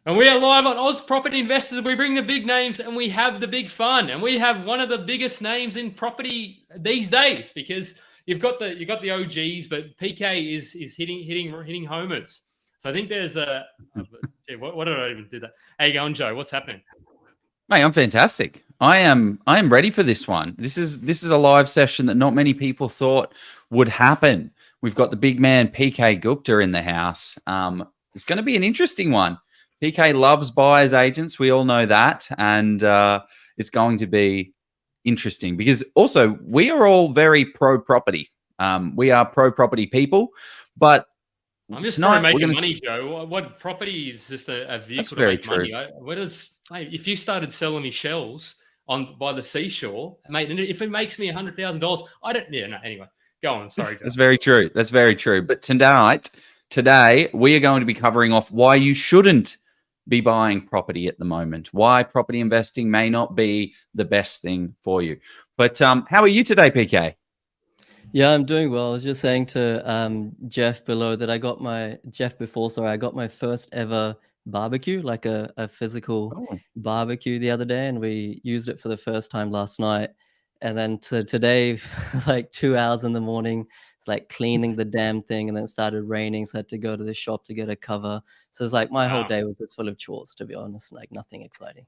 And we are live on Oz Property Investors. We bring the big names and we have the big fun. And we have one of the biggest names in property these days because you've got the OGs, but PK is hitting homers. So I think there's what did I even do that? How you going, Joe? What's happening? Mate, I'm fantastic. I am ready for this one. This is a live session that not many people thought would happen. We've got the big man PK Gupta in the house. It's going to be an interesting one. PK loves buyers agents. We all know that. And it's going to be interesting because also we are all very pro-property. We are pro-property people. But I'm just trying to make money, Joe. What property is just a vehicle to make money? If you started selling me shells by the seashore, mate, and if it makes me $100,000, I don't. Yeah, no. Anyway, go on. Sorry, Joe. That's very true. That's very true. But today we are going to be covering off why you shouldn't be buying property at the moment, why property investing may not be the best thing for you. But how are you today, PK? Yeah, I'm doing well. I was just saying to Jeff below that I got my first ever barbecue, like a physical barbecue the other day, and we used it for the first time last night. And then today, like 2 hours in the morning, it's like cleaning the damn thing, and then it started raining, so I had to go to the shop to get a cover. So it's like my whole day was just full of chores, to be honest, like nothing exciting.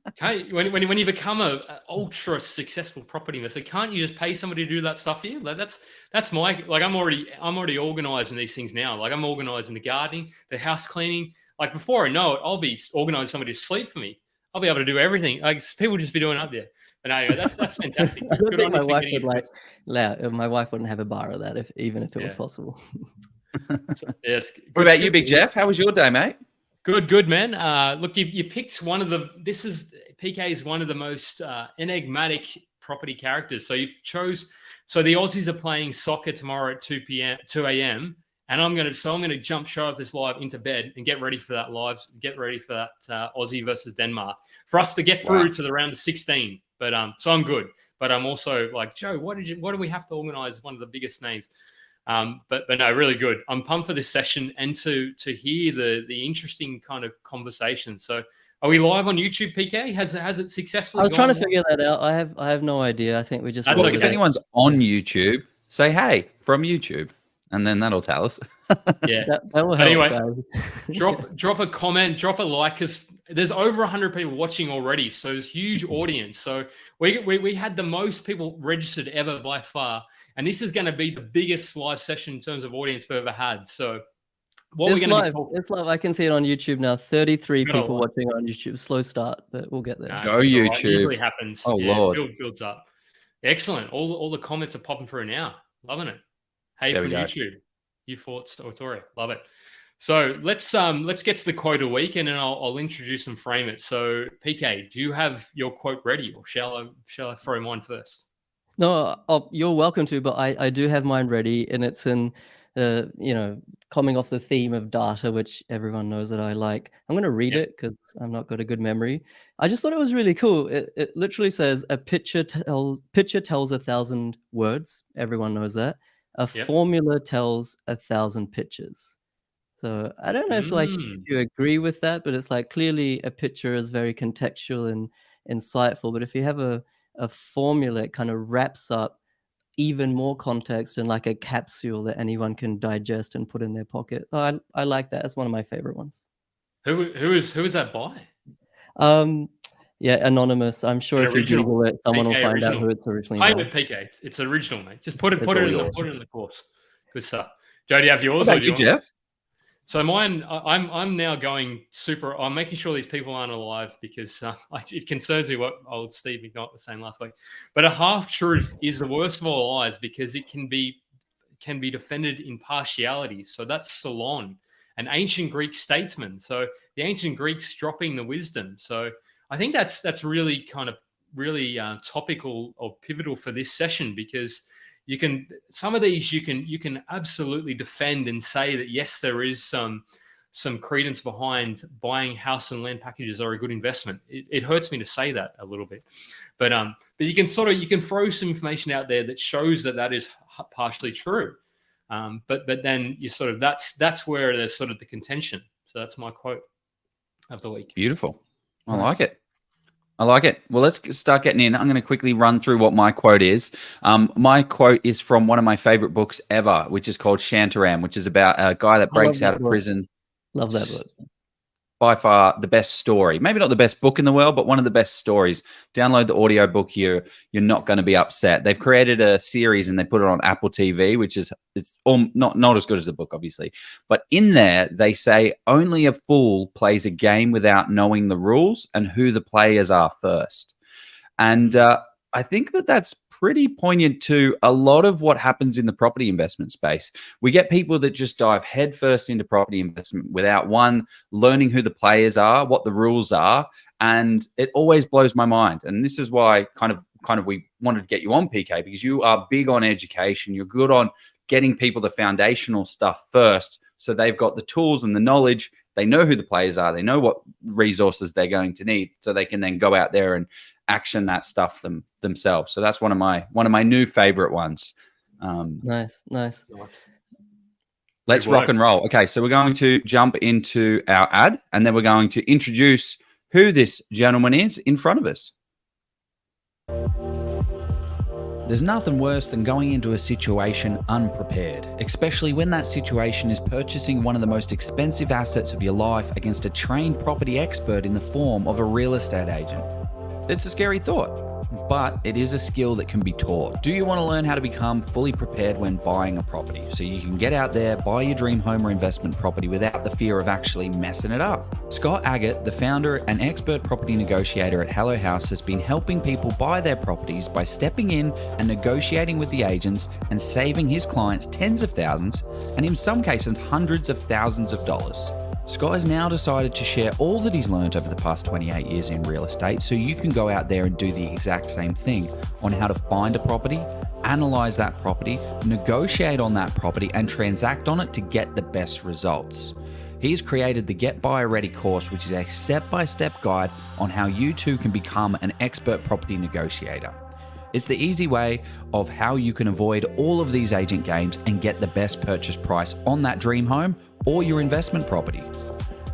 Okay, when you become a ultra successful property investor, can't you just pay somebody to do that stuff for you? Like that's my I'm already organizing these things now. Like I'm organizing the gardening, the house cleaning. Like before I know it, I'll be organizing somebody to sleep for me. I'll be able to do everything. Like people just be doing up there. But anyway, that's fantastic. I don't think my wife wouldn't have a bar of that even if it was possible. Yes. What about you, Big Jeff? How was your day, mate? Good, man. Look, you picked one of the. PK is one of the most enigmatic property characters. So you chose. So the Aussies are playing soccer tomorrow at 2 a.m. And I'm going to jump straight off this live into bed and get ready for that Aussie versus Denmark for us to get through to the round of 16. But so I'm good. But I'm also like, Joe, what do we have to organize? One of the biggest names. But no, really good. I'm pumped for this session and to hear the interesting kind of conversation. So are we live on YouTube, PK? Has it successfully? I was trying to figure that out. I have no idea. I think we just. Well, if anyone's on YouTube, say hey from YouTube, and then that'll tell us. Yeah, that will help. Anyway, drop a comment, drop a like, because there's over 100 people watching already, so it's a huge audience. So we had the most people registered ever by far, and this is going to be the biggest live session in terms of audience we've ever had. So it's live. I can see it on YouTube now. 33 people watching on YouTube. Slow start, but we'll get there. Go YouTube. Right. It usually happens. Oh Lord, builds up. Excellent. All the comments are popping through now. Loving it. Hey from YouTube. You fought Autoria. Love it. So let's get to the quote of the week, and then I'll introduce and frame it. So PK, do you have your quote ready, or shall I throw mine first? No, you're welcome to, but I do have mine ready, and it's in coming off the theme of data, which everyone knows that I like. I'm going to read it because I've not got a good memory. I just thought it was really cool. It literally says a picture tells 1,000 words. Everyone knows that. A formula tells 1,000 pictures. So I don't know if you agree with that, but it's like clearly a picture is very contextual and insightful. But if you have a formula, it kind of wraps up even more context and like a capsule that anyone can digest and put in their pocket. So I like that. It's one of my favorite ones. Who is that by? Anonymous. I'm sure if you Google it, someone will find out who it's originally by. Claim it, PK. It's original, mate. Just put it in the course. Good stuff. Joe, do you have yours? What about you, Jeff? So mine, I'm now going super. I'm making sure these people aren't alive because it concerns me what old Steve McNaught was saying last week. But a half truth is the worst of all lies because it can be defended in partiality. So that's Solon, an ancient Greek statesman. So the ancient Greeks dropping the wisdom. So I think that's really kind of really topical or pivotal for this session because some of these you can absolutely defend and say that yes, there is some credence behind buying house and land packages are a good investment. It hurts me to say that a little bit, but you can throw some information out there that shows that is partially true, but then you that's where there's sort of the contention. So that's my quote. of the week. Beautiful. I Nice. like it. I like it. Well, let's start getting in. I'm going to quickly run through what my quote is. My quote is from one of my favorite books ever, which is called Shantaram, which is about a guy that I love breaks out that of book. prison. Love that book. By far the best story. Maybe not the best book in the world, but one of the best stories. Download the audio book. You're not going to be upset. They've created a series and they put it on Apple TV, which is it's all, not as good as the book, obviously. But in there, they say only a fool plays a game without knowing the rules and who the players are first. And I think that that's pretty poignant to a lot of what happens in the property investment space. We get people that just dive headfirst into property investment without one, learning who the players are, what the rules are. And it always blows my mind. And this is why kind of we wanted to get you on, PK, because you are big on education. You're good on getting people the foundational stuff first. So they've got the tools and the knowledge. They know who the players are. They know what resources they're going to need so they can then go out there and action that stuff themselves. So that's one of my new favorite ones. Nice. Let's rock and roll. Okay, so we're going to jump into our ad and then we're going to introduce who this gentleman is in front of us. There's nothing worse than going into a situation unprepared, especially when that situation is purchasing one of the most expensive assets of your life against a trained property expert in the form of a real estate agent. It's a scary thought, but it is a skill that can be taught. Do you want to learn how to become fully prepared when buying a property so you can get out there, buy your dream home or investment property without the fear of actually messing it up? Scott Agate, the founder and expert property negotiator at Hello House, has been helping people buy their properties by stepping in and negotiating with the agents and saving his clients tens of thousands and in some cases hundreds of thousands of dollars. Scott has now decided to share all that he's learned over the past 28 years in real estate so you can go out there and do the exact same thing on how to find a property, analyze that property, negotiate on that property, and transact on it to get the best results. He's created the Get Buyer Ready course, which is a step-by-step guide on how you too can become an expert property negotiator. It's the easy way of how you can avoid all of these agent games and get the best purchase price on that dream home or your investment property.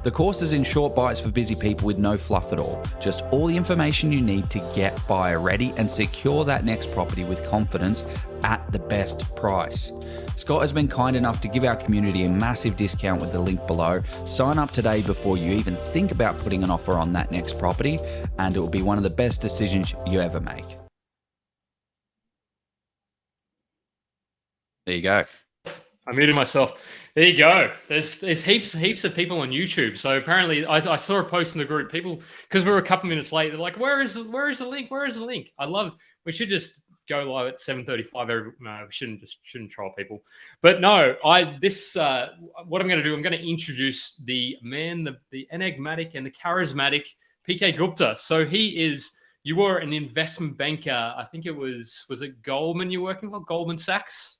The course is in short bites for busy people with no fluff at all. Just all the information you need to get buyer ready and secure that next property with confidence at the best price. Scott has been kind enough to give our community a massive discount with the link below. Sign up today before you even think about putting an offer on that next property, and it will be one of the best decisions you ever make. There you go. I muted myself. There you go. There's heaps of people on YouTube. So apparently, I saw a post in the group. People, because we were a couple minutes late, they're like, "Where is the link? Where is the link?" I love. We should just go live at 7:35. No, we shouldn't troll people. But no, what I'm going to do, I'm going to introduce the man, the enigmatic and the charismatic PK Gupta. So you were an investment banker. I think was it Goldman you're working for? Goldman Sachs?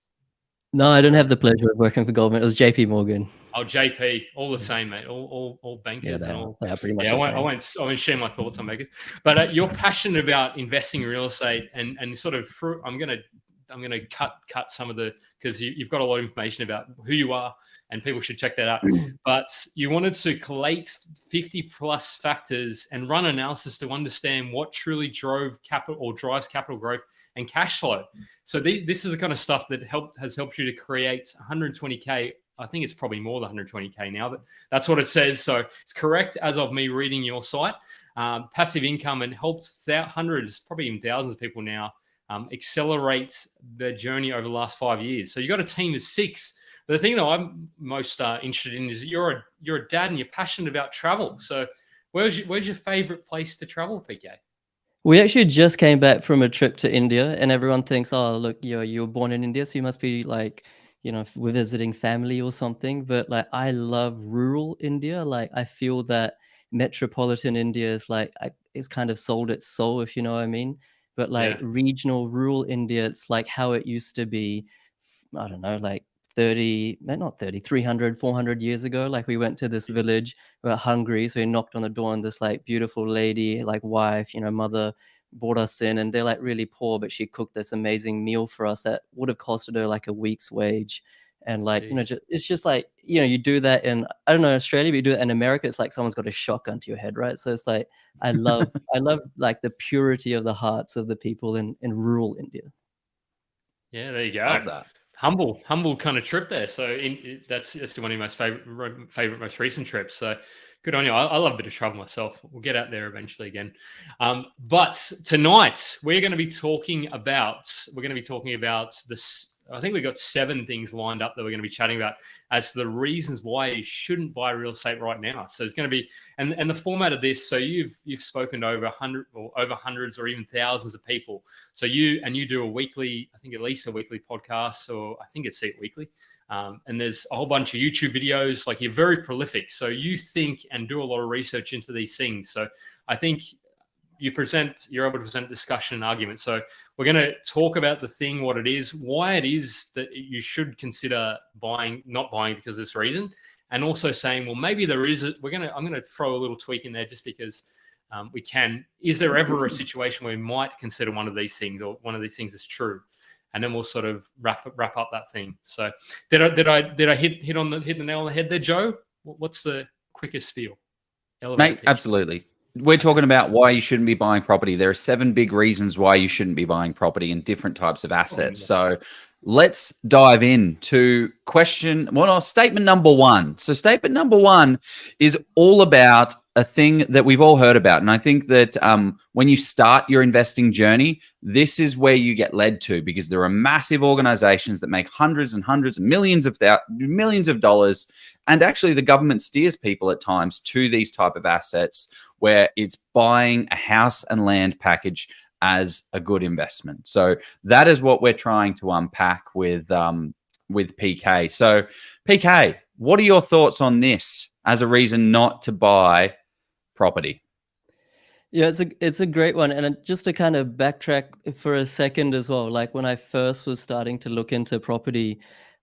No, I don't have the pleasure of working for Goldman. It was JP Morgan. Oh, JP, all the same, mate. All bankers and all. Yeah, pretty much. Yeah, I won't share my thoughts on bankers, but you're passionate about investing in real estate and sort of. I'm gonna cut some of the because you've got a lot of information about who you are and people should check that out. But you wanted to collate 50 plus factors and run analysis to understand what truly drove capital or drives capital growth and cash flow. So this is the kind of stuff that has helped you to create 120K. I think it's probably more than 120K now, but that's what it says. So it's correct as of me reading your site. Passive income and helped hundreds, probably even thousands of people now accelerate their journey over the last 5 years. So you got a team of 6. But the thing that I'm most interested in is you're a dad and you're passionate about travel. So where's your favorite place to travel, PK? We actually just came back from a trip to India, and everyone thinks, "Oh, look, you were born in India, so you must be like, we're visiting family or something." But like, I love rural India. Like, I feel that metropolitan India is like it's kind of sold its soul, if you know what I mean. But like regional rural India, it's like how it used to be. I don't know, like 300, 400 years ago. Like, we went to this village, we were hungry, so we knocked on the door, and this like beautiful lady, like wife, mother, brought us in, and they're like really poor, but she cooked this amazing meal for us that would have costed her like a week's wage. And like, you know, Jeez. it's just like, you know, you do that in, I don't know, Australia, but you do it in America, it's like someone's got a shotgun to your head, right? So it's like, I love like the purity of the hearts of the people in rural India. Yeah, there you go. Love that. Humble kind of trip there. So that's one of my most favorite, most recent trips. So good on you. I love a bit of travel myself. We'll get out there eventually again. But tonight we're going to be talking about this. I think we've got 7 things lined up that we're going to be chatting about as to the reasons why you shouldn't buy real estate right now. So it's going to be, and the format of this. So you've spoken to over 100 or over hundreds or even thousands of people. So you do a weekly, I think at least a weekly podcast, or I think it's weekly. And there's a whole bunch of YouTube videos. Like, you're very prolific. So you think and do a lot of research into these things. So I think you're able to present discussion and argument. So we're going to talk about the thing, what it is, why it is that you should consider not buying because of this reason. And also saying, well, maybe there is, I'm going to throw a little tweak in there just because we can. Is there ever a situation where we might consider one of these things, or one of these things is true? And then we'll sort of wrap up that thing. So did I hit the nail on the head there, Joe? What's the quickest feel? Mate, absolutely. We're talking about why you shouldn't be buying property. There are 7 big reasons why you shouldn't be buying property in different types of assets. So let's dive into statement number 1. So statement number 1 is all about a thing that we've all heard about. And I think that when you start your investing journey, this is where you get led to, because there are massive organizations that make hundreds and hundreds, millions of dollars. And actually the government steers people at times to these type of assets where it's buying a house and land package as a good investment. So that is what we're trying to unpack with PK. So PK, what are your thoughts on this as a reason not to buy property? Yeah, it's a great one. And just to kind of backtrack for a second as well, like when I first was starting to look into property,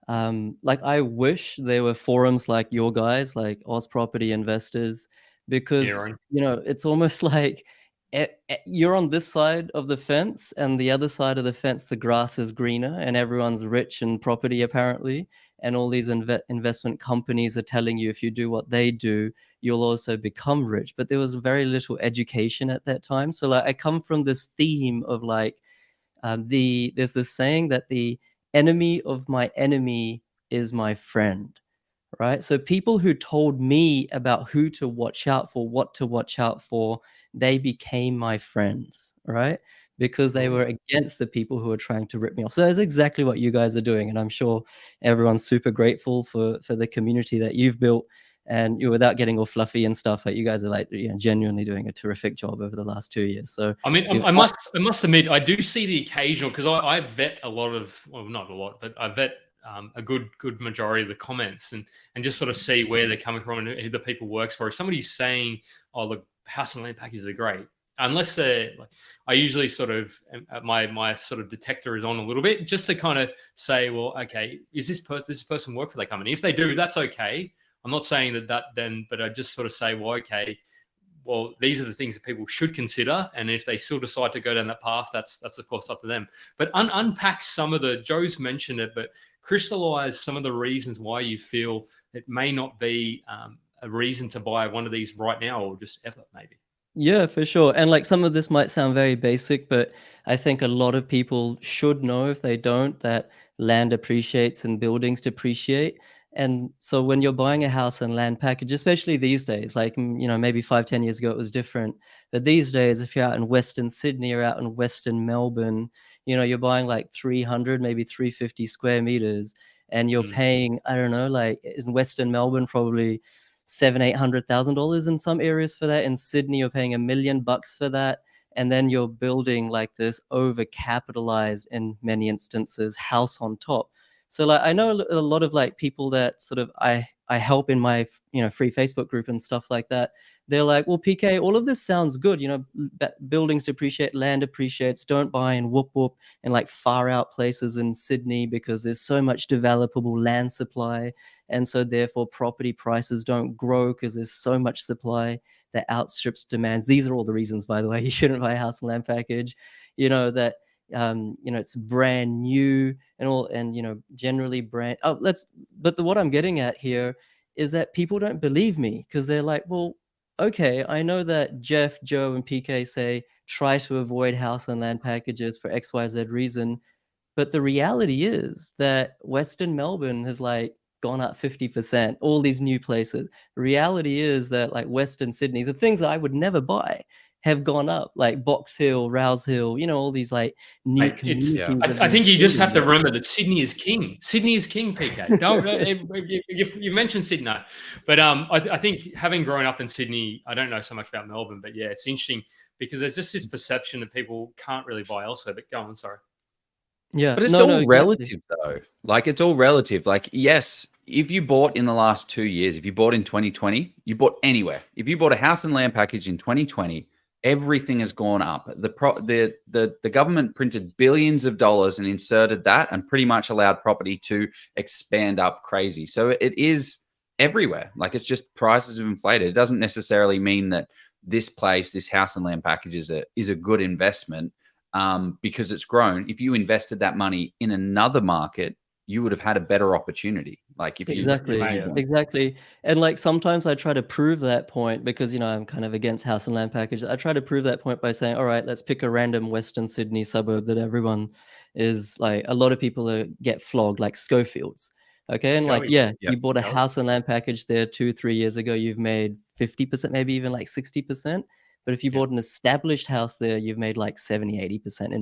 like I wish there were forums like your guys, like Oz Property Investors, because you know, it's almost like you're on this side of the fence, and the other side of the fence, the grass is greener, and everyone's rich in property apparently. And all these investment companies are telling you if you do what they do, you'll also become rich. But there was very little education at that time. So like I come from this theme of like there's this saying that the enemy of my enemy is my friend, right? So people who told me about who to watch out for, what to watch out for, they became my friends, right? Because they were against the people who were trying to rip me off. So that's exactly what you guys are doing. And I'm sure everyone's super grateful for the community that you've built. And without getting all fluffy and stuff, like you guys are like, you know, genuinely doing a terrific job over the last 2 years. So I mean, I must admit, I do see the occasional, because I vet a lot of, well, not a lot, but I vet a good majority of the comments, and just sort of see where they're coming from and who the people works for. If somebody's saying, "Oh, the house and land packages are great," unless they're like, I usually sort of my sort of detector is on a little bit, just to kind of say, well, okay, is this person work for that company? If they do, that's okay. I'm not saying that then, but I just sort of say, well, okay, well, these are the things that people should consider, and if they still decide to go down that path, that's of course up to them. But unpack some of Joe's mentioned it, but crystallize some of the reasons why you feel it may not be a reason to buy one of these right now, or just ever, maybe. Yeah, for sure. And like some of this might sound very basic, but I think a lot of people should know, if they don't, that land appreciates and buildings depreciate. And so when you're buying a house and land package, especially these days, like, you know, maybe 5, 10 years ago, it was different. But these days, if you're out in Western Sydney or out in Western Melbourne, you know, you're buying like 300, maybe 350 square meters, and you're paying, I don't know, like in Western Melbourne, probably $700,000-800,000 in some areas for that. In Sydney, you're paying $1 million for that. And then you're building like this overcapitalized, in many instances, house on top. So like I know a lot of like people that sort of I help in my, you know, free Facebook group and stuff like that. They're like, well, PK, all of this sounds good. You know, buildings depreciate, land appreciates. Don't buy in whoop whoop and like far out places in Sydney, because there's so much developable land supply. And so therefore property prices don't grow because there's so much supply that outstrips demands. These are all the reasons, by the way, you shouldn't buy a house and land package. You know, that It's brand new and all, and generally brand. But what I'm getting at here is that people don't believe me because they're like, well, okay, I know that Jeff, Joe, and PK say try to avoid house and land packages for XYZ reason. But the reality is that Western Melbourne has like gone up 50%, all these new places. The reality is that like Western Sydney, the things that I would never buy have gone up, like Box Hill, Rouse Hill, all these like new Mate, communities. have I been think you just have to created. remember that Sydney is king. Sydney is king, PK. Don't you mentioned Sydney, but I think having grown up in Sydney, I don't know so much about Melbourne, but yeah, it's interesting because there's just this perception that people can't really buy elsewhere. But go on, sorry. Yeah, But it's no, all exactly. relative, though. Like, it's all relative. Like, yes, if you bought in the last 2 years, if you bought in 2020, you bought anywhere. If you bought a house and land package in 2020, everything has gone up. The government printed billions of dollars and inserted that, and pretty much allowed property to expand up crazy. So it is everywhere. Like, it's just prices have inflated. It doesn't necessarily mean that this house and land package is a good investment. Because it's grown. If you invested that money in another market, you would have had a better opportunity. Like if Exactly. And like sometimes I try to prove that point because I'm kind of against house and land packages. I try to prove that point by saying, all right, let's pick a random Western Sydney suburb that everyone is like, a lot of people get flogged, like Schofields. Okay. And like, yeah, you bought a house and land package there 2-3 years ago, you've made 50%, maybe even like 60%. But if you bought an established house there, you've made like 70-80%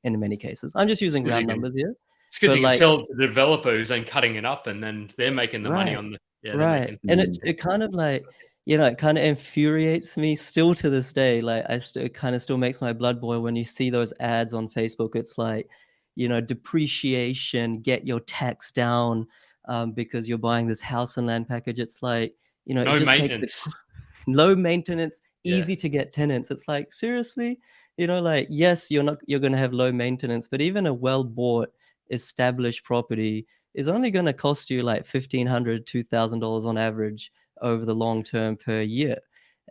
in many cases. I'm just using round numbers here. It's because you can like, sell to the developer who's then cutting it up, and then they're making the money right, on the right. And it kind of like, it kind of infuriates me still to this day. Like it kind of still makes my blood boil when you see those ads on Facebook. It's like, depreciation, get your tax down because you're buying this house and land package. It's like, no it just takes maintenance. low maintenance, easy to get tenants. It's like, seriously, like, yes, you're going to have low maintenance, but even a well bought established property is only going to cost you like $1,500, $2,000 on average over the long term per year.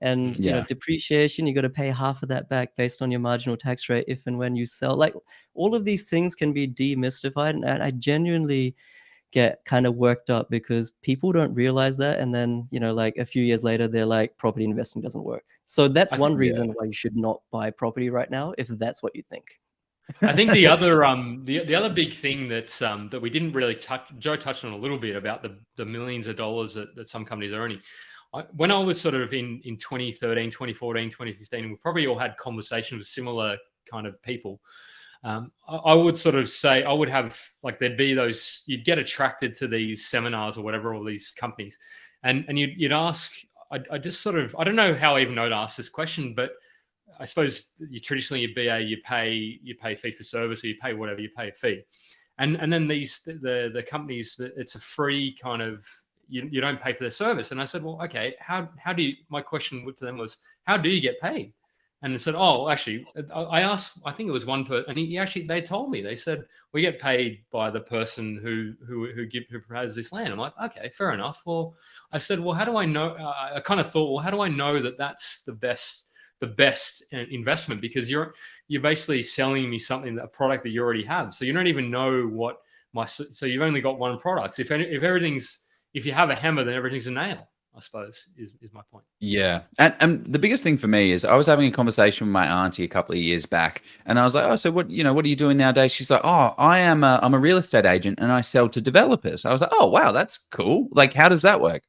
And depreciation, you got to pay half of that back based on your marginal tax rate if and when you sell. Like, all of these things can be demystified, and I genuinely get kind of worked up because people don't realize that. And then, like a few years later, they're like, property investing doesn't work. So that's one reason why you should not buy property right now, if that's what you think. I think the other the other big thing that we didn't really touch, Joe touched on a little bit about the millions of dollars that some companies are earning. When I was sort of in 2013, 2014, 2015, we probably all had conversations with similar kind of people. I would sort of say I would have like there'd be those, you'd get attracted to these seminars or whatever, all these companies, and you'd ask. I just sort of, I don't know how I even know to ask this question, but I suppose traditionally your BA you pay fee for service, or you pay whatever, you pay a fee, and then the companies, it's a free kind of, you don't pay for their service. And I said, well, okay, how do you? My question to them was, how do you get paid? And they said, oh, actually, I asked, I think it was one person, and they told me, they said, we get paid by the person who has this land. I'm like, okay, fair enough. Well, I said, well, how do I know? I kind of thought, well, how do I know that that's the best investment? Because you're basically selling me something, a product that you already have. So you don't even know so you've only got one product. If you have a hammer, then everything's a nail, I suppose, is my point. Yeah. And the biggest thing for me is I was having a conversation with my auntie a couple of years back, and I was like, oh, so what are you doing nowadays? She's like, oh, I'm a real estate agent and I sell to developers. I was like, oh, wow, that's cool. Like, how does that work?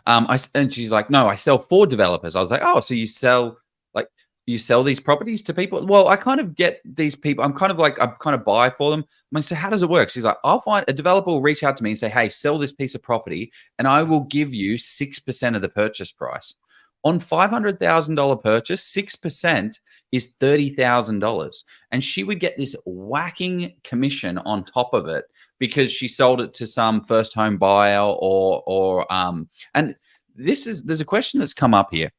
And she's like, no, I sell for developers. I was like, oh, so you sell these properties to people? Well, I kind of get these people. I kind of buy for them. I'm like, so how does it work? She's like, I'll find a developer will reach out to me and say, hey, sell this piece of property, and I will give you 6% of the purchase price. On $500,000 purchase, 6% is $30,000. And she would get this whacking commission on top of it because she sold it to some first home buyer and there's a question that's come up here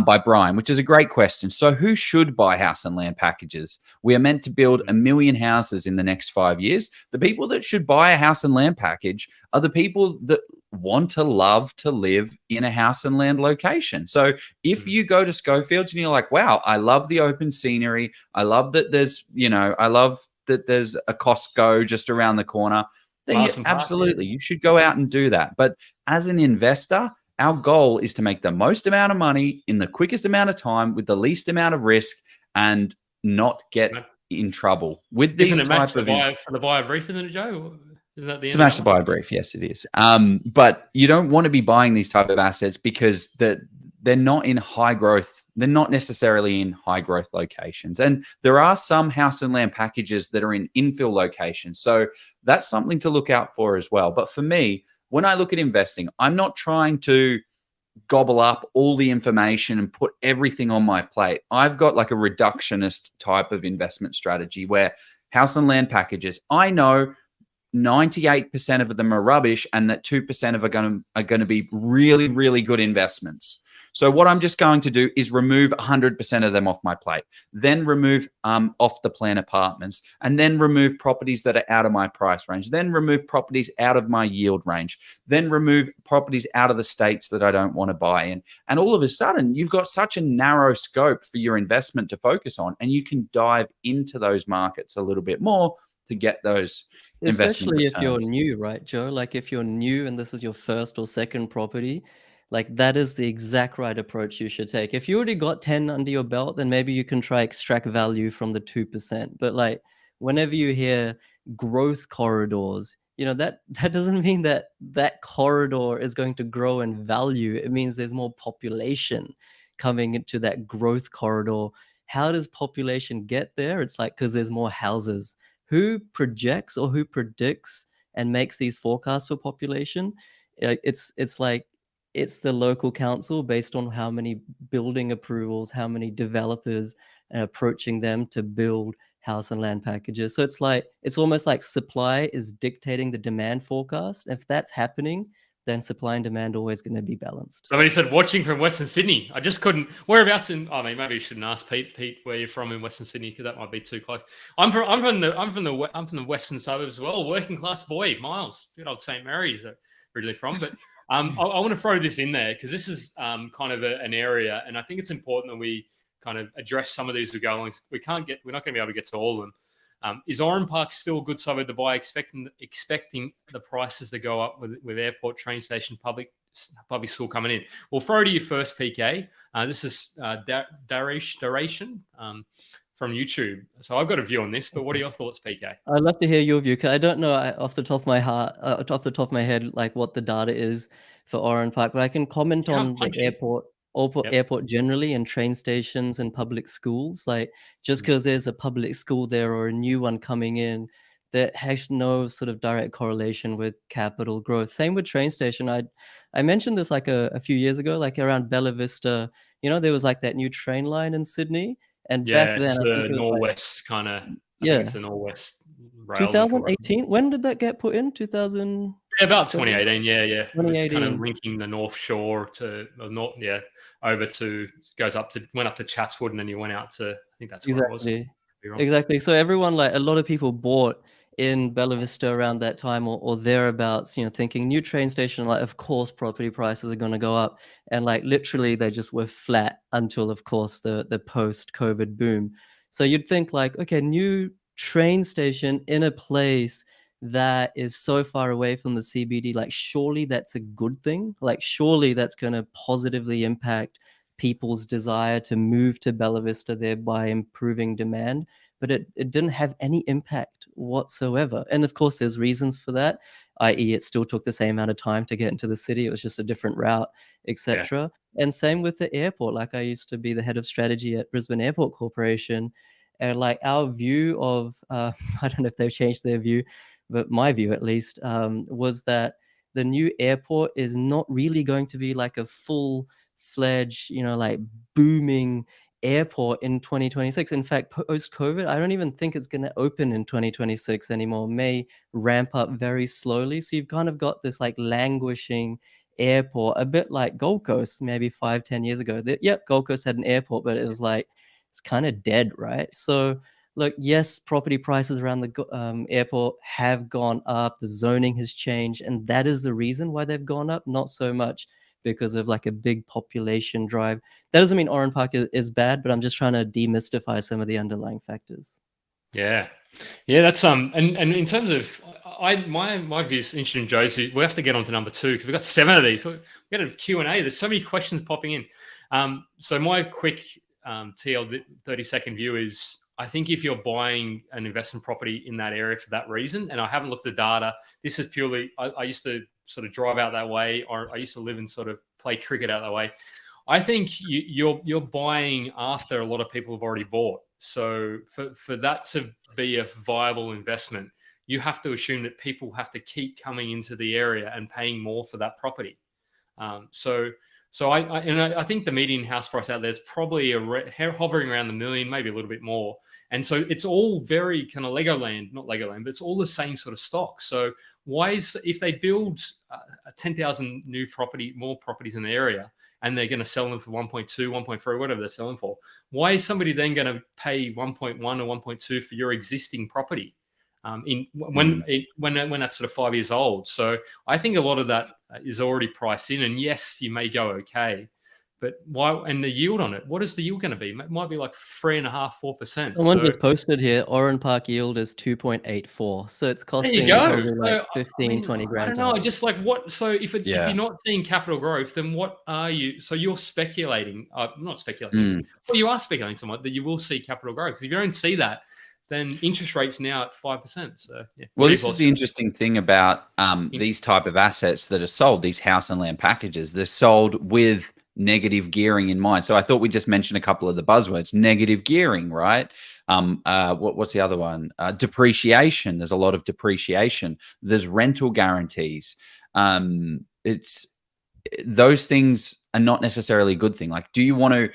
by Brian, which is a great question. So who should buy house and land packages? We are meant to build 1 million houses in the next 5 years. The people that should buy a house and land package are the people that want to love to live in a house and land location. So if you go to Schofields and you're like, wow, I love the open scenery, I love that there's, I love that there's a Costco just around the corner, then absolutely, you should go out and do that. But as an investor, our goal is to make the most amount of money in the quickest amount of time with the least amount of risk and not get in trouble with these Isn't it type of for the buyer brief, isn't it, Joe? Isn't that the to match the buyer brief? Yes, it is. But you don't want to be buying these type of assets because they're not in high growth. They're not necessarily in high growth locations. And there are some house and land packages that are in infill locations. So that's something to look out for as well. But for me, when I look at investing, I'm not trying to gobble up all the information and put everything on my plate. I've got like a reductionist type of investment strategy where house and land packages, I know 98% of them are rubbish and that 2% of them are going to be really, really good investments. So what I'm just going to do is remove 100% of them off my plate, then remove off the plan apartments, and then remove properties that are out of my price range, then remove properties out of my yield range, then remove properties out of the states that I don't want to buy in. And all of a sudden, you've got such a narrow scope for your investment to focus on, and you can dive into those markets a little bit more to get those especially if you're returns. new, right, Joe? Like if you're new and this is your first or second property, like that is the exact right approach you should take. If you already got 10 under your belt, then maybe you can try extract value from the 2%. But like whenever you hear growth corridors, that doesn't mean that that corridor is going to grow in value. It means there's more population coming into that growth corridor. How does population get there? It's like because there's more houses. Who projects or who predicts and makes these forecasts for population? It's like it's the local council based on how many building approvals, how many developers are approaching them to build house and land packages. So it's almost like supply is dictating the demand forecast. If that's happening, then supply and demand are always going to be balanced. Somebody said watching from Western Sydney. I just couldn't. Whereabouts in? I mean, maybe you shouldn't ask Pete. Pete, where you're from in Western Sydney, because that might be too close. I'm from the western suburbs as well. Working class boy, Miles, good old St Mary's originally from. But I want to throw this in there because this is kind of an area, and I think it's important that we kind of address some of these. We're not going to be able to get to all of them. Is Oran Park still a good suburb to buy, expecting the prices to go up with airport, train station, public still coming in? We'll throw to you first, PK. This is Duration from YouTube. So I've got a view on this, but what are your thoughts, PK? I'd love to hear your view. 'Cause I don't know off the top of my head, like what the data is for Oran Park, but I can comment on the airport generally and train stations and public schools. Like just because there's a public school there or a new one coming in, that has no sort of direct correlation with capital growth. Same with train station. I mentioned this like a few years ago, like around Bella Vista. There was like that new train line in Sydney, and back then it's I think the it was Norwest kind of. yeah, It's the Norwest rail. 2018. When did that get put in? 2000. Yeah, about 2018. Yeah. 2018. It's kind of linking the North Shore to the north. Yeah, went up to Chatswood, and then you went out to. I think that's where it was. Exactly. So everyone, like a lot of people bought in Bella Vista around that time or thereabouts, thinking new train station, like of course property prices are going to go up, and like literally they just were flat until of course the post-COVID boom. So you'd think like, okay, new train station in a place that is so far away from the CBD, like surely that's a good thing. Like surely that's going to positively impact people's desire to move to Bella Vista, thereby improving demand. But it didn't have any impact whatsoever. And of course, there's reasons for that, i.e. it still took the same amount of time to get into the city. It was just a different route, etc. Yeah. And same with the airport. Like I used to be the head of strategy at Brisbane Airport Corporation. And like our view of, I don't know if they've changed their view, but my view at least, was that the new airport is not really going to be like a full-fledged, like booming airport in 2026. In fact, post-COVID, I don't even think it's going to open in 2026 anymore. It may ramp up very slowly. So you've kind of got this like languishing airport, a bit like Gold Coast maybe 5-10 years ago. Gold Coast had an airport, but it was like, it's kind of dead, right? So look, yes, property prices around the airport have gone up. The zoning has changed, and that is the reason why they've gone up. Not so much because of like a big population drive. That doesn't mean Oran Park is bad, but I'm just trying to demystify some of the underlying factors. Yeah, that's and in terms of my view is interesting, Josie. We have to get on to number 2 because we've got 7 of these. We've got a Q&A. There's so many questions popping in. So my quick TL 30-second view is, I think if you're buying an investment property in that area for that reason, and I haven't looked at the data, this is purely, I used to sort of drive out that way, or I used to live and sort of play cricket out that way. I think you're buying after a lot of people have already bought. So for that to be a viable investment, you have to assume that people have to keep coming into the area and paying more for that property. So I think the median house price out there is probably hovering around the million, maybe a little bit more. And so it's all very kind of not Legoland, but it's all the same sort of stock. So if they build 10,000 more properties in the area, and they're going to sell them for 1.2, 1.3, whatever they're selling for, why is somebody then going to pay 1.1 or 1.2 for your existing property when that's sort of 5 years old? So I think a lot of that is already priced in, and yes, you may go okay, but why? And the yield on it, what is the yield going to be? It might be like 3.5%, 4%. Someone just posted here, Oran Park yield is 2.84, so it's costing probably like 15, 20 grand. I don't know, just like what? So if you're not seeing capital growth, then what are you? So you're speculating, not speculating. Well, you are speculating somewhat that you will see capital growth. Because if you don't see that, then interest rates now at 5%. So yeah. Well, this is the interesting thing about these type of assets that are sold, these house and land packages. They're sold with negative gearing in mind. So I thought we just mentioned a couple of the buzzwords: negative gearing, right? What's the other one? Depreciation. There's a lot of depreciation. There's rental guarantees. It's those things are not necessarily a good thing. Like, do you want to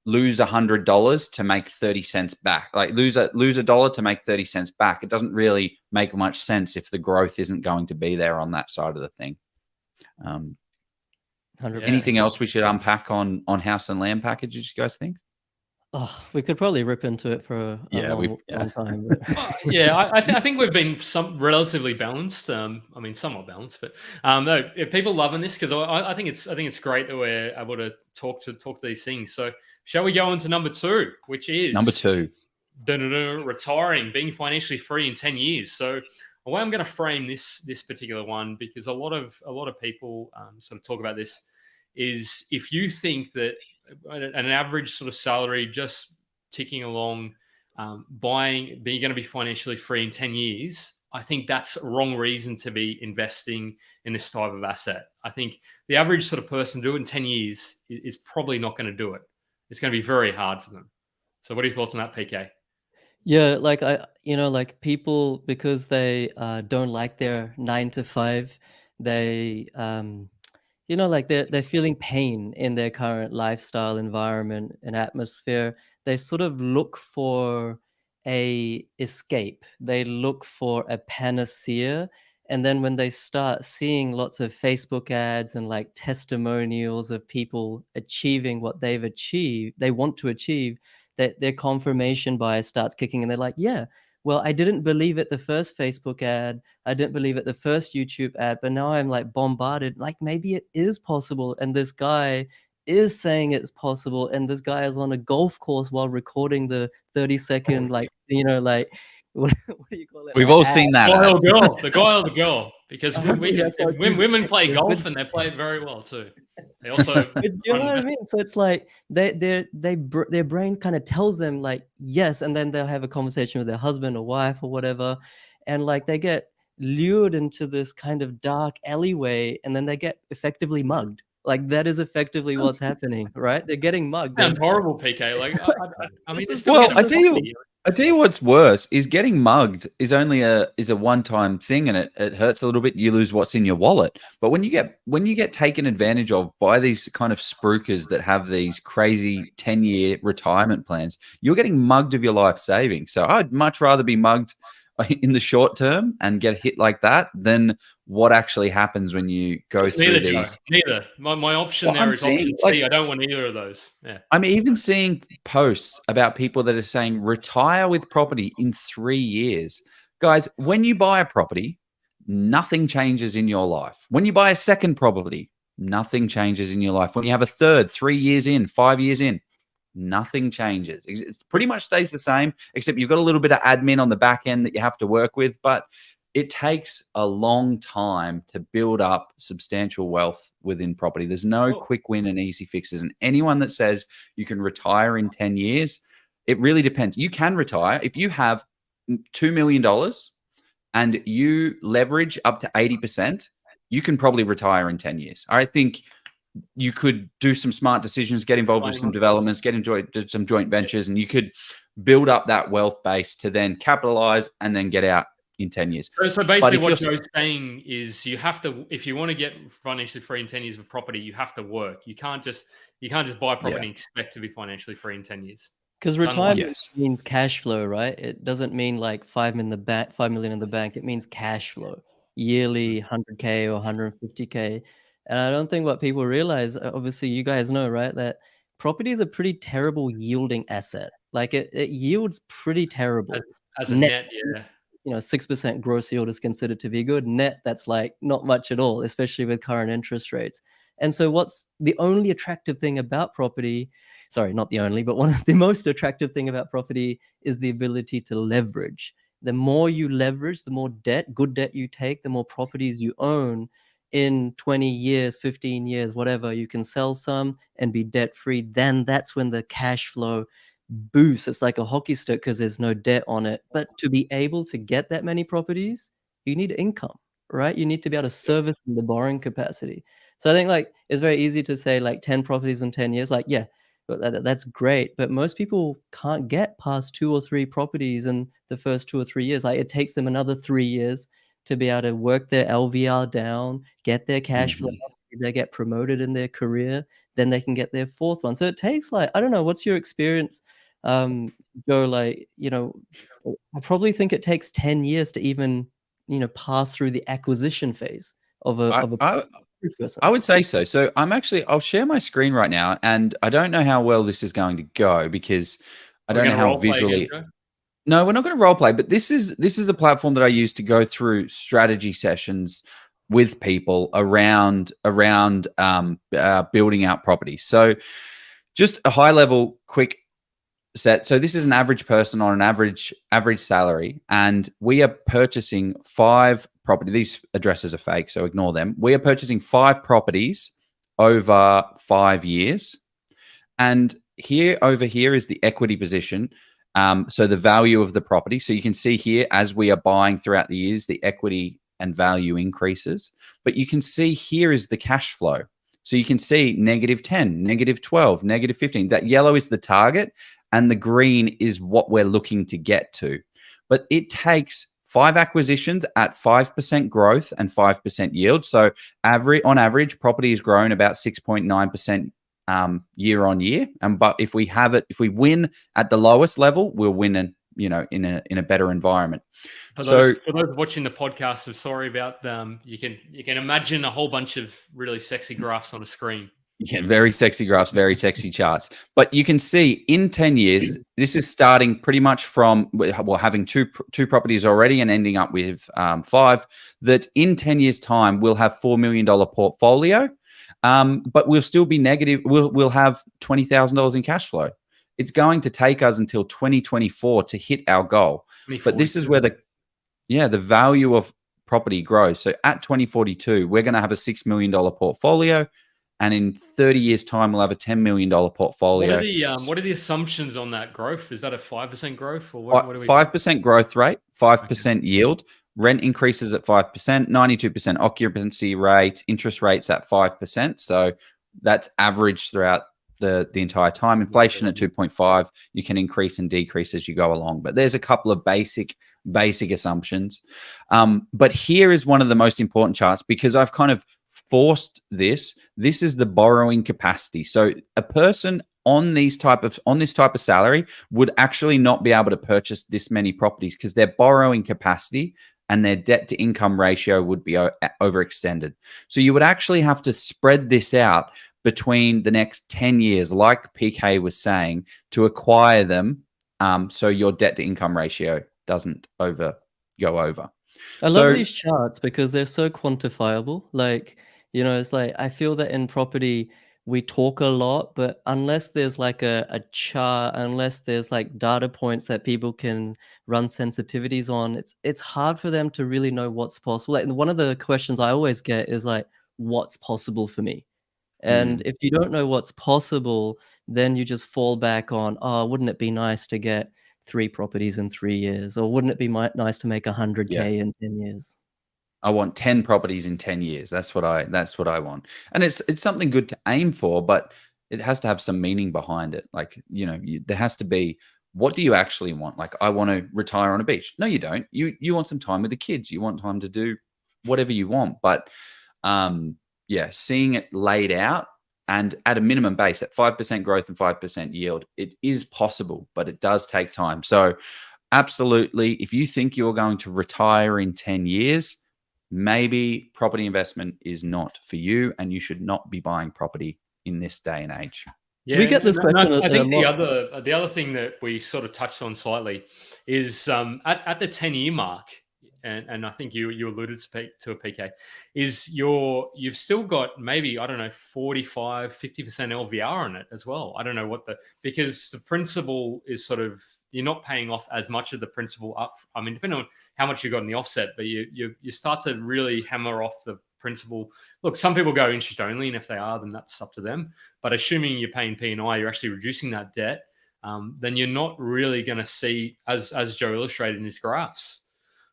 lose $100 to make 30 cents back? Like lose a dollar to make 30 cents back. It doesn't really make much sense if the growth isn't going to be there on that side of the thing. Anything else we should unpack on house and land packages, you guys think? Oh, we could probably rip into it for a long time. I think we've been relatively balanced. I mean, somewhat balanced, but no, people loving this because I think it's great that we're able to talk to these things. So, shall we go on to number 2, which is number 2, retiring, being financially free in 10 years. So, the way I'm going to frame this particular one, because a lot of people sort of talk about this, is if you think that an average sort of salary just ticking along, being going to be financially free in 10 years, I think that's a wrong reason to be investing in this type of asset. I think the average sort of person do it in 10 years is probably not going to do it. It's going to be very hard for them. So what are your thoughts on that, PK? Yeah, like people, because they don't like their 9 to 5, they like they're feeling pain in their current lifestyle environment and atmosphere. They sort of look for a escape. They look for a panacea. And then when they start seeing lots of Facebook ads and like testimonials of people achieving what they want to achieve, that their confirmation bias starts kicking, and they're like, yeah, well, I didn't believe it the first Facebook ad, I didn't believe it the first YouTube ad, but now I'm like bombarded, like maybe it is possible, and this guy is saying it's possible, and this guy is on a golf course while recording the 30-second what do you call it? We've all seen that. The guy or the girl, because women play golf and they play it very well too. They also, do you know what I mean? So it's like their brain kind of tells them like yes, and then they'll have a conversation with their husband or wife or whatever, and like they get lured into this kind of dark alleyway, and then they get effectively mugged. Like that is effectively what's happening, right? They're getting mugged. Sounds horrible, PK. Like I mean, I tell you what's worse is getting mugged is only a one-time thing, and it hurts a little bit. You lose what's in your wallet. But when you get taken advantage of by these kind of spruikers that have these crazy 10-year retirement plans, you're getting mugged of your life savings. So I'd much rather be mugged in the short term and get hit like that than what actually happens when you go Just through neither, Joe. these. Neither. My option Well, there I'm is option seeing, C. I don't want either of those. Yeah. I'm even seeing posts about people that are saying retire with property in 3 years. Guys, when you buy a property, nothing changes in your life. When you buy a second property, nothing changes in your life. When you have a third, 3 years in, 5 years in, nothing changes. It pretty much stays the same, except you've got a little bit of admin on the back end that you have to work with. But it takes a long time to build up substantial wealth within property. There's no quick win and easy fixes. And anyone that says you can retire in 10 years, it really depends. You can retire if you have $2 million and you leverage up to 80%, you can probably retire in 10 years. I think you could do some smart decisions, get involved with some developments, get into some joint ventures, and you could build up that wealth base to then capitalize and then get out in 10 years. So basically what Joe's saying is you have to, if you want to get financially free in 10 years of property, you have to work. You can't just buy property and expect to be financially free in 10 years. Because retirement means cash flow, right? It doesn't mean like 5 million in the bank. It means cash flow, yearly 100K or 150K. And I don't think what people realize, obviously you guys know, right, that property is a pretty terrible yielding asset. Like it yields pretty terrible. As a net, yeah. 6% gross yield is considered to be good. Net, that's like not much at all, especially with current interest rates. And so what's the only attractive thing about property? Sorry, not the only, but one of the most attractive thing about property is the ability to leverage. The more you leverage, the more good debt you take, the more properties you own. In 20 years, 15 years, whatever, you can sell some and be debt free. Then that's when the cash flow boost. It's like a hockey stick because there's no debt on it. But to be able to get that many properties, you need income, right? You need to be able to service the borrowing capacity. So I think like it's very easy to say like 10 properties in 10 years. Like, yeah, but that's great. But most people can't get past 2 or 3 properties in the first 2 or 3 years. Like it takes them another 3 years to be able to work their LVR down, get their cash flow up. They get promoted in their career, then they can get their 4th one. So it takes like, I don't know, what's your experience, Joe? Like, I probably think it takes 10 years to even, pass through the acquisition phase of a person. I would say so. So I'll share my screen right now, and I don't know how well this is going to go because I don't know how visually. No, we're not going to role play, but this is a platform that I use to go through strategy sessions with people around building out property. So just a high level quick set. So this is an average person on an average salary, and we are purchasing 5 property. These addresses are fake, so ignore them. We are purchasing 5 properties over 5 years. And over here is the equity position. So the value of the property. So you can see here, as we are buying throughout the years, the equity and value increases. But you can see here is the cash flow. So you can see -10, -12, -15. That yellow is the target, and the green is what we're looking to get to. But it takes 5 acquisitions at 5% growth and 5% yield. So on average, property has grown about 6.9% year on year. But if we win at the lowest level, we'll win in a better environment. For those watching the podcast, I'm sorry about them. You can imagine a whole bunch of really sexy graphs on a screen. Yeah, very sexy graphs, very sexy charts. But you can see in 10 years, this is starting pretty much from having two properties already and ending up with 5. That in 10 years' time, we'll have $4 million portfolio. But we'll still be negative. We'll have $20,000 in cash flow. It's going to take us until 2024 to hit our goal. But this is where the value of property grows. So at 2042, we're going to have a $6 million portfolio, and in 30 years' time, we'll have a $10 million portfolio. What are the assumptions on that growth? Is that a 5% growth or what? 5% growth rate, 5% yield. Rent increases at 5%, 92% occupancy rate, interest rates at 5%. So that's average throughout the entire time. Inflation at 2.5. You can increase and decrease as you go along. But there's a couple of basic assumptions. But here is one of the most important charts because I've kind of forced this. This is the borrowing capacity. So a person on this type of salary would actually not be able to purchase this many properties because their borrowing capacity and their debt to income ratio would be overextended. So you would actually have to spread this out between the next 10 years, like PK was saying, to acquire them, so your debt to income ratio doesn't go over. I love So these charts because they're so quantifiable. Like, it's like I feel that in property we talk a lot, but unless there's like a chart, unless there's like data points that people can run sensitivities on, it's hard for them to really know what's possible. Like one of the questions I always get is like, what's possible for me? And if you don't know what's possible, then you just fall back on, oh, wouldn't it be nice to get 3 properties in 3 years? Or wouldn't it be nice to make yeah, 100K in 10 years? I want 10 properties in 10 years. That's what I want. And it's something good to aim for, but it has to have some meaning behind it. Like, there has to be, what do you actually want? Like, I want to retire on a beach. No, you don't. You want some time with the kids. You want time to do whatever you want. But yeah, seeing it laid out and at a minimum base at 5% growth and 5% yield, it is possible, but it does take time. So absolutely, if you think you're going to retire in 10 years, maybe property investment is not for you, and you should not be buying property in this day and age. Yeah, We get this question I a think lot. the other thing that we sort of touched on slightly is at the 10-year mark, and I think you alluded to a PK, is you've still got maybe, I don't know, 45, 50% LVR on it as well. I don't know because the principal is sort of, you're not paying off as much of the principal up. I mean, depending on how much you got in the offset, but you start to really hammer off the principal. Look, some people go interest only, and if they are, then that's up to them. But assuming you're paying P&I, you're actually reducing that debt, then you're not really going to see, as Joe illustrated in his graphs.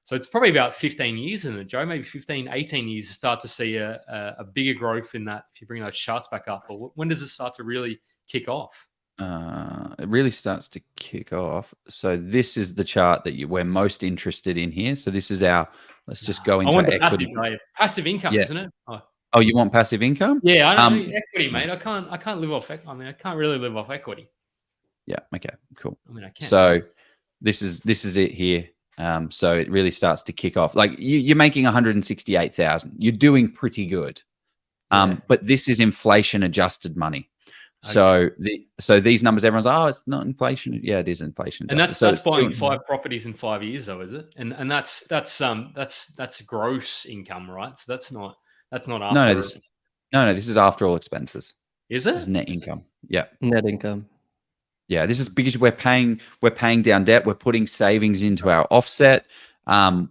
So it's probably about 15 years in it, Joe, maybe 15, 18 years to start to see a bigger growth in that if you bring those charts back up. Or when does it start to really kick off? It really starts to kick off. So this is the chart that we're most interested in here. So this is let's just go into I want the equity. passive income, Yeah. isn't it? Oh, you want passive income? Yeah, I don't know. Equity, mate. I can't live off. I mean, I can't really live off equity. Yeah. Okay. Cool. I mean, I can. So this is it here. So it really starts to kick off. Like you're making 168,000. You're doing pretty good. But this is inflation adjusted money. So so these numbers, everyone's like, oh, it's not inflation. Yeah, it is inflation adjusted. And that's buying 5 properties in 5 years, though, is it? And that's gross income, right? So that's not after. No, this is after all expenses. Is it? This is net income. Yeah. Net income. Yeah, this is because we're paying down debt. We're putting savings into our offset.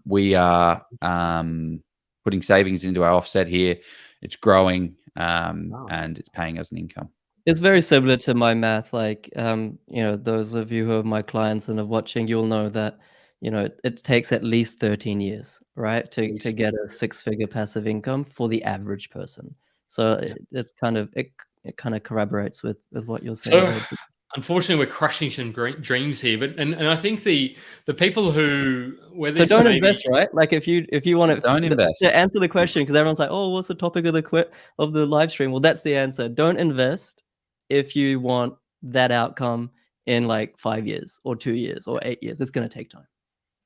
We are putting savings into our offset here. It's growing, and it's paying us an income. It's very similar to my math. Like, those of you who are my clients and are watching, you'll know that, it takes at least 13 years, right, to get a 6-figure passive income for the average person. So it's kind of it kind of corroborates with what you're saying. So, unfortunately, we're crushing some great dreams here, but and I think the people who so don't invest, right? Like if you want to don't invest to answer the question, because everyone's like, oh, what's the topic of the live stream? Well, that's the answer. Don't invest if you want that outcome in like 5 years or 2 years or 8 years. It's going to take time.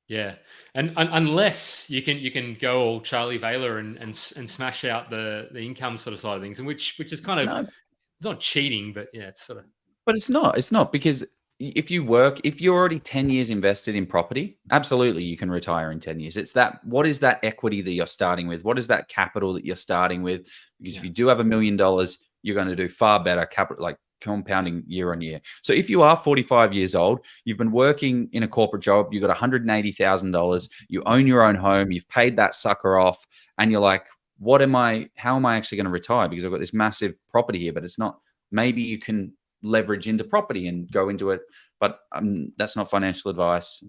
Yeah, and unless you can go all Charlie Vaylor and smash out the income sort of side of things, and which is kind of it's not cheating, but yeah, it's sort of. But it's not because if you're already 10 years invested in property, absolutely you can retire in 10 years. It's what is that equity that you're starting with? What is that capital that you're starting with? Because if you do have $1 million, you're going to do far better capital, like compounding year on year. So if you are 45 years old, you've been working in a corporate job, you've got $180,000, you own your own home, you've paid that sucker off, and you're like, how am I actually going to retire? Because I've got this massive property here, but it's not. Maybe you can leverage into property and go into it, but that's not financial advice.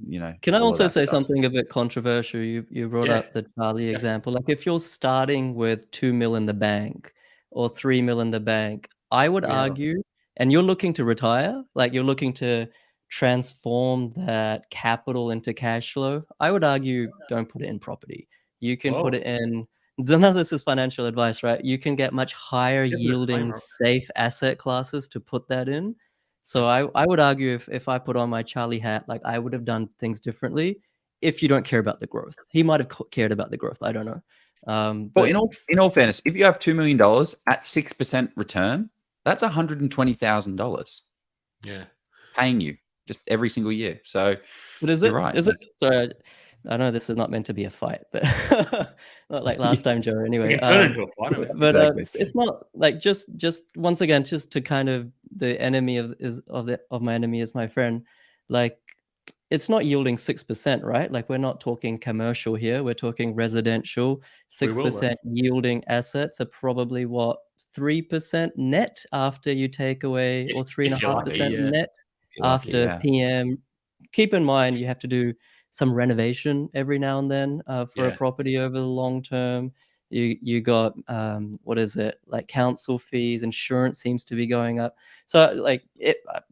Can I also say something a bit controversial? You brought up the Charlie example. Like if you're starting with 2 mil in the bank or 3 mil in the bank, I would argue, and you're looking to retire, like you're looking to transform that capital into cash flow, I would argue don't put it in property. You can put it in. None of this is financial advice, right? You can get much higher yielding safe asset classes to put that in. So I would argue if I put on my Charlie hat, like I would have done things differently if you don't care about the growth. He might have cared about the growth. I don't know. Well, But in all fairness, if you have $2 million at 6% return, that's $120,000 Yeah. paying you just every single year. So but is you're it? right. Is it? Sorry, I know this is not meant to be a fight, but not like last time, Joe. We Anyway, can turn it into a fight. but Exactly. it's not like just once again, just to kind of the enemy of my enemy is my friend. Like, it's not yielding 6%, right? Like, we're not talking commercial here. We're talking residential. We will, 6% yielding assets are probably what, 3% net after you take away, or if you're lucky, 3.5% yeah. net If you're lucky, after yeah. PM. Keep in mind, you have to do some renovation every now and then for a Yeah. property over the long term. You got what is it, like council fees, insurance seems to be going up. So like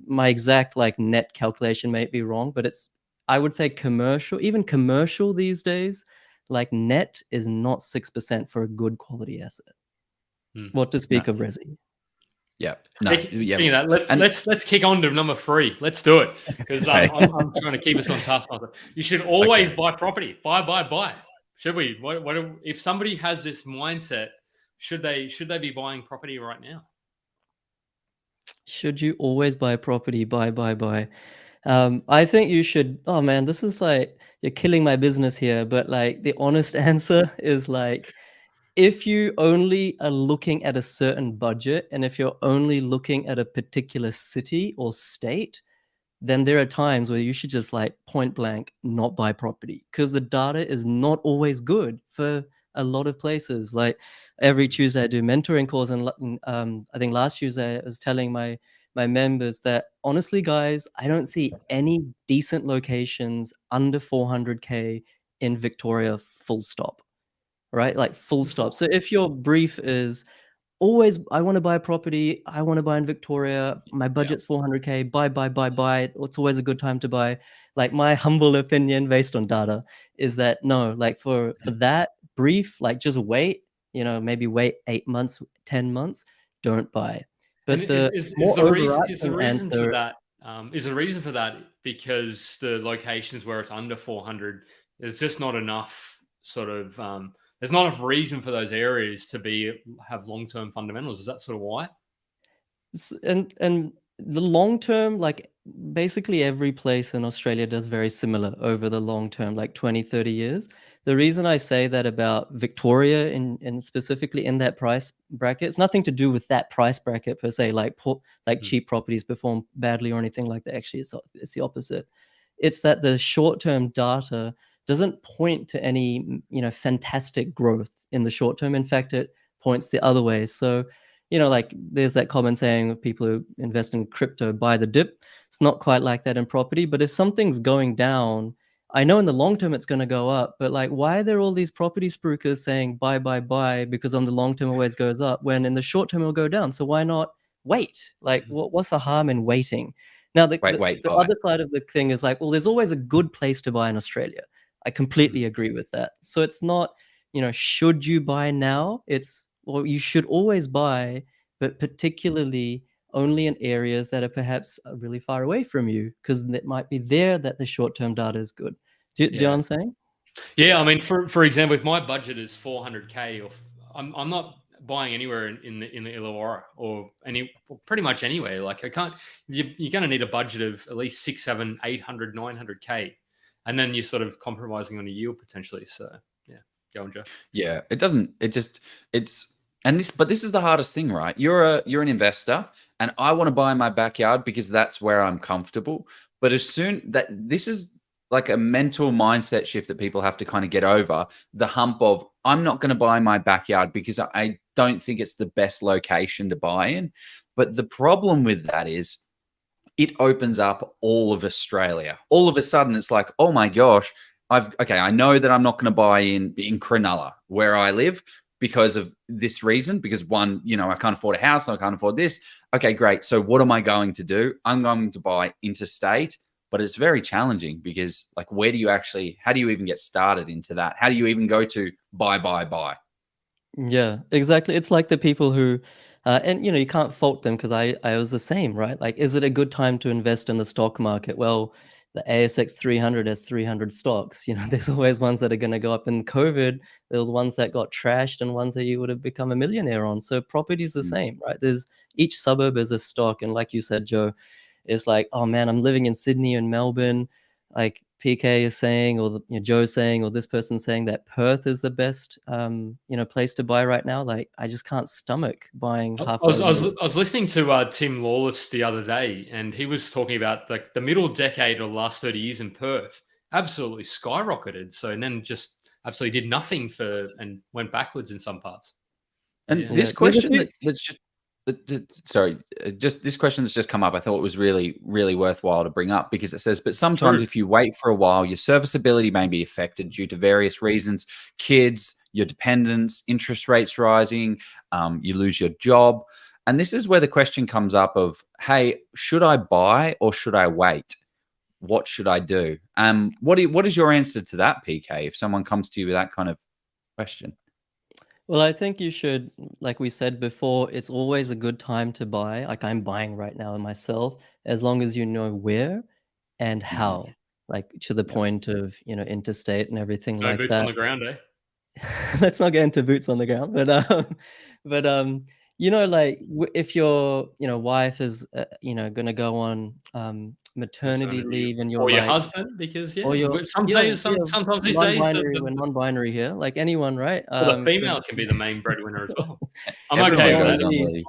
my exact like net calculation may be wrong, but it's, I would say commercial, even commercial these days, like net is not 6% for a good quality asset. What to speak of resi. Yeah. No. Yeah. Speaking of that, let's kick on to number 3. Let's do it, because Okay. I'm trying to keep us on task. You should always buy property. Buy. Should we? What if somebody has this mindset? Should they be buying property right now? Should you always buy property? Buy. I think you should. Oh man, this is like, you're killing my business here. But like, the honest answer is like, if you only are looking at a certain budget, and if you're only looking at a particular city or state, then there are times where you should just like point blank not buy property, because the data is not always good for a lot of places. Like, every Tuesday I do mentoring calls, and I think last Tuesday I was telling my members that honestly, guys, I don't see any decent locations under 400K in Victoria, full stop. Right? Like, full stop. So if your brief is always, I want to buy a property, I want to buy in Victoria, my budget's 400K, buy. It's always a good time to buy. Like, my humble opinion based on data is that no, like for that brief, like just wait, maybe wait 8 months, 10 months, don't buy. But the more overarching answer, is the reason for that because the locations where it's under 400, there's just not enough sort of there's not enough reason for those areas to have long-term fundamentals. Is that sort of why? and the long term, like basically every place in Australia does very similar over the long term, like 20, 30 years. The reason I say that about Victoria and specifically in that price bracket, it's nothing to do with that price bracket per se, like cheap properties perform badly or anything like that. Actually, it's the opposite. It's that the short-term data doesn't point to any, fantastic growth in the short term. In fact, it points the other way. So, like there's that common saying of people who invest in crypto, buy the dip. It's not quite like that in property. But if something's going down, I know in the long term it's going to go up. But like, why are there all these property spruikers saying buy, because on the long term always goes up, when in the short term it'll go down? So why not wait? Like, what's the harm in waiting? Now, the other side of the thing is like, well, there's always a good place to buy in Australia. I completely agree with that. So it's not, should you buy now? It's, well, you should always buy, but particularly only in areas that are perhaps really far away from you, because it might be there that the short-term data is good. Do you know what I'm saying? Yeah, I mean, for example, if my budget is 400K, or I'm not buying anywhere in the Illawarra or pretty much anywhere. Like, I can't. You're going to need a budget of at least 600, 700, 800, 900K, and then you're sort of compromising on a yield potentially. So yeah, go on, Joe. Yeah, it doesn't. But this is the hardest thing, right? You're an investor, and I want to buy in my backyard because that's where I'm comfortable. But this is like a mental mindset shift that people have to kind of get over, the hump of, I'm not going to buy in my backyard because I don't think it's the best location to buy in. But the problem with that is it opens up all of Australia. All of a sudden, it's like, oh my gosh, I know that I'm not going to buy in Cronulla, where I live, because of this reason. Because one, I can't afford a house, I can't afford this. Okay, great. So what am I going to do? I'm going to buy interstate, but it's very challenging because, like, how do you even get started into that? How do you even go to buy? Yeah, exactly. It's like the people who, and you can't fault them, because I was the same, right? Like, is it a good time to invest in the stock market? Well, the ASX 300 has 300 stocks. There's always ones that are going to go up. In COVID, there was ones that got trashed and ones that you would have become a millionaire on. So property is the same, right? There's each suburb is a stock, and like you said, Joe, it's like, oh man, I'm living in Sydney and Melbourne. Like PK is saying, or Joe's saying, or this person's saying that Perth is the best, place to buy right now. Like, I just can't stomach buying I half. was, I was, I was listening to Tim Lawless the other day, and he was talking about like the middle decade of the last 30 years in Perth absolutely skyrocketed. So, and then just absolutely did nothing and went backwards in some parts. And Yeah. this question just this question that's just come up, I thought was really, really worthwhile to bring up, because it says, but sometimes if you wait for a while, your serviceability may be affected due to various reasons: kids, your dependents, interest rates rising, you lose your job. And this is where the question comes up of, hey, should I buy or should I wait? What should I do? What is your answer to that, PK, if someone comes to you with that kind of question? Well, I think you should, like we said before, it's always a good time to buy. Like I'm buying right now myself, as long as you know where and how, like to the point of, interstate and everything No like boots that. on the ground, eh? Let's not get into boots on the ground, but like if your wife is gonna go on maternity leave, and you're or your like, husband, because or your sometimes these days we're non-binary here, like anyone, right? the female can be the main breadwinner as well. I'm Everyone okay with goes that. on leave.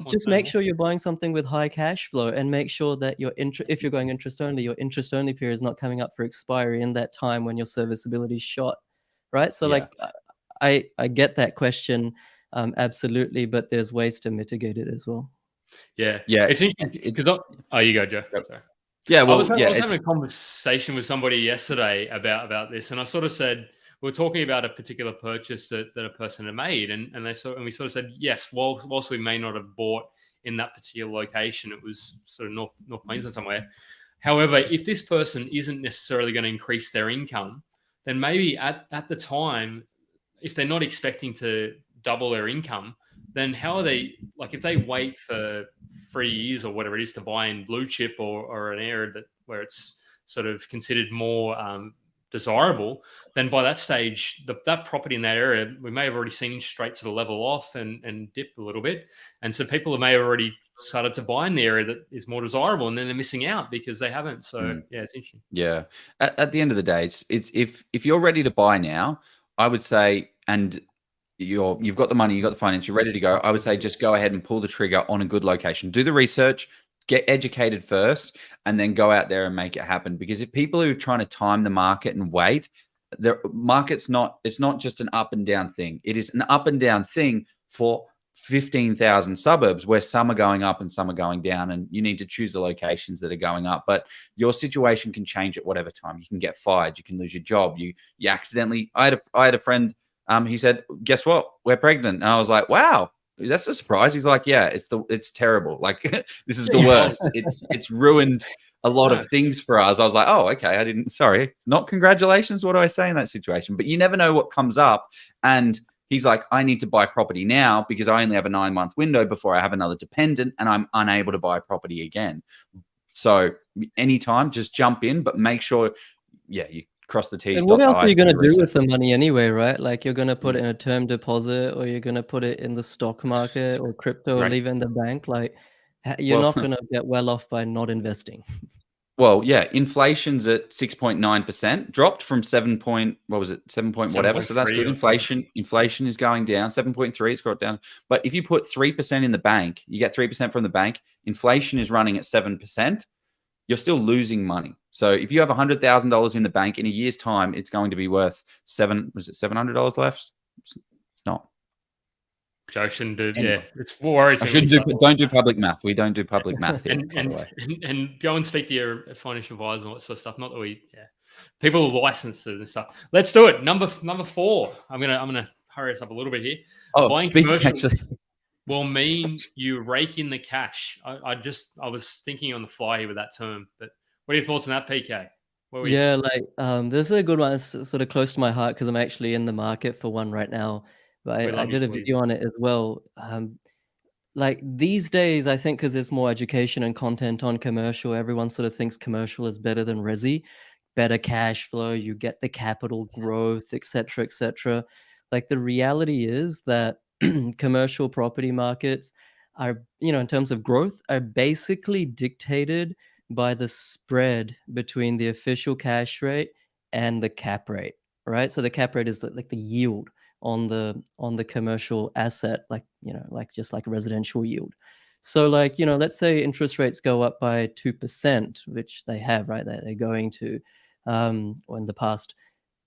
Just make sure you're buying something with high cash flow, and make sure that if you're going interest only, your interest only period is not coming up for expiry in that time when your serviceability is shot, right? So like I get that question, absolutely, but there's ways to mitigate it as well. Yeah. Yeah. It's interesting because you go, Joe. Sorry. Yeah, well, I was having a conversation with somebody yesterday about this, and I sort of said, we were talking about a particular purchase that a person had made, and we sort of said, yes, whilst we may not have bought in that particular location, it was sort of North Queensland somewhere. However, if this person isn't necessarily going to increase their income, then maybe at the time, if they're not expecting to double their income, then how are they, like, if they wait for 3 years or whatever it is to buy in blue chip or an area where it's sort of considered more desirable, then by that stage, that property in that area, we may have already seen interest rates sort of level off and dip a little bit. And so people may have already started to buy in the area that is more desirable, and then they're missing out because they haven't. So yeah, it's interesting. Yeah. At the end of the day, it's if you're ready to buy now, I would say, and you've got the money, you've got the finance, you're ready to go, I would say just go ahead and pull the trigger on a good location. Do the research, get educated first, and then go out there and make it happen. Because if people are trying to time the market and wait, the market's it's not just an up and down thing. It is an up and down thing for 15,000 suburbs, where some are going up and some are going down, and you need to choose the locations that are going up. But your situation can change at whatever time. You can get fired, you can lose your job, you accidentally. I had a friend, he said, guess what, we're pregnant. And I was like, wow, that's a surprise. He's like, yeah, it's terrible. Like, this is the worst. It's ruined a lot of things for us. I was like, oh, okay, sorry, not congratulations. What do I say in that situation? But you never know what comes up. And he's like, I need to buy property now because I only have a 9-month window before I have another dependent and I'm unable to buy property again. So anytime, just jump in, but make sure, you cross the T's. And what else are you going to do with the money anyway, right? Like, you're going to put it in a term deposit, or you're going to put it in the stock market or crypto, or leave it in the bank. Like, you're not going to get well off by not investing. Well, yeah, inflation's at 6.9%, dropped from 7 point, what was it, 7 point whatever. So that's good. Inflation is going down. 7.3, it's got down. But if you put 3% in the bank, you get 3% from the bank. Inflation is running at 7%. You're still losing money. So if you have $100,000 in the bank, in a year's time, it's going to be worth $700 left? It's not. Joe shouldn't do. Anyway. Yeah, it's worrisome. Don't do public math. We don't do public math here, by the way. And go and speak to your financial advisor and all that sort of stuff. Not that people with licenses and stuff. Let's do it. Number 4. I'm gonna hurry us up a little bit here. Buying commercial will mean you rake in the cash. I was thinking on the fly here with that term. But what are your thoughts on that, PK? Yeah, like this is a good one. It's sort of close to my heart because I'm actually in the market for one right now. But I did a video on it as well. like these days, I think because there's more education and content on commercial, everyone sort of thinks commercial is better than resi, better cash flow, you get the capital growth, etc., etc. Like the reality is that commercial property markets are, in terms of growth, are basically dictated by the spread between the official cash rate and the cap rate, right? So the cap rate is like the yield on the commercial asset, like like just like residential yield. So like let's say interest rates go up by 2%, which they have, right? They're going to or in the past,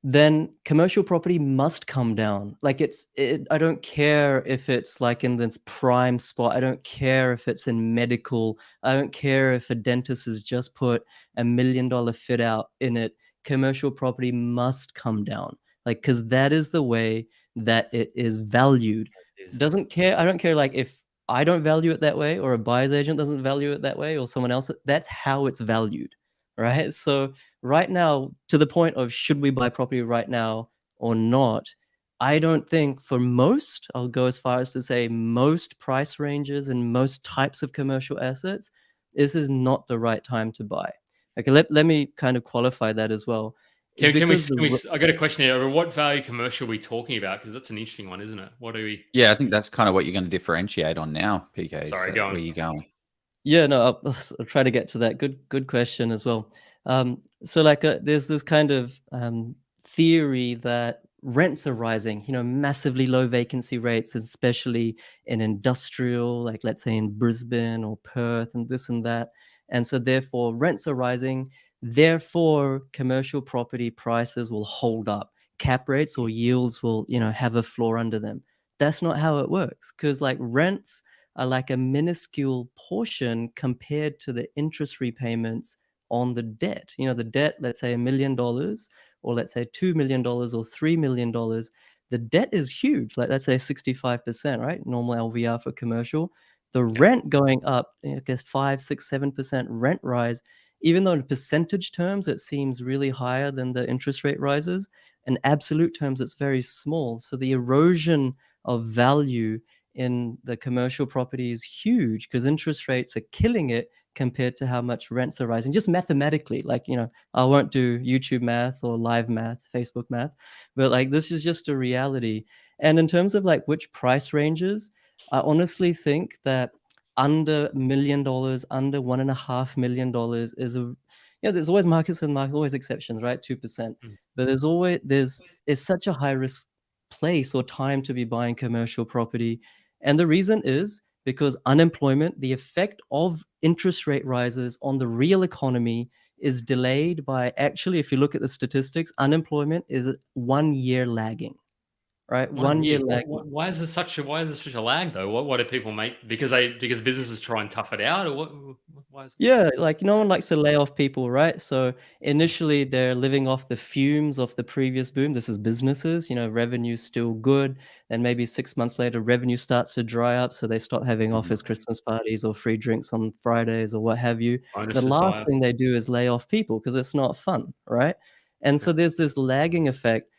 then commercial property must come down. Like I don't care if it's like in this prime spot. I don't care if it's in medical. I don't care if a dentist has just put $1 million fit out in it. Commercial property must come down. Like, because that is the way that it is valued. Doesn't care. I don't care like if I don't value it that way or a buyer's agent doesn't value it that way or someone else. That's how it's valued. Right. So right now, to the point of should we buy property right now or not, I don't think for most, I'll go as far as to say most price ranges and most types of commercial assets, this is not the right time to buy. Okay, let me kind of qualify that as well. Is Can we? because I got a question here. What value commercial are we talking about? Because that's an interesting one, isn't it? What do we? Yeah, I think that's kind of what you're going to differentiate on now, PK. Sorry, So go where on. you going? Yeah, no, I'll try to get to that. Good question as well. So like there's this kind of theory that rents are rising, massively low vacancy rates, especially in industrial, like let's say in Brisbane or Perth and this and that. And so therefore rents are rising, therefore commercial property prices will hold up. Cap rates or yields will, have a floor under them. That's not how it works, because like rents are like a minuscule portion compared to the interest repayments on the debt. The debt, let's say $1 million, or let's say $2 million or $3 million. The debt is huge, like let's say 65%, right? Normal LVR for commercial. The rent going up, I guess 5, 6, 7% rent rise, even though in percentage terms it seems really higher than the interest rate rises, in absolute terms it's very small. So the erosion of value in the commercial property is huge because interest rates are killing it compared to how much rents are rising. Just mathematically, like, I won't do YouTube math or live math, Facebook math, but like this is just a reality. And in terms of like which price ranges, I honestly think that under $1 million, under $1.5 million is there's always markets and markets, always exceptions, right? 2%. But it's such a high risk place or time to be buying commercial property. And the reason is because unemployment, the effect of interest rate rises on the real economy is delayed by, actually, if you look at the statistics, unemployment is 1 year lagging, right? 1 1 year year. lagging. Why is there such a lag though? What do people make because businesses try and tough it out, or what? Why is Yeah, like no one likes to lay off people, right? So initially they're living off the fumes of the previous boom. This is businesses, revenue's still good. And maybe 6 months later, revenue starts to dry up. So they stop having office Christmas parties or free drinks on Fridays or what have you. The bonuses last die? thing they do is lay off people because it's not fun, right? And so there's this lagging effect.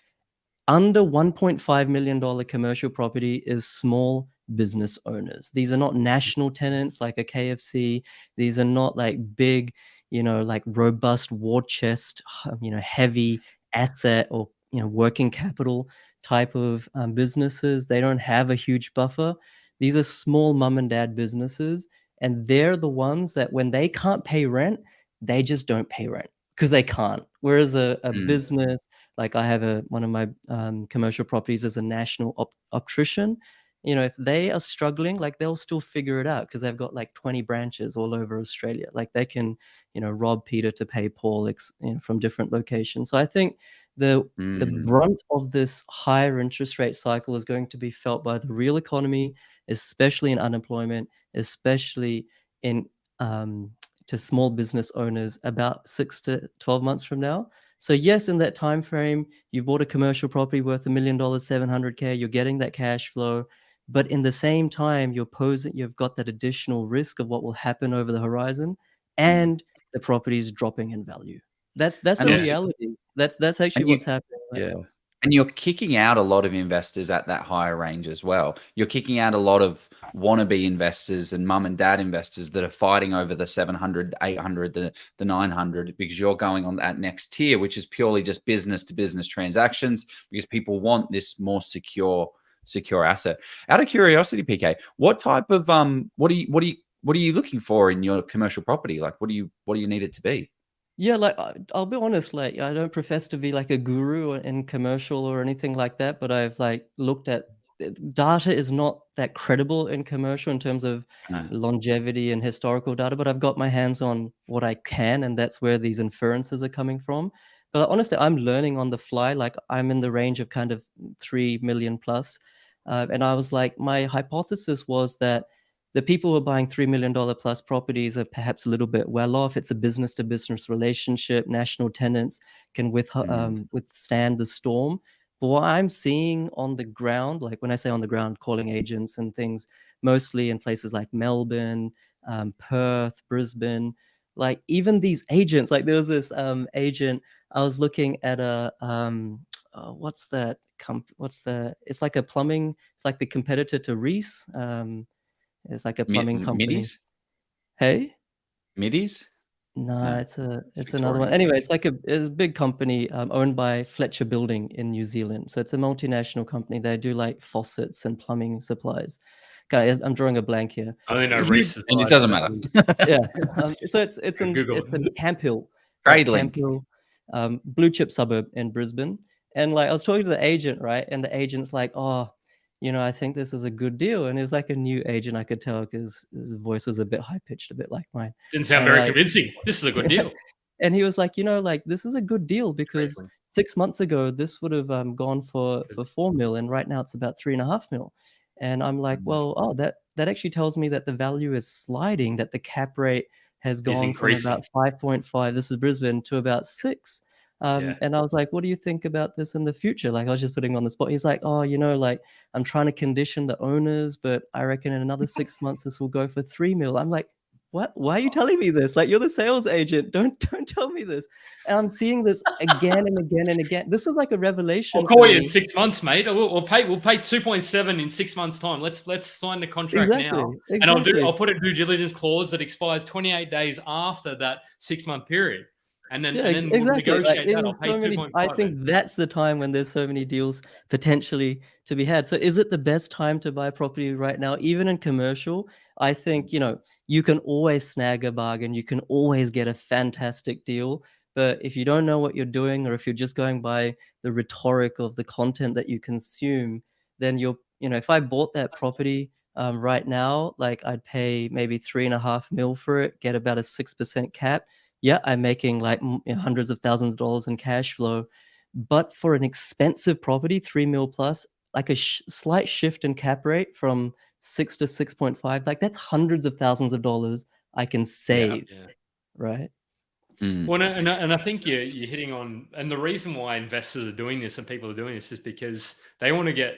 Under $1.5 million commercial property is small business owners. These are not national tenants like a KFC. These are not like big, like robust war chest, heavy asset or, working capital type of businesses. They don't have a huge buffer. These are small mom and dad businesses. And they're the ones that when they can't pay rent, they just don't pay rent because they can't. Whereas a business, like I have one of my commercial properties as a national optician. If they are struggling, like they'll still figure it out because they've got like 20 branches all over Australia. Like they can, rob Peter to pay Paul, from different locations. So I think the brunt of this higher interest rate cycle is going to be felt by the real economy, especially in unemployment, especially in to small business owners about 6 to 12 months from now. So yes, in that time frame, you bought a commercial property worth $1 million, 700K, you're getting that cash flow, but in the same time, you've got that additional risk of what will happen over the horizon, and the property is dropping in value. That's And a also, reality. That's actually and you, what's happening right yeah, now. And you're kicking out a lot of investors at that higher range as well. You're kicking out a lot of wannabe investors and mum and dad investors that are fighting over the 700, 800, the 900, because you're going on that next tier, which is purely just business to business transactions, because people want this more secure asset. Out of curiosity, PK, what type of what are you looking for in your commercial property? Like, what do you need it to be? Yeah, like I'll be honest, like I don't profess to be like a guru in commercial or anything like that, but I've like looked at data is not that credible in commercial in terms of longevity and historical data, but I've got my hands on what I can, and that's where these inferences are coming from. But honestly, I'm learning on the fly. Like I'm in the range of kind of 3 million plus. And I was like, my hypothesis was that the people who are buying $3 million plus properties are perhaps a little bit well off. It's a business to business relationship. National tenants can withstand the storm. But what I'm seeing on the ground, like when I say on the ground, calling agents and things, mostly in places like Melbourne, Perth, Brisbane, like even these agents, like there was this agent, I was looking at a, what's that? It's like a plumbing, it's like the competitor to Reese. It's like a plumbing company. Middies? Hey? Middies? No, No, it's another one. Victorian. Anyway, it's a big company owned by Fletcher Building in New Zealand. So it's a multinational company. They do like faucets and plumbing supplies. Guys, I'm drawing a blank here. I only know Huge, Reese is And it right, doesn't but matter. yeah. So it's Google in it. Camp Hill, right? Trade Camp link. Hill, blue chip suburb in Brisbane. And like I was talking to the agent, right? And the agent's like, "Oh, I think this is a good deal." And it's like a new agent, I could tell because his voice was a bit high pitched, a bit like mine. Didn't sound And very like, convincing. This is a good yeah. deal. And he was like, like this is a good deal Trade because link. 6 months ago this would have gone for 4 mil, and right now it's about 3.5 mil. And I'm like, well, oh, that actually tells me that the value is sliding, that the cap rate has Is gone from increasing. about 5.5, this is Brisbane, to about 6. Yeah. And I was like, what do you think about this in the future? Like I was just putting on the spot. He's like, oh, like I'm trying to condition the owners, but I reckon in another 6 months this will go for 3 mil. I'm like, what? Why are you telling me this? Like you're the sales agent. Don't tell me this. And I'm seeing this again and again and again. This was like a revelation I'll for call you in me. 6 months, mate. We'll pay 2.7 in 6 months' time. Let's sign the contract now, and I'll put a due diligence clause that expires 28 days after that 6-month period, and then we'll Exactly. Like negotiate that. I'll pay so many. 2.5. I think that's the time when there's so many deals potentially to be had. So is it the best time to buy property right now, even in commercial? I think you can always snag a bargain. You can always get a fantastic deal. But if you don't know what you're doing, or if you're just going by the rhetoric of the content that you consume, then if I bought that property right now, like I'd pay maybe 3.5 mil for it, get about a 6% cap. Yeah, I'm making like hundreds of thousands of dollars in cash flow. But for an expensive property, 3 mil plus, like a slight shift in cap rate from 6 to 6.5, like that's hundreds of thousands of dollars I can save, right? Well, and I think you're hitting on, and the reason why investors are doing this and people are doing this is because they want to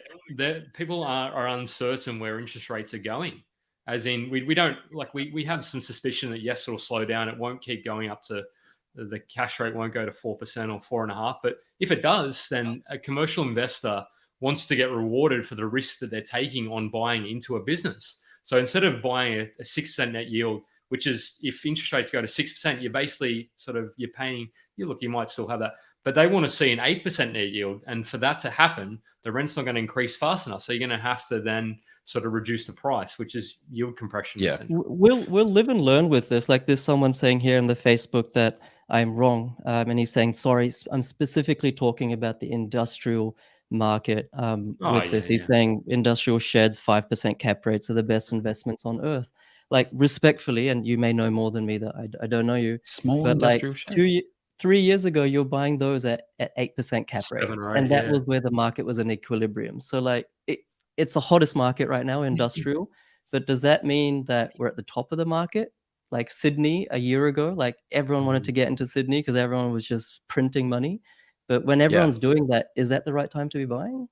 people are uncertain where interest rates are going. As in, we don't like we have some suspicion that yes, it'll slow down. It won't keep going up to the cash rate won't go to 4% or 4.5%. But if it does, then a commercial investor wants to get rewarded for the risk that they're taking on buying into a business. So instead of buying a 6% net yield, which is if interest rates go to 6%, you're basically you're paying, you might still have that, but they want to see an 8% net yield. And for that to happen, the rent's not going to increase fast enough. So you're going to have to then sort of reduce the price, which is yield compression. Yeah. We'll live and learn with this. Like there's someone saying here in the Facebook that I'm wrong. And he's saying, sorry, I'm specifically talking about the industrial market with this. He's saying industrial sheds, 5% cap rates are the best investments on earth. Like respectfully, and you may know more than me, that I don't know you, Small but like industrial sheds. 3 years ago, you're buying those at 8% cap rate. 7 or 8, And that was where the market was in equilibrium. So like it's the hottest market right now, industrial. But does that mean that we're at the top of the market? Like Sydney a year ago, like everyone wanted to get into Sydney because everyone was just printing money. But when everyone's doing that, is that the right time to be buying?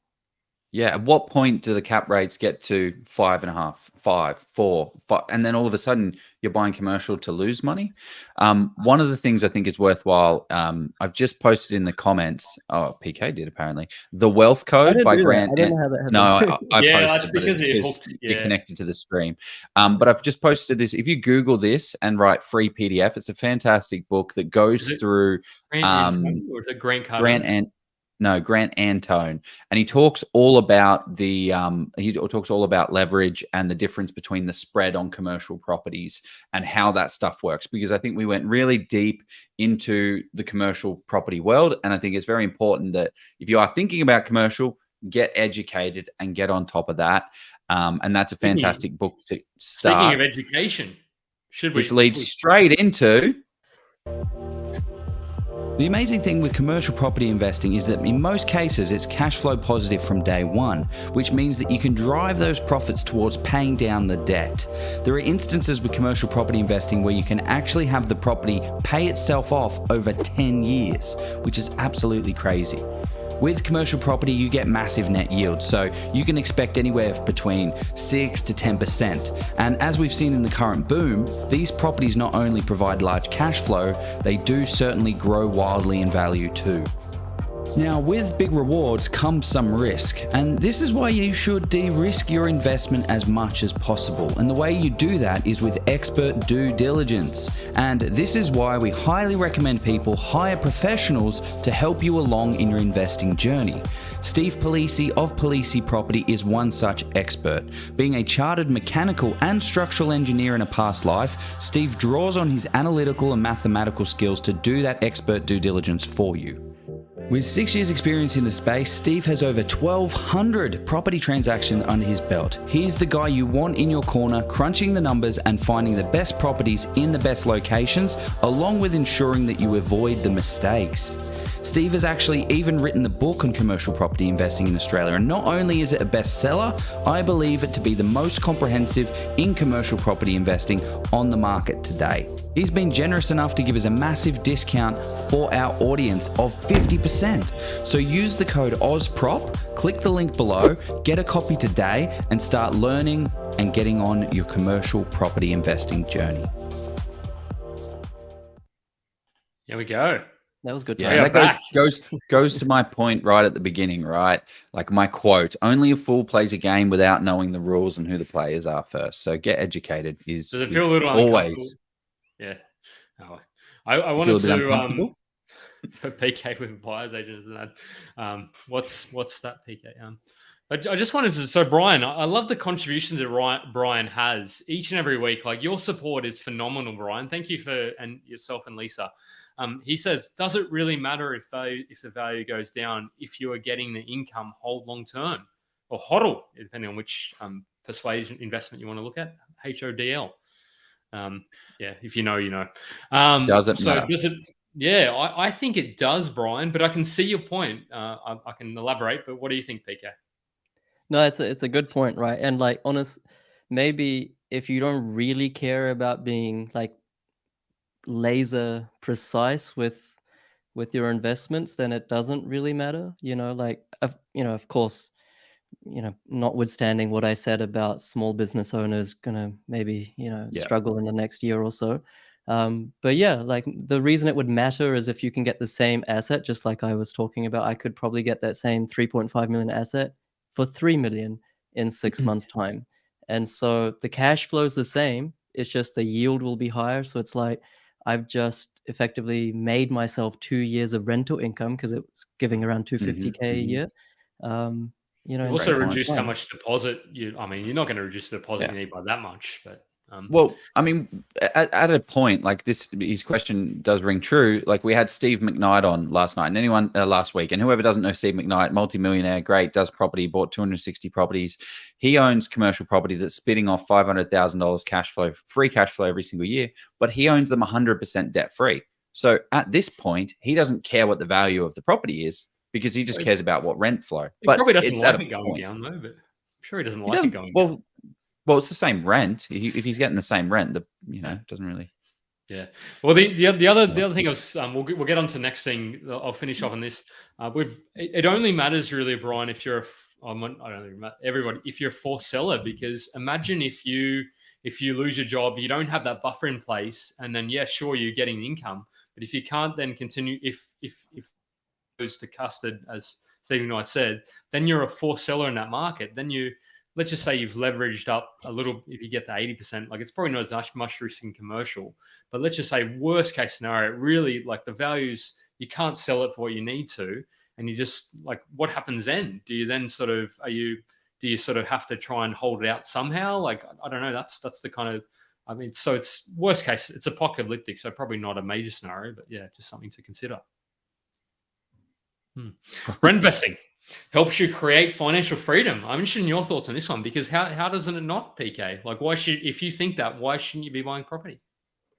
Yeah. At what point do the cap rates get to 5.5, 5, 4, 5, and then all of a sudden you're buying commercial to lose money? One of the things I think is worthwhile, I've just posted in the comments. Oh, PK did apparently. The Wealth I Code didn't by do that. Grant. I don't know how that No, happened. I Yeah, that's posted, but because it's it because hooked. you're Yeah. connected to the stream. But I've just posted this. If you Google this and write free PDF, it's a fantastic book that goes Is it through Grant Antone or is it Grant Grant Cardone? and no, Grant Antone, and he talks all about he talks all about leverage and the difference between the spread on commercial properties and how that stuff works. Because I think we went really deep into the commercial property world, and I think it's very important that if you are thinking about commercial, get educated and get on top of that. And that's a fantastic book to Speaking of start, education, which leads straight into. The amazing thing with commercial property investing is that in most cases it's cash flow positive from day one, which means that you can drive those profits towards paying down the debt. There are instances with commercial property investing where you can actually have the property pay itself off over 10 years, which is absolutely crazy. With commercial property, you get massive net yield, so you can expect anywhere between 6 to 10%. And as we've seen in the current boom, these properties not only provide large cash flow, they do certainly grow wildly in value too. Now, with big rewards comes some risk, and this is why you should de-risk your investment as much as possible. And the way you do that is with expert due diligence. And this is why we highly recommend people hire professionals to help you along in your investing journey. Steve Polisi of Polisi Property is one such expert. Being a chartered mechanical and structural engineer in a past life, Steve draws on his analytical and mathematical skills to do that expert due diligence for you. With 6 years experience in the space, Steve has over 1,200 property transactions under his belt. He's the guy you want in your corner, crunching the numbers and finding the best properties in the best locations, along with ensuring that you avoid the mistakes. Steve has actually even written the book on commercial property investing in Australia, and not only is it a bestseller, I believe it to be the most comprehensive in commercial property investing on the market today. He's been generous enough to give us a massive discount for our audience of 50%. So use the code OZPROP, click the link below, get a copy today, and start learning and getting on your commercial property investing journey. Here we go. That was good. Yeah, that goes to my point right at the beginning, right? Like my quote: "Only a fool plays a game without knowing the rules and who the players are first." So get educated is Does it feel a little always. Yeah. Oh, I wanted Feel a bit to uncomfortable? for PK with buyers agents and that. What's that PK? I just wanted to. So Brian, I love the contributions that Brian has each and every week. Like your support is phenomenal, Brian. Thank you and yourself and Lisa. He says, does it really matter if the value goes down if you are getting the income hold long term or HODL, depending on which persuasion investment you want to look at? HODL. Yeah, if you know, you know. Does it matter? Does it? Yeah, I think it does, Brian. But I can see your point. I can elaborate. But what do you think, PK? No, it's a good point, right? And like, maybe if you don't really care about being like laser precise with your investments, then it doesn't really matter. Like, of course, notwithstanding what I said about small business owners gonna maybe struggle in the next year or so. But yeah, like the reason it would matter is if you can get the same asset, just like I was talking about, I could probably get that same 3.5 million asset for 3 million in 6 months' time. And so the cash flow is the same. It's just the yield will be higher. So it's like I've just effectively made myself 2 years of rental income because it was giving around 250K a year. You've also reduced how much deposit you're not going to reduce the deposit you need by that much, but well, I mean, at a point like this, his question does ring true. Like we had Steve McKnight on last night, and anyone last week, and whoever doesn't know Steve McKnight, multimillionaire, great, does property, bought 260 properties. He owns commercial property that's spitting off $500,000 cash flow, free cash flow every single year, but he owns them 100% debt free. So at this point, he doesn't care what the value of the property is because he just cares about what rent flow. He probably doesn't like it going down though, but I'm sure he doesn't like it going down. Well, it's the same rent. If he's getting the same rent, it doesn't really. Yeah. Well, the other thing is we'll get on to the next thing. I'll finish off on this. It only matters really, Brian, if you're I don't know, everybody, if you're a forced seller, because imagine if you lose your job, you don't have that buffer in place, and then yeah, sure, you're getting income, but if you can't then continue, if goes to custard, as Stephen and I said, then you're a forced seller in that market. Then let's just say you've leveraged up a little. If you get to 80%, like it's probably not as much risk in commercial, but let's just say worst case scenario, really like the values, you can't sell it for what you need to. And you just like, what happens then? Do you then sort of, do you sort of have to try and hold it out somehow? Like, I don't know. That's the kind of, I mean, so it's worst case, it's apocalyptic. So probably not a major scenario, but yeah, just something to consider. Rent investing helps you create financial freedom. I'm interested in your thoughts on this one, because how doesn't it not, PK? Like, if you think that, why shouldn't you be buying property?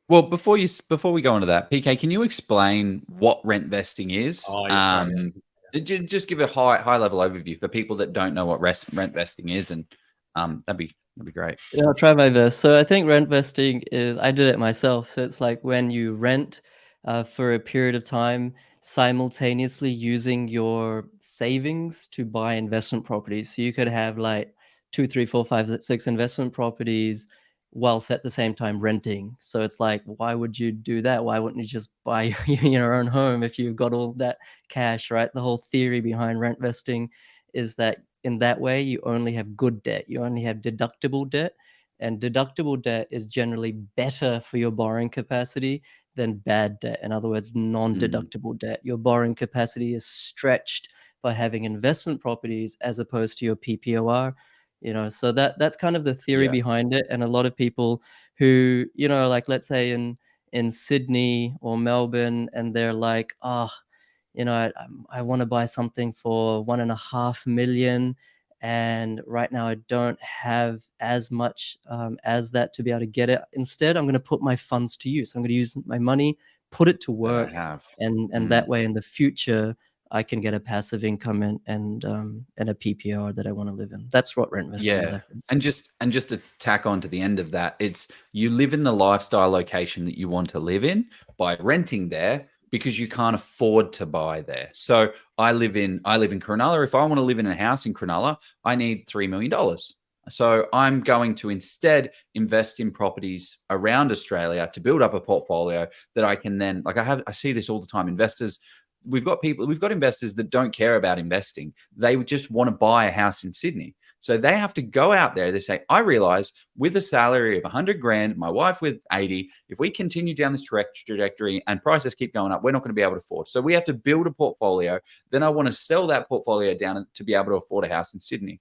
Well, before we go on to that, PK, can you explain what rent vesting is? Oh, yeah, Just give a high level overview for people that don't know what rent vesting is, and that'd be great. Yeah, I'll try my best. So I think rent vesting is, I did it myself. So it's like when you rent for a period of time, simultaneously using your savings to buy investment properties. So you could have like 2, 3, 4, 5, 6 investment properties whilst at the same time renting. So it's like, why would you do that? Why wouldn't you just buy your own home if you've got all that cash, right? The whole theory behind rent vesting is that in that way, you only have good debt. You only have deductible debt. And deductible debt is generally better for your borrowing capacity than bad debt. In other words, non-deductible debt. Your borrowing capacity is stretched by having investment properties as opposed to your PPOR. So that's kind of the theory behind it. And a lot of people who, like let's say in Sydney or Melbourne, and they're like, I want to buy something for 1.5 million, and right now I don't have as much as that to be able to get it. Instead, I'm going to put my funds to use. I'm going to use my money, put it to work, and that way in the future I can get a passive income and a PPR that I want to live in. That's what rent investing is. And just to tack on to the end of that, it's you live in the lifestyle location that you want to live in by renting there, because you can't afford to buy there. So I live in Cronulla. If I want to live in a house in Cronulla, I need $3 million. So I'm going to instead invest in properties around Australia to build up a portfolio that I can then, like I see this all the time. We've got investors that don't care about investing. They just want to buy a house in Sydney. So they have to go out there. They say, I realize with a salary of 100 grand, my wife with 80, if we continue down this trajectory and prices keep going up, we're not going to be able to afford. So we have to build a portfolio. Then I want to sell that portfolio down to be able to afford a house in Sydney.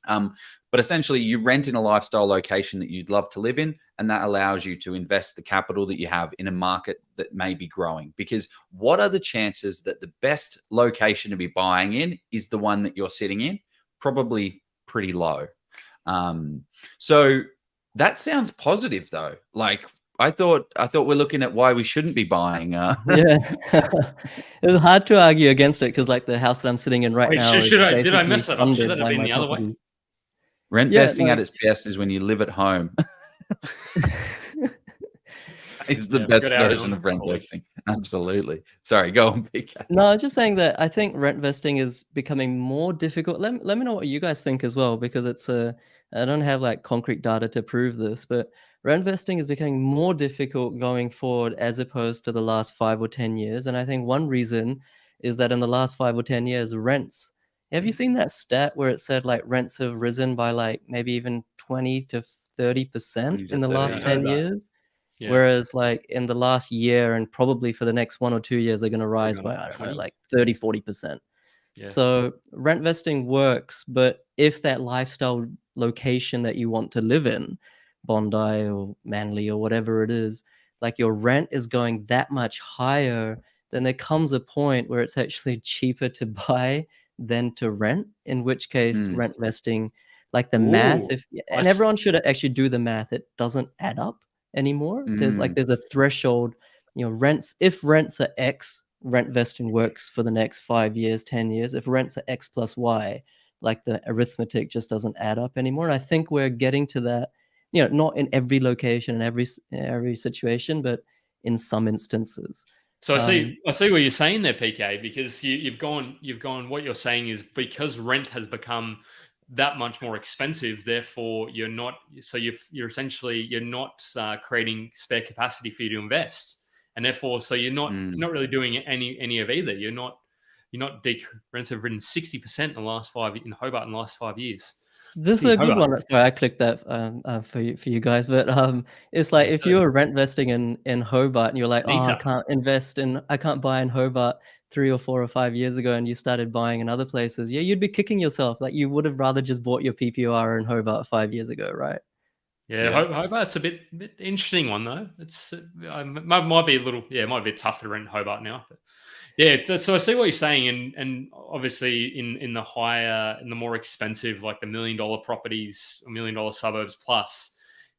But essentially you rent in a lifestyle location that you'd love to live in, and that allows you to invest the capital that you have in a market that may be growing. Because what are the chances that the best location to be buying in is the one that you're sitting in? Probably pretty low. So that sounds positive though. Like I thought we're looking at why we shouldn't be buying. Yeah, it was hard to argue against it, because like the house that I'm sitting in right now. Did I mess that up? Should that have been the other way? Rent vesting at its best is when you live at home. It's the best version of rent vesting. Absolutely. Sorry, go on, PK. No, I was just saying that I think rent vesting is becoming more difficult. Let me know what you guys think as well, because I don't have like concrete data to prove this, but rent vesting is becoming more difficult going forward as opposed to the last 5 or 10 years. And I think one reason is that in the last 5 or 10 years, rents, have you seen that stat where it said like rents have risen by like maybe even 20 to 30% in the last 10 years? Yeah. Whereas like in the last year and probably for the next 1 or 2 years, they're going to rise by, I don't know, like 30, 40%. Yeah. So rent vesting works, but if that lifestyle location that you want to live in, Bondi or Manly or whatever it is, like your rent is going that much higher, then there comes a point where it's actually cheaper to buy than to rent, in which case rent vesting, like the math, and everyone should actually do the math, it doesn't add up anymore. There's a threshold, if rents are X, rent vesting works for the next 5 years, 10 years. If rents are X plus Y, like the arithmetic just doesn't add up anymore. And I think we're getting to that, not in every location and every situation, but in some instances. So I see what you're saying there, PK, because you've gone. What you're saying is because rent has become that much more expensive, therefore you're not. So you're essentially you're not creating spare capacity for you to invest, and therefore so you're not really doing any of either. Rents have risen 60% in the last in Hobart in the last 5 years. This is a good one. Sorry, I clicked that for you guys, but it's like if you were rent investing in Hobart and you're like, oh, I can't buy in Hobart 3 or 4 or 5 years ago, and you started buying in other places, yeah, you'd be kicking yourself. Like you would have rather just bought your PPOR in Hobart 5 years ago, right? Yeah, Hobart's a bit interesting one though. It's might be a little, it might be tough to rent Hobart now. But yeah, so I see what you're saying, and obviously in the more expensive, like the $1 million properties, $1 million suburbs plus,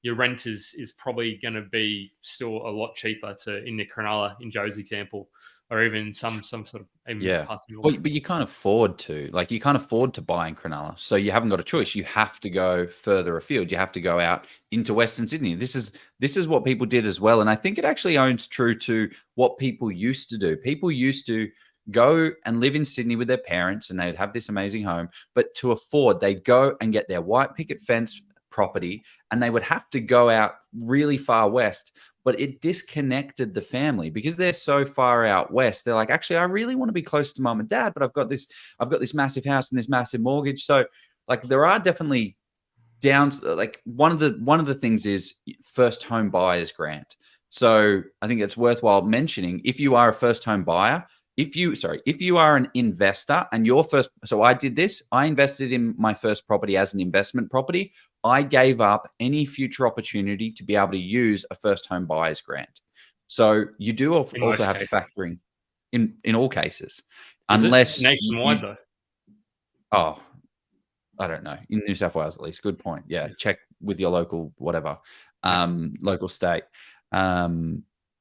your rent is probably going to be still a lot cheaper in the Cronulla, in Joe's example, or even some sort of but you can't afford to. Like you can't afford to buy in Cronulla, so you haven't got a choice. You have to go further afield. You have to go out into Western Sydney. This is what people did as well, and I think it actually owns true to what people used to do. People used to go and live in Sydney with their parents, and they'd have this amazing home, but to afford, they'd go and get their white picket fence property, and they would have to go out really far west. But it disconnected the family because they're so far out west. They're like, actually, I really want to be close to mum and dad, but I've got this massive house and this massive mortgage. So like there are definitely downs. Like one of the things is first home buyers grant. So I think it's worthwhile mentioning, if you are a first home buyer, if you are an investor and so I did this, I invested in my first property as an investment property. I gave up any future opportunity to be able to use a first home buyer's grant. So you do also have to factor in all cases, unless nationwide though. Oh, I don't know. In New South Wales, at least. Good point. Yeah. Check with your local, whatever, local state.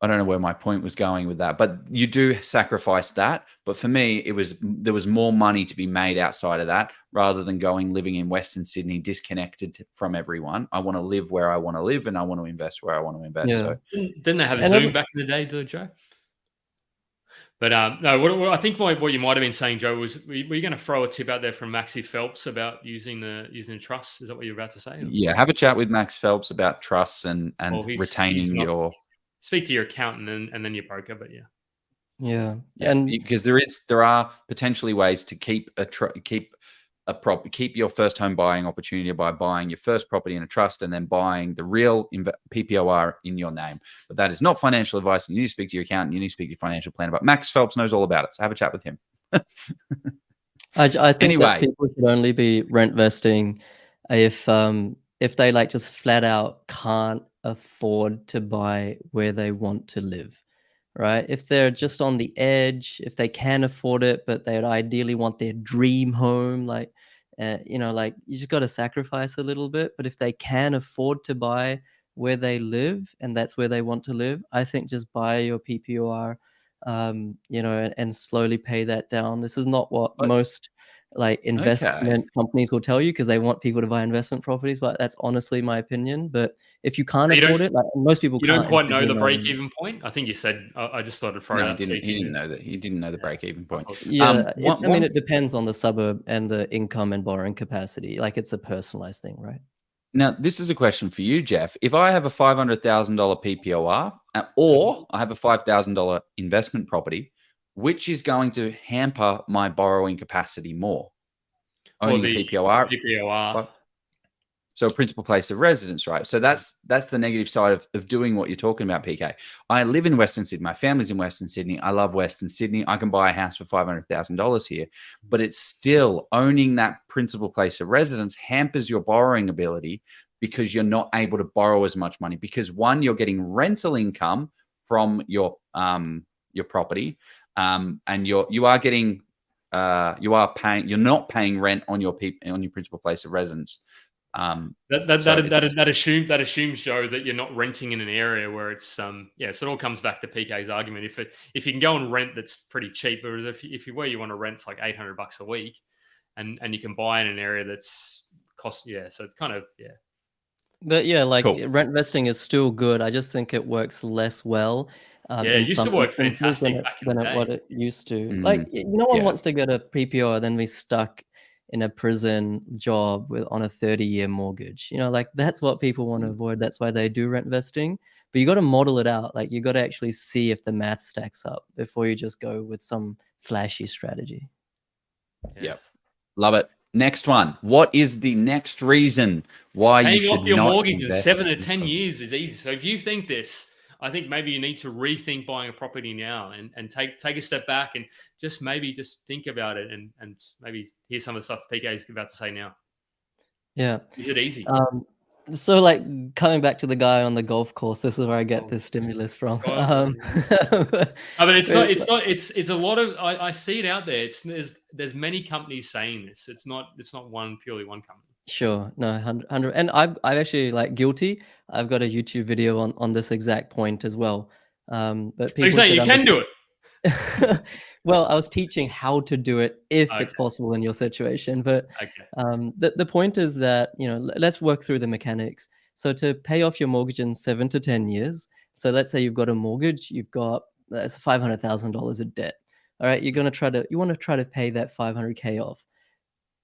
I don't know where my point was going with that, but you do sacrifice that. But for me, there was more money to be made outside of that rather than living in Western Sydney, disconnected from everyone. I want to live where I want to live, and I want to invest where I want to invest. Yeah. So didn't they have Zoom back in the day, did Joe? But no, what I think what you might have been saying, Joe, was were you going to throw a tip out there from Maxie Phelps about using the trust? Is that what you're about to say? Yeah, have a chat with Max Phelps about trusts and retaining your. Speak to your accountant and then your broker, but yeah, and because there are potentially ways to keep your first home buying opportunity by buying your first property in a trust and then buying the real PPOR in your name. But that is not financial advice. And you need to speak to your accountant. You need to speak to your financial planner. But Max Phelps knows all about it, so have a chat with him. I think that people should only be rent vesting if they like just flat out can't afford to buy where they want to live, right? If they're just on the edge, if they can afford it, but they'd ideally want their dream home, like like you just got to sacrifice a little bit. But if they can afford to buy where they live and that's where they want to live, I think just buy your PPOR, and slowly pay that down. This is not what most like investment companies will tell you because they want people to buy investment properties, but that's honestly my opinion. But if you can't afford it, like most people can't. You don't quite know the break-even point. I think you said. I just thought it out. He didn't know that. He didn't know the break-even point. Yeah, it depends on the suburb and the income and borrowing capacity. Like it's a personalized thing, right? Now, this is a question for you, Jeff. If I have a $500,000 PPOR or I have a $5,000 investment property, which is going to hamper my borrowing capacity more? Owning a PPOR. So a principal place of residence, right? So that's the negative side of doing what you're talking about, PK. I live in Western Sydney. My family's in Western Sydney. I love Western Sydney. I can buy a house for $500,000 here, but it's still owning that principal place of residence hampers your borrowing ability because you're not able to borrow as much money because one, you're getting rental income from your property, and you are not paying rent on your principal place of residence. That assumes, Joe, that you're not renting in an area where it's so it all comes back to PK's argument. If you can go and rent, that's pretty cheap. But if where you want to rent's like $800 a week, and you can buy in an area that's so it's kind of But yeah, like Cool. rent vesting is still good. I just think it works less well Yeah, in it used to some work instances fantastic back in the day. what it used to. Like no one Yeah. wants to get a PPO and then be stuck in a prison job on a 30-year mortgage. Like that's what people want to avoid. That's why they do rent vesting. But you got to model it out. Like you got to actually see if the math stacks up before you just go with some flashy strategy. Yep. Love it. Next one. What is the next reason why you Paying should off your not mortgage in invest 7 to in 10 property? years is easy. So if you think this, I think maybe you need to rethink buying a property now and take a step back and just think about it and maybe hear some of the stuff PK is about to say now. Yeah. Is it easy? So like coming back to the guy on the golf course, this is where I get this stimulus from. Go on. But But it's not. It's a lot of. I see it out there. There's many companies saying this. It's not purely one company. Sure, no, 100, and I'm actually like guilty. I've got a YouTube video on this exact point as well. But So you're people saying should you can do it? Well, I was teaching how to do it if it's Okay. possible in your situation. But Okay. the point is that let's work through the mechanics. So to pay off your mortgage in 7 to 10 years. So let's say you've got a mortgage, you've got that's $500,000 of debt. All right, you want to try to pay that 500K off.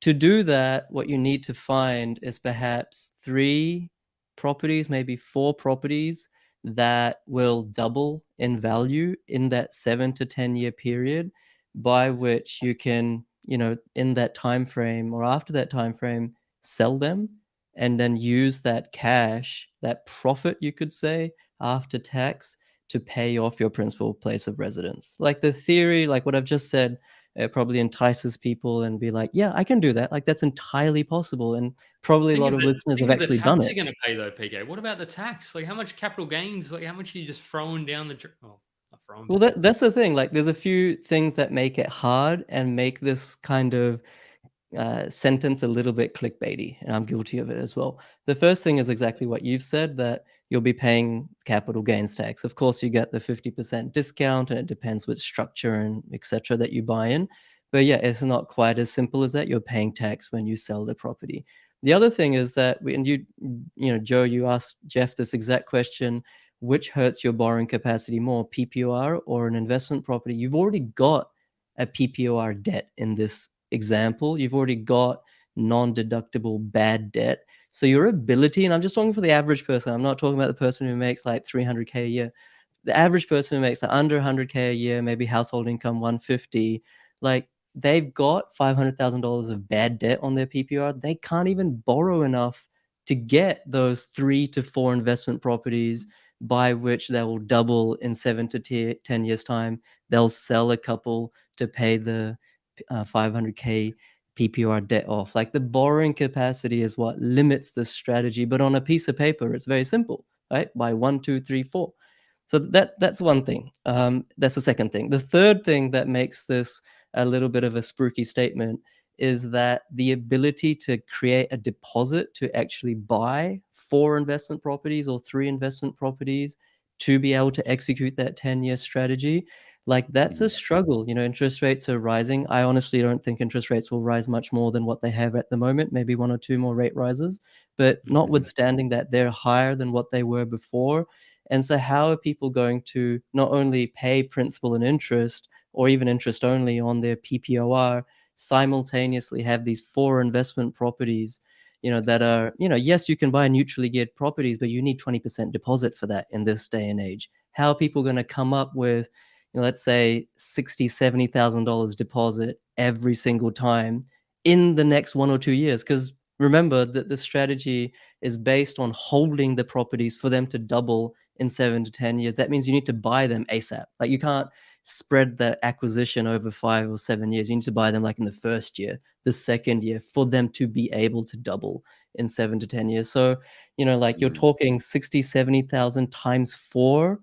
To do that, what you need to find is perhaps 3 properties, maybe 4 properties that will double in value in that 7 to 10-year period, by which you can, in that time frame or after that time frame, sell them and then use that cash, that profit, you could say, after tax, to pay off your principal place of residence. Like the theory, like what I've just said, it probably entices people and be like, yeah, I can do that. Like that's entirely possible. And probably a lot of listeners have Think of the actually done tax it. you're going to pay though, PK. What about the tax? Like how much capital gains? Like how much are you just throwing down the? Oh, not throwing. Well, that's the thing. Like there's a few things that make it hard and make this kind of sentence a little bit clickbaity, and I'm guilty of it as well. The first thing is exactly what you've said, that you'll be paying capital gains tax. Of course, you get the 50% discount, and it depends which structure and etc. that you buy in. But yeah, it's not quite as simple as that. You're paying tax when you sell the property. The other thing is that, Joe, you asked Jeff this exact question: which hurts your borrowing capacity more, PPOR or an investment property? You've already got a PPOR debt in this example. You've already got non-deductible bad debt. So your ability, and I'm just talking for the average person, I'm not talking about the person who makes like 300K a year. The average person who makes like under 100K a year, maybe household income 150, like they've got $500,000 of bad debt on their PPR. They can't even borrow enough to get those 3 to 4 investment properties by which they will double in 7 to 10 years time. They'll sell a couple to pay the 500K PPR debt off. Like the borrowing capacity is what limits this strategy. But on a piece of paper, it's very simple, right? By 1, 2, 3, 4. So that's one thing. That's the second thing. The third thing that makes this a little bit of a spooky statement is that the ability to create a deposit to actually buy 4 investment properties or 3 investment properties to be able to execute that 10-year strategy, like that's a struggle. Interest rates are rising. I honestly don't think interest rates will rise much more than what they have at the moment, maybe 1 or 2 more rate rises, but notwithstanding that, they're higher than what they were before. And so how are people going to not only pay principal and interest, or even interest only on their PPOR, simultaneously have these 4 investment properties, that are, yes, you can buy neutrally geared properties, but you need 20% deposit for that in this day and age. How are people going to come up with, let's say $60,000, $70,000 deposit every single time in the next 1 or 2 years? Because remember that the strategy is based on holding the properties for them to double in 7 to 10 years. That means you need to buy them ASAP. Like you can't spread the acquisition over 5 or 7 years. You need to buy them like in the first year, the second year, for them to be able to double in 7 to 10 years. So, like you're talking 60, 70,000 times 4,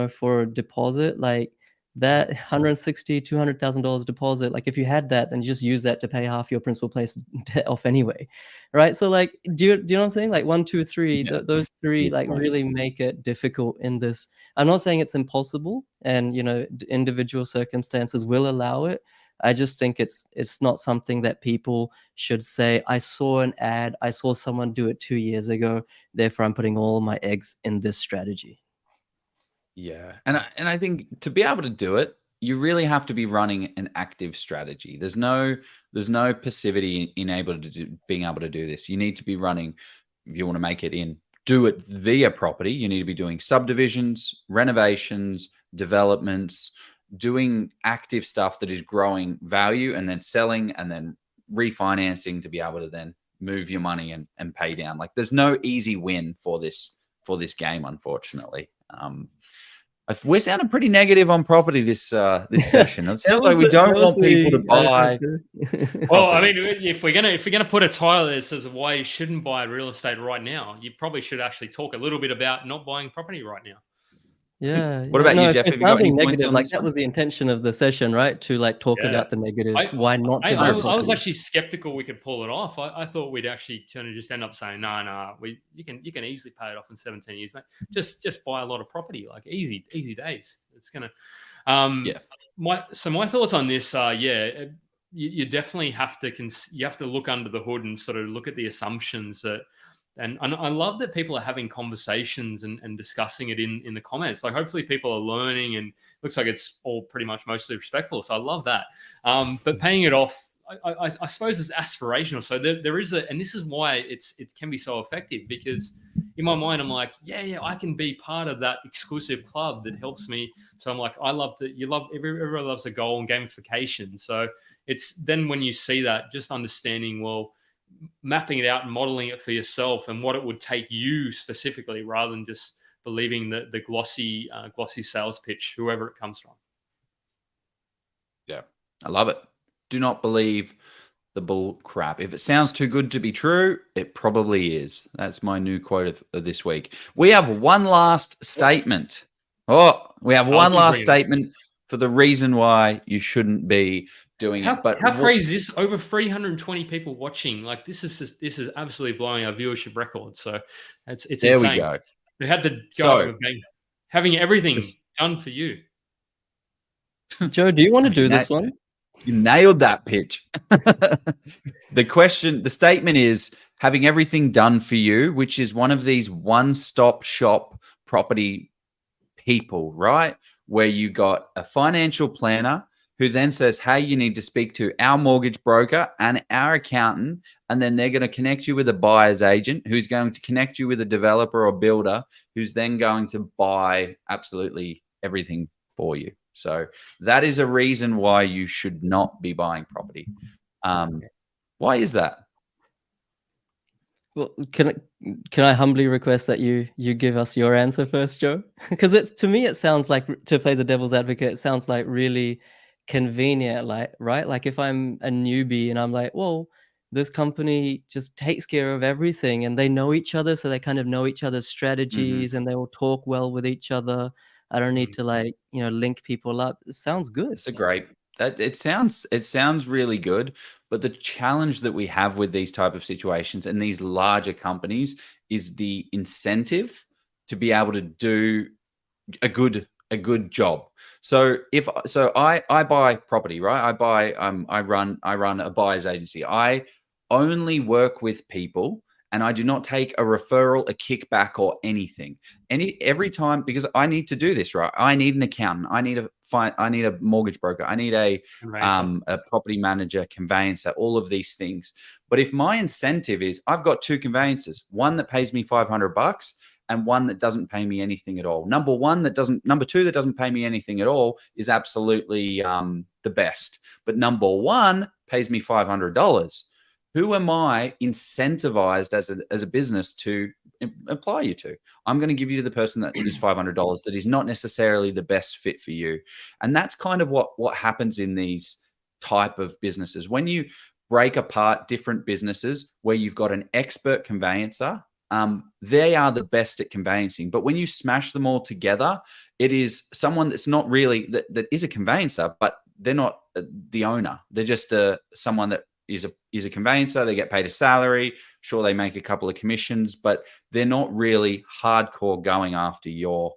for a deposit, like that $160,000, $200,000 deposit. Like if you had that, then you just use that to pay half your principal place debt off anyway. Right. So like, do you know what I'm saying? Like 1, 2, 3, those 3 like really make it difficult in this. I'm not saying it's impossible, and individual circumstances will allow it, I just think it's not something that people should say, I saw an ad, I saw someone do it 2 years ago, therefore I'm putting all my eggs in this strategy. Yeah. And I think to be able to do it, you really have to be running an active strategy. There's no passivity in being able to do this. You need to be running, if you want to make it do it via property, you need to be doing subdivisions, renovations, developments, doing active stuff that is growing value and then selling and then refinancing to be able to then move your money and pay down. Like there's no easy win for this game, unfortunately. We're sounding pretty negative on property this session. It sounds like we don't want people to buy. Well, I mean, if we're gonna put a title that says why you shouldn't buy real estate right now, you probably should actually talk a little bit about not buying property right now. Yeah. What about you, Jeff? Have you got any points negative, on like this that one? was the intention of the session, right? To like talk about the negatives. Why not to buy I was property? actually skeptical we could pull it off. I thought we'd actually kind of just end up saying, no, you can easily pay it off in 17 years, mate. Just buy a lot of property, like easy days. It's gonna. My thoughts on this are, you definitely have to look under the hood and sort of look at the assumptions that. And I love that people are having conversations and discussing it in the comments. Like hopefully people are learning, and looks like it's all pretty much mostly respectful. So I love that. But paying it off, I suppose it's aspirational. So there is and this is why it can be so effective, because in my mind I'm like, yeah, I can be part of that exclusive club that helps me. So I'm like, everyone loves a goal and gamification. So it's then when you see that, just understanding, well, mapping it out and modeling it for yourself and what it would take you specifically, rather than just believing the glossy sales pitch, whoever it comes from. Yeah, I love it. Do not believe the bull crap. If it sounds too good to be true, it probably is. That's my new quote of this week. We have one last statement. We have one last statement for the reason why you shouldn't be doing it. But how crazy is this? Over 320 people watching. Like this is absolutely blowing our viewership record. So it's there insane. We go. We had to go having everything done for you. Joe, do you want to do this one? You nailed that pitch. The statement is having everything done for you, which is one of these one-stop shop property people, right? Where you got a financial planner who then says, hey, you need to speak to our mortgage broker and our accountant, and then they're going to connect you with a buyer's agent who's going to connect you with a developer or builder who's then going to buy absolutely everything for you. So that is a reason why you should not be buying property. Why is that? Well, can I humbly request that you give us your answer first, Joe? Because to me it sounds like, to play the devil's advocate, it sounds like really convenient, right? Like if I'm a newbie and I'm like, well, this company just takes care of everything and they know each other, so they kind of know each other's strategies and they will talk well with each other. I don't need to link people up. It sounds good. It's it sounds really good, but the challenge that we have with these type of situations and these larger companies is the incentive to be able to do a good job. So I buy property, right? I run a buyer's agency. I only work with people, and I do not take a referral, a kickback, or anything. Every time, because I need to do this, right? I need an accountant. I need a mortgage broker. I need a property manager, conveyancer, all of these things. But if my incentive is, I've got two conveyancers, one that pays me $500 and one that doesn't pay me anything at all. Number two that doesn't pay me anything at all is absolutely the best. But number one pays me $500. Who am I incentivized as a business to apply you to? I'm going to give you to the person that is $500 that is not necessarily the best fit for you. And that's kind of what happens in these type of businesses. When you break apart different businesses where you've got an expert conveyancer, they are the best at conveyancing. But when you smash them all together, it is someone that's not really, that is a conveyancer, but they're not the owner. They're just someone that is a conveyancer. They get paid a salary. Sure, they make a couple of commissions, but they're not really hardcore going after your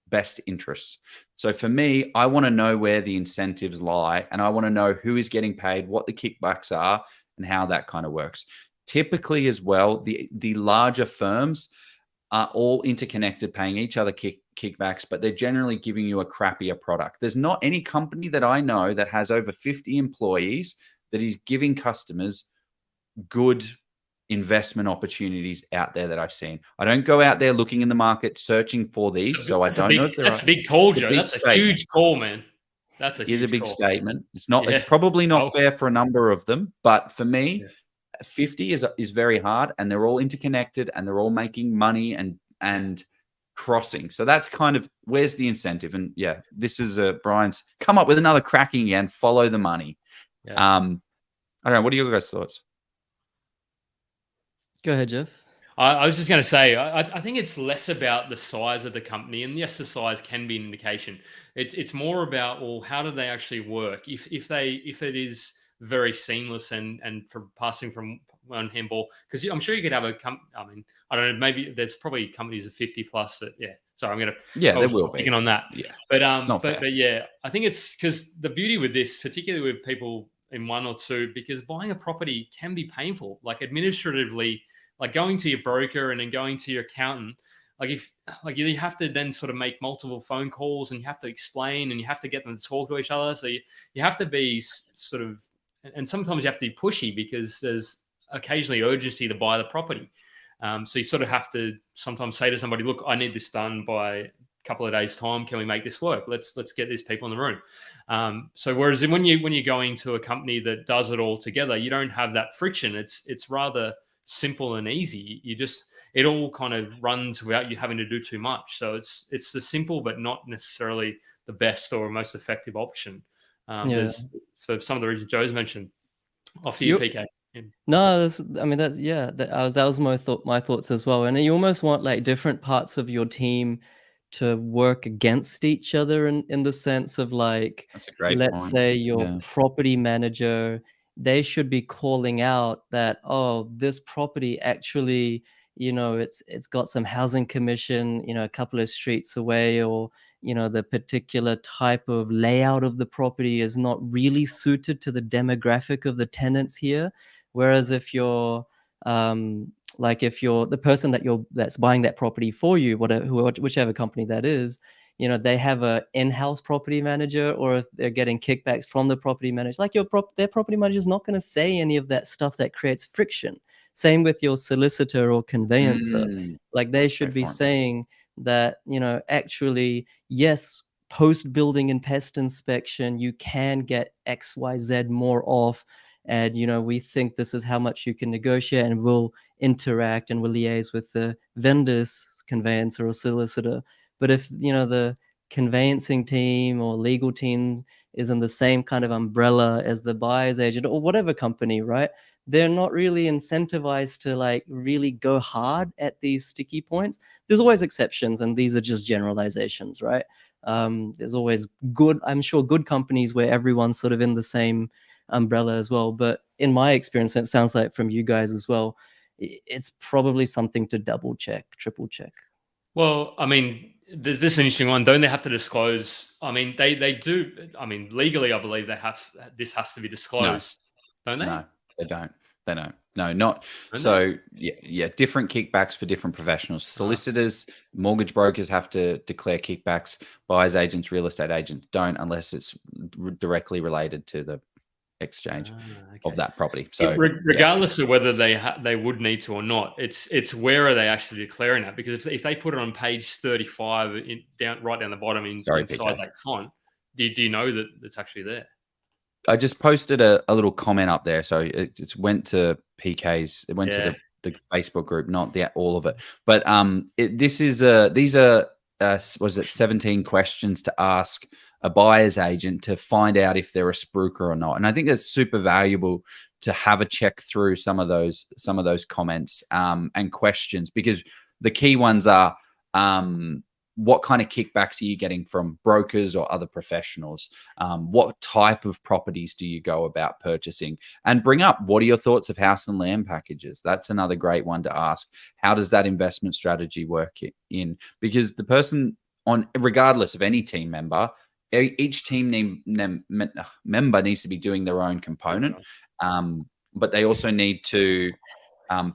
best interests. So for me, I want to know where the incentives lie, and I want to know who is getting paid, what the kickbacks are, and how that kind of works. Typically as well, the larger firms are all interconnected, paying each other kickbacks, but they're generally giving you a crappier product. There's not any company that I know that has over 50 employees that is giving customers good investment opportunities out there that I've seen. I don't go out there looking in the market searching for these, so I don't know if that's a big call, Joe. That's a huge call, man. That's a huge huge big call. statement. It's not. It's probably not fair for a number of them, but for me, 50 is very hard, and they're all interconnected, and they're all making money and crossing. So that's kind of where's the incentive. And yeah, this is Brian's come up with another cracking again. Follow the money. I don't know. What are your guys' thoughts? Go ahead, Jeff. I was just going to say, I think it's less about the size of the company, and yes, the size can be an indication. It's more about, well, how do they actually work? If it is very seamless and from passing from one handball, because I'm sure you could have I mean, I don't know, maybe there's probably companies of 50 plus that, Sorry, I'm gonna there will be on that. Yeah, but yeah, I think it's because the beauty with this, particularly with people in one or two, because buying a property can be painful, like administratively. Like going to your broker and then going to your accountant, you have to then sort of make multiple phone calls, and you have to explain, and you have to get them to talk to each other. So you have to be sort of, and sometimes you have to be pushy because there's occasionally urgency to buy the property. So you sort of have to sometimes say to somebody, look, I need this done by a couple of days' time. Can we make this work? Let's get these people in the room. So whereas when you're going to a company that does it all together, you don't have that friction. It's rather simple and easy. It all kind of runs without you having to do too much. So it's the simple but not necessarily the best or most effective option. There's, for some of the reasons Joe's mentioned. Off to you, PK. No, that was my thoughts as well. And you almost want like different parts of your team to work against each other in the sense of like, that's a great let's point. say your property manager, they should be calling out that, oh, this property actually, it's got some housing commission, a couple of streets away, or, the particular type of layout of the property is not really suited to the demographic of the tenants here. Whereas if you're, if you're the person that's buying that property for you, whichever company that is, they have a in-house property manager, or if they're getting kickbacks from the property manager, like their property manager is not going to say any of that stuff that creates friction. Same with your solicitor or conveyancer. Like they should be saying that, actually, yes, post building and pest inspection, you can get XYZ more off. And, we think this is how much you can negotiate, and we'll interact and we'll liaise with the vendor's conveyancer or solicitor. But if, the conveyancing team or legal team is in the same kind of umbrella as the buyer's agent or whatever company, right? They're not really incentivized to like really go hard at these sticky points. There's always exceptions, and these are just generalizations, right? There's always I'm sure good companies where everyone's sort of in the same umbrella as well. But in my experience, and it sounds like from you guys as well, it's probably something to double check, triple check. Well, I mean, this is an interesting one. Don't they have to disclose? I mean, they do. I mean, legally, I believe this has to be disclosed. No. Don't they? No, they don't. They don't. No, not. Don't so yeah, different kickbacks for different professionals. Solicitors, mortgage brokers have to declare kickbacks. Buyers agents, real estate agents don't, unless it's directly related to the exchange of that property. So regardless of whether they would need to or not, it's where are they actually declaring that? Because if they put it on page 35 right down the bottom in size 8 font, do you know that it's actually there? I just posted a little comment up there, so it went to PK's. It went to the Facebook group, not all of it. But these are 17 questions to ask a buyer's agent to find out if they're a spruiker or not. And I think that's super valuable to have a check through some of those comments and questions, because the key ones are what kind of kickbacks are you getting from brokers or other professionals? What type of properties do you go about purchasing? And bring up, what are your thoughts of house and land packages? That's another great one to ask. How does that investment strategy work in? Because the person on regardless of any team member, each team member needs to be doing their own component, but they also need to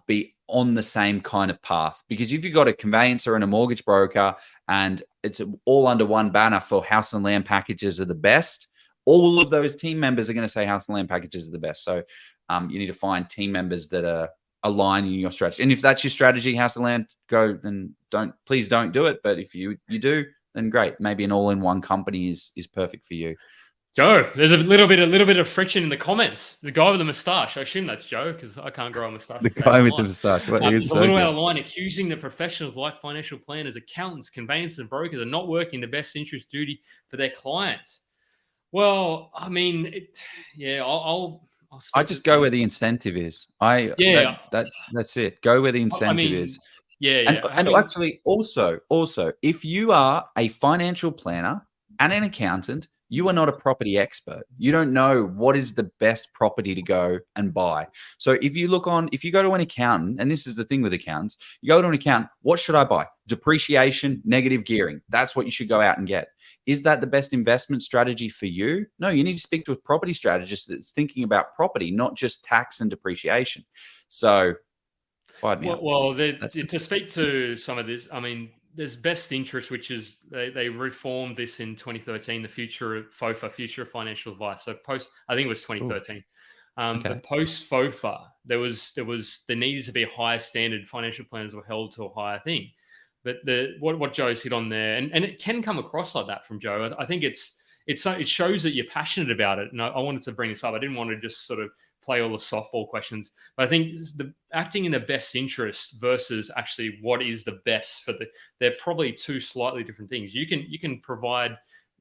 be on the same kind of path. Because if you've got a conveyancer and a mortgage broker and it's all under one banner for house and land packages are the best, all of those team members are going to say house and land packages are the best. So you need to find team members that are aligning your strategy. And if that's your strategy, house and land, go, then please don't do it. But if you do, then great. Maybe an all-in-one company is perfect for you. Joe, there's a little bit of friction in the comments. The guy with the moustache, I assume that's Joe because I can't grow a moustache. The guy with the moustache. He's a little out of line, accusing the professionals like financial planners, accountants, conveyancers, and brokers are not working the best interest duty for their clients. Well, I mean, I just go where the incentive is. That's it. Go where the incentive is. Yeah. And actually, also, if you are a financial planner and an accountant, you are not a property expert. You don't know what is the best property to go and buy. So if you go to an accountant, and this is the thing with accountants, you go to an accountant, what should I buy? Depreciation, negative gearing. That's what you should go out and get. Is that the best investment strategy for you? No, you need to speak to a property strategist that's thinking about property, not just tax and depreciation. So, to speak to some of this, I mean, there's best interest, which is they reformed this in 2013, the future of FOFA, future of financial advice. So I think it was 2013. But post FOFA, there needed to be a higher standard. Financial planners were held to a higher thing. But what Joe's hit on there, and it can come across like that from Joe. I think it shows that you're passionate about it. And I wanted to bring this up. I didn't want to just sort of play all the softball questions, but I think the acting in the best interest versus actually what is the best they're probably two slightly different things. You can provide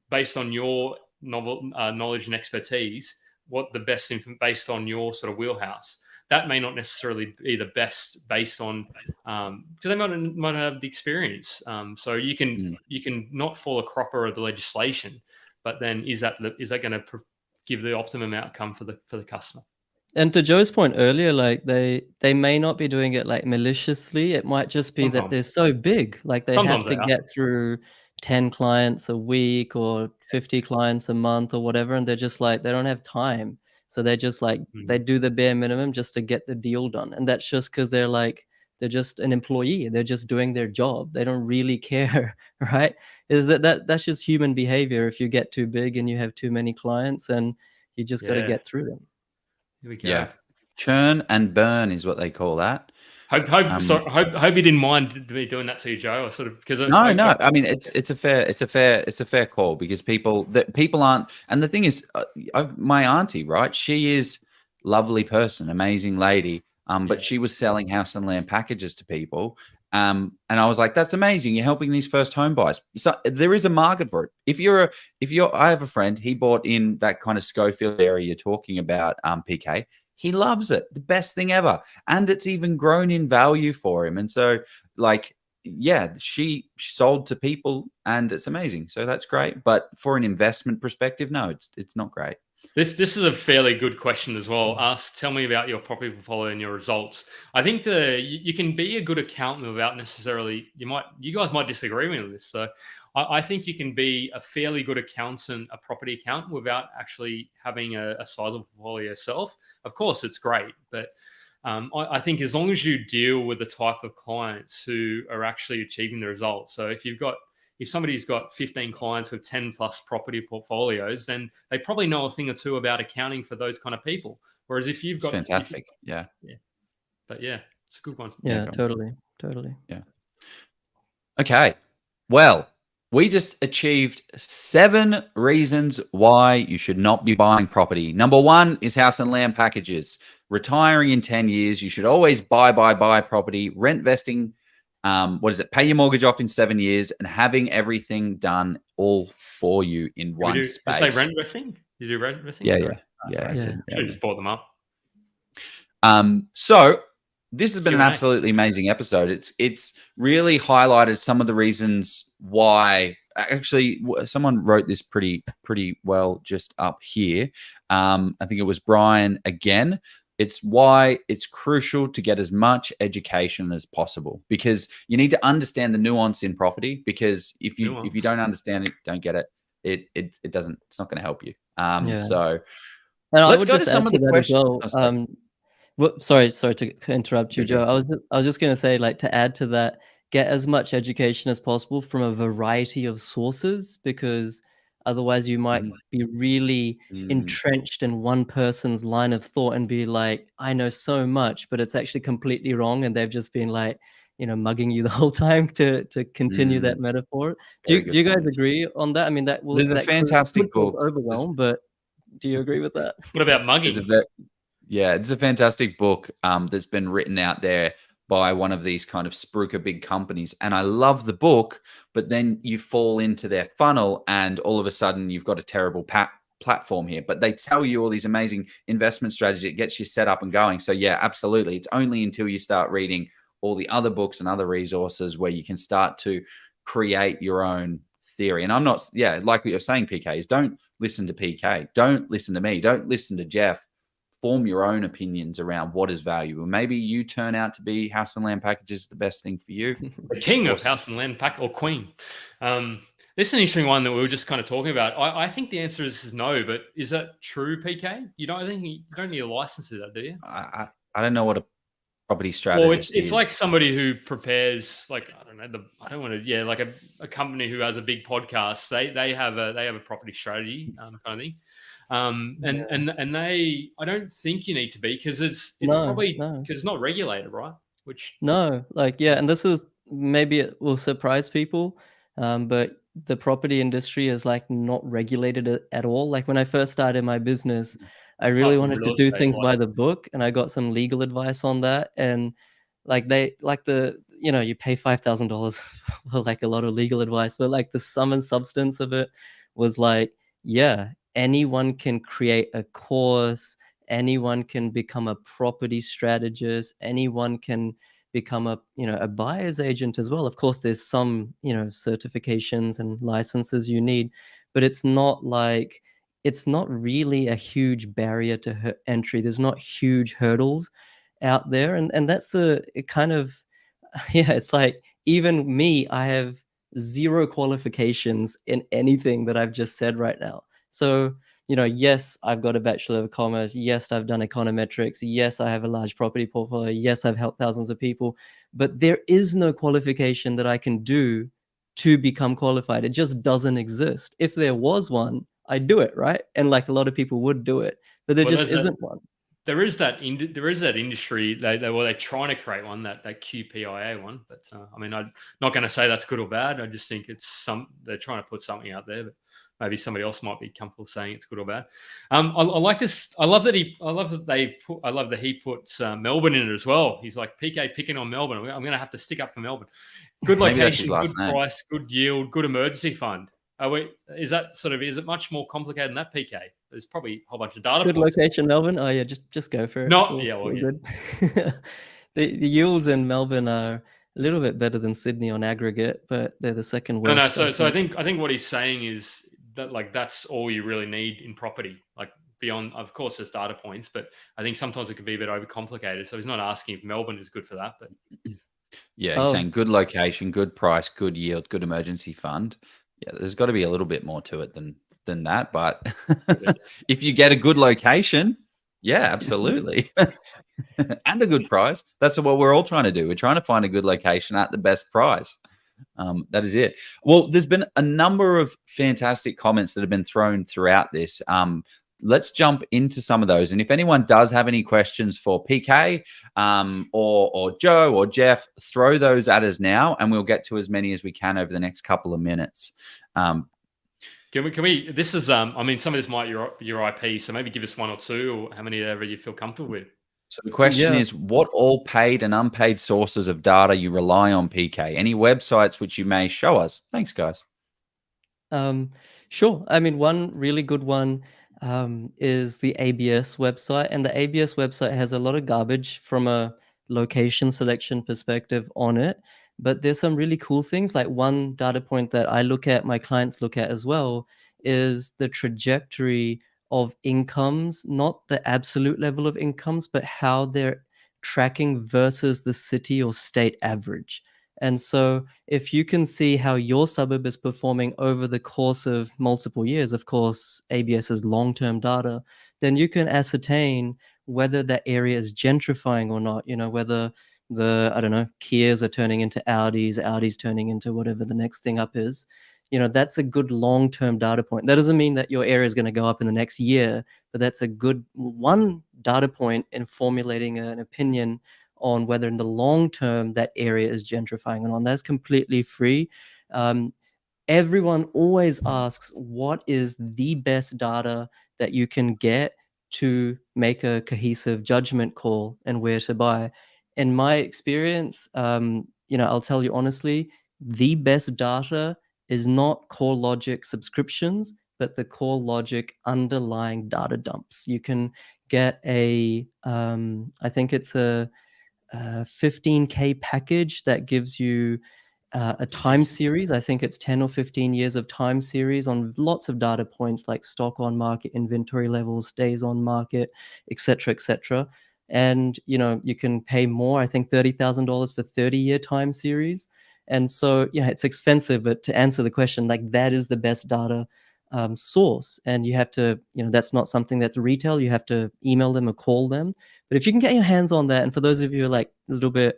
based on your knowledge and expertise what the best based on your sort of wheelhouse. That may not necessarily be the best based on because they might have the experience. So you can not fall a cropper of the legislation, but then is that going to give the optimum outcome for the customer? And to Joe's point earlier, like they may not be doing it like maliciously. It might just be that they're so big, like they have to get through 10 clients a week or 50 clients a month or whatever, and they're just like they don't have time. So they're just like they do the bare minimum just to get the deal done. And that's just because they're just an employee. They're just doing their job. They don't really care, right? That's just human behavior. If you get too big and you have too many clients, and you just got to get through them. Here we go. Yeah, churn and burn is what they call that. Hope you didn't mind me doing that to you, Joe. I sort of because no. I mean, it's a fair call because people aren't. And the thing is, my auntie, right? She is lovely person, amazing lady. But she was selling house and land packages to people. And I was like, that's amazing. You're helping these first home buyers. So there is a market for it. I have a friend, he bought in that kind of Schofield area you're talking about, PK. He loves it. The best thing ever. And it's even grown in value for him. And so she sold to people and it's amazing. So that's great. But for an investment perspective, no, it's not great. This is a fairly good question as well. Tell me about your property portfolio and your results. I think you can be a good accountant without necessarily, you guys might disagree with me on this. So I think you can be a fairly good accountant, a property accountant, without actually having a sizable portfolio yourself. Of course, it's great, but I think as long as you deal with the type of clients who are actually achieving the results. So if somebody's got 15 clients with 10 plus property portfolios, then they probably know a thing or two about accounting for those kind of people. Whereas if you've got fantastic. Yeah. But yeah, it's a good one. Yeah, totally. Yeah. Okay. Well, we just achieved 7 reasons why you should not be buying property. Number 1 is house and land packages. Retiring in 10 years, you should always buy property. Rent vesting, pay your mortgage off in 7 years, and having everything done all for you in one space. Did you say rent vesting? You do rent vesting? Yeah. Should have just bought them up. So this has been an absolutely amazing episode. It's really highlighted some of the reasons why. Actually, someone wrote this pretty well just up here. I think it was Brian again. It's why it's crucial to get as much education as possible, because you need to understand the nuance in property, because if you don't understand it, don't get it, it doesn't, it's not going to help you. Yeah. So And I let's would go to just some add of to the that as questions. well. Oh, sorry. Sorry to interrupt you, Go Joe. for it. I was just going to say, like, to add to that, get as much education as possible from a variety of sources, because otherwise you might Mhm. be really Mm. entrenched in one person's line of thought and be like, I know so much, but it's actually completely wrong, and they've just been like, mugging you the whole time to continue that metaphor. Very Do good you guys point. agree on that? I mean, There's a that fantastic could cause book. overwhelm, but do you agree with that? What about There's a mugging? Yeah, it's a fantastic book that's been written out there by one of these kind of spruiker big companies. And I love the book, but then you fall into their funnel and all of a sudden you've got a terrible platform here. But they tell you all these amazing investment strategies. It gets you set up and going. So yeah, absolutely. It's only until you start reading all the other books and other resources where you can start to create your own theory. And I'm not, like what you're saying, PK, is don't listen to PK. Don't listen to me. Don't listen to Jeff. Form your own opinions around what is valuable. Maybe you turn out to be house and land packages the best thing for you. The king of Awesome. house and land pack, or queen. This is an interesting one that we were just kind of talking about. I think the answer is no, but is that true, PK? You don't need a license to that, do you? I don't know what a property Well, strategist it's is. like somebody who prepares, like, I don't know, I don't want to, like a company who has a big podcast. They have a property strategy kind of thing. And they, I don't think you need to be, because it's probably because it's not regulated, right? No, and this is, maybe it will surprise people, but the property industry is like not regulated at all. Like when I first started my business, I really Apart from wanted to real do estate, things by the book, and I got some legal advice on that. And like you pay $5,000 for like a lot of legal advice, but like the sum and substance of it was like, yeah, anyone can create a course, anyone can become a property strategist, anyone can become a buyer's agent as well. Of course, there's some certifications and licenses you need, but it's not really a huge barrier to entry. There's not huge hurdles out there, and that's it kind of yeah, it's like, even me, I have zero qualifications in anything that I've just said right now. So, yes, I've got a Bachelor of Commerce. Yes, I've done econometrics. Yes, I have a large property portfolio. Yes, I've helped thousands of people. But there is no qualification that I can do to become qualified. It just doesn't exist. If there was one, I'd do it, right? And like a lot of people would do it, but there just isn't one. There is that industry. They're trying to create one, that QPIA one. But I mean, I'm not going to say that's good or bad. I just think they're trying to put something out there, but maybe somebody else might be comfortable saying it's good or bad. I like this. I love that he puts Melbourne in it as well. He's like, PK picking on Melbourne. I'm going to have to stick up for Melbourne. Good location, good price, good yield, good emergency fund. Is it much more complicated than that, PK? There's probably a whole bunch of data. Good location, Melbourne. Oh yeah, just go for it. Good. The yields in Melbourne are a little bit better than Sydney on aggregate, but they're the second worst. No. So I think what he's saying is that, like, that's all you really need in property. Like, beyond, of course, there's data points, but I think sometimes it can be a bit overcomplicated. So he's not asking if Melbourne is good for that, but yeah, he's saying good location, good price, good yield, good emergency fund. Yeah, there's got to be a little bit more to it than that, but if you get a good location, yeah, absolutely. And a good price. That's what we're all trying to do. We're trying to find a good location at the best price. That is it. Well, there's been a number of fantastic comments that have been thrown throughout this. Let's jump into some of those. And if anyone does have any questions for PK or Joe or Jeff, throw those at us now, and we'll get to as many as we can over the next couple of minutes. Can we? This is, I mean, some of this might your IP, so maybe give us one or two, or how many ever you feel comfortable with. So the question is, what all paid and unpaid sources of data you rely on, PK? Any websites which you may show us? Thanks, guys. Sure. I mean, one really good one is the ABS website, and the ABS website has a lot of garbage from a location selection perspective on it. But there's some really cool things. Like, one data point that I look at, my clients look at as well, is the trajectory of incomes, not the absolute level of incomes, but how they're tracking versus the city or state average. And so if you can see how your suburb is performing over the course of multiple years, of course, ABS is long-term data, then you can ascertain whether that area is gentrifying or not, whether I don't know, Kias are turning into Audis turning into whatever the next thing up is. That's a good long-term data point. That doesn't mean that your area is going to go up in the next year, but that's a good one data point in formulating an opinion on whether in the long term that area is gentrifying or not. That's completely free. Everyone always asks, what is the best data that you can get to make a cohesive judgment call and where to buy? In my experience, I'll tell you honestly, the best data is not CoreLogic subscriptions, but the CoreLogic underlying data dumps. You can get I think it's a 15K package that gives you a time series. I think it's 10 or 15 years of time series on lots of data points like stock on market, inventory levels, days on market, etc., etc. And you can pay more. I think $30,000 for 30-year time series. And so it's expensive, but to answer the question, like that is the best data source. And you have to, that's not something that's retail. You have to email them or call them. But if you can get your hands on that, and for those of you who are like a little bit,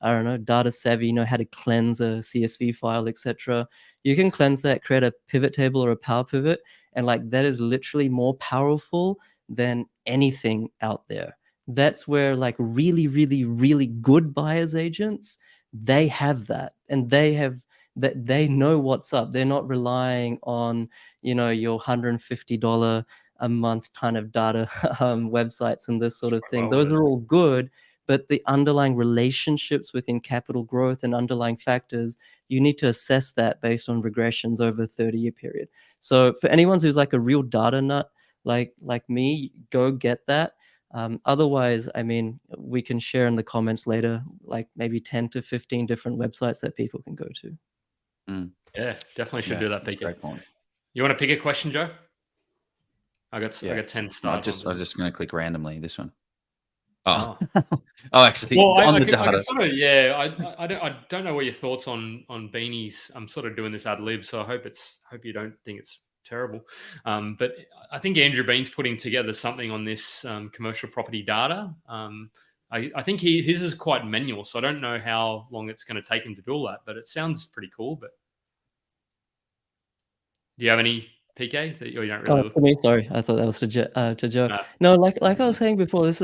I don't know, data savvy, know how to cleanse a CSV file, etc., you can cleanse that, create a pivot table or a power pivot, and like that is literally more powerful than anything out there. That's where like really, really, really good buyers agents, they have that, and they know what's up. They're not relying on your $150 a month kind of data websites and this sort of thing. Those are all good, but the underlying relationships within capital growth and underlying factors, you need to assess that based on regressions over a 30-year period. So for anyone who's like a real data nut like me, go get that. Otherwise, I mean, we can share in the comments later, like maybe 10 to 15 different websites that people can go to. Yeah, definitely should do that, PK. Great point. You want to pick a question, Joe? I got 10 stars. I'm just going to click randomly this one. Oh, actually, well, on I the can data. sort of, I don't know what your thoughts on beanies. I'm sort of doing this ad lib, so I hope you don't think it's terrible. But I think Andrew Bean's putting together something on this commercial property data. I think his is quite manual, so I don't know how long it's going to take him to do all that, but it sounds pretty cool. But do you have any, PK, that you don't really look For me, sorry, I thought that was to Joe. No, like I was saying before, this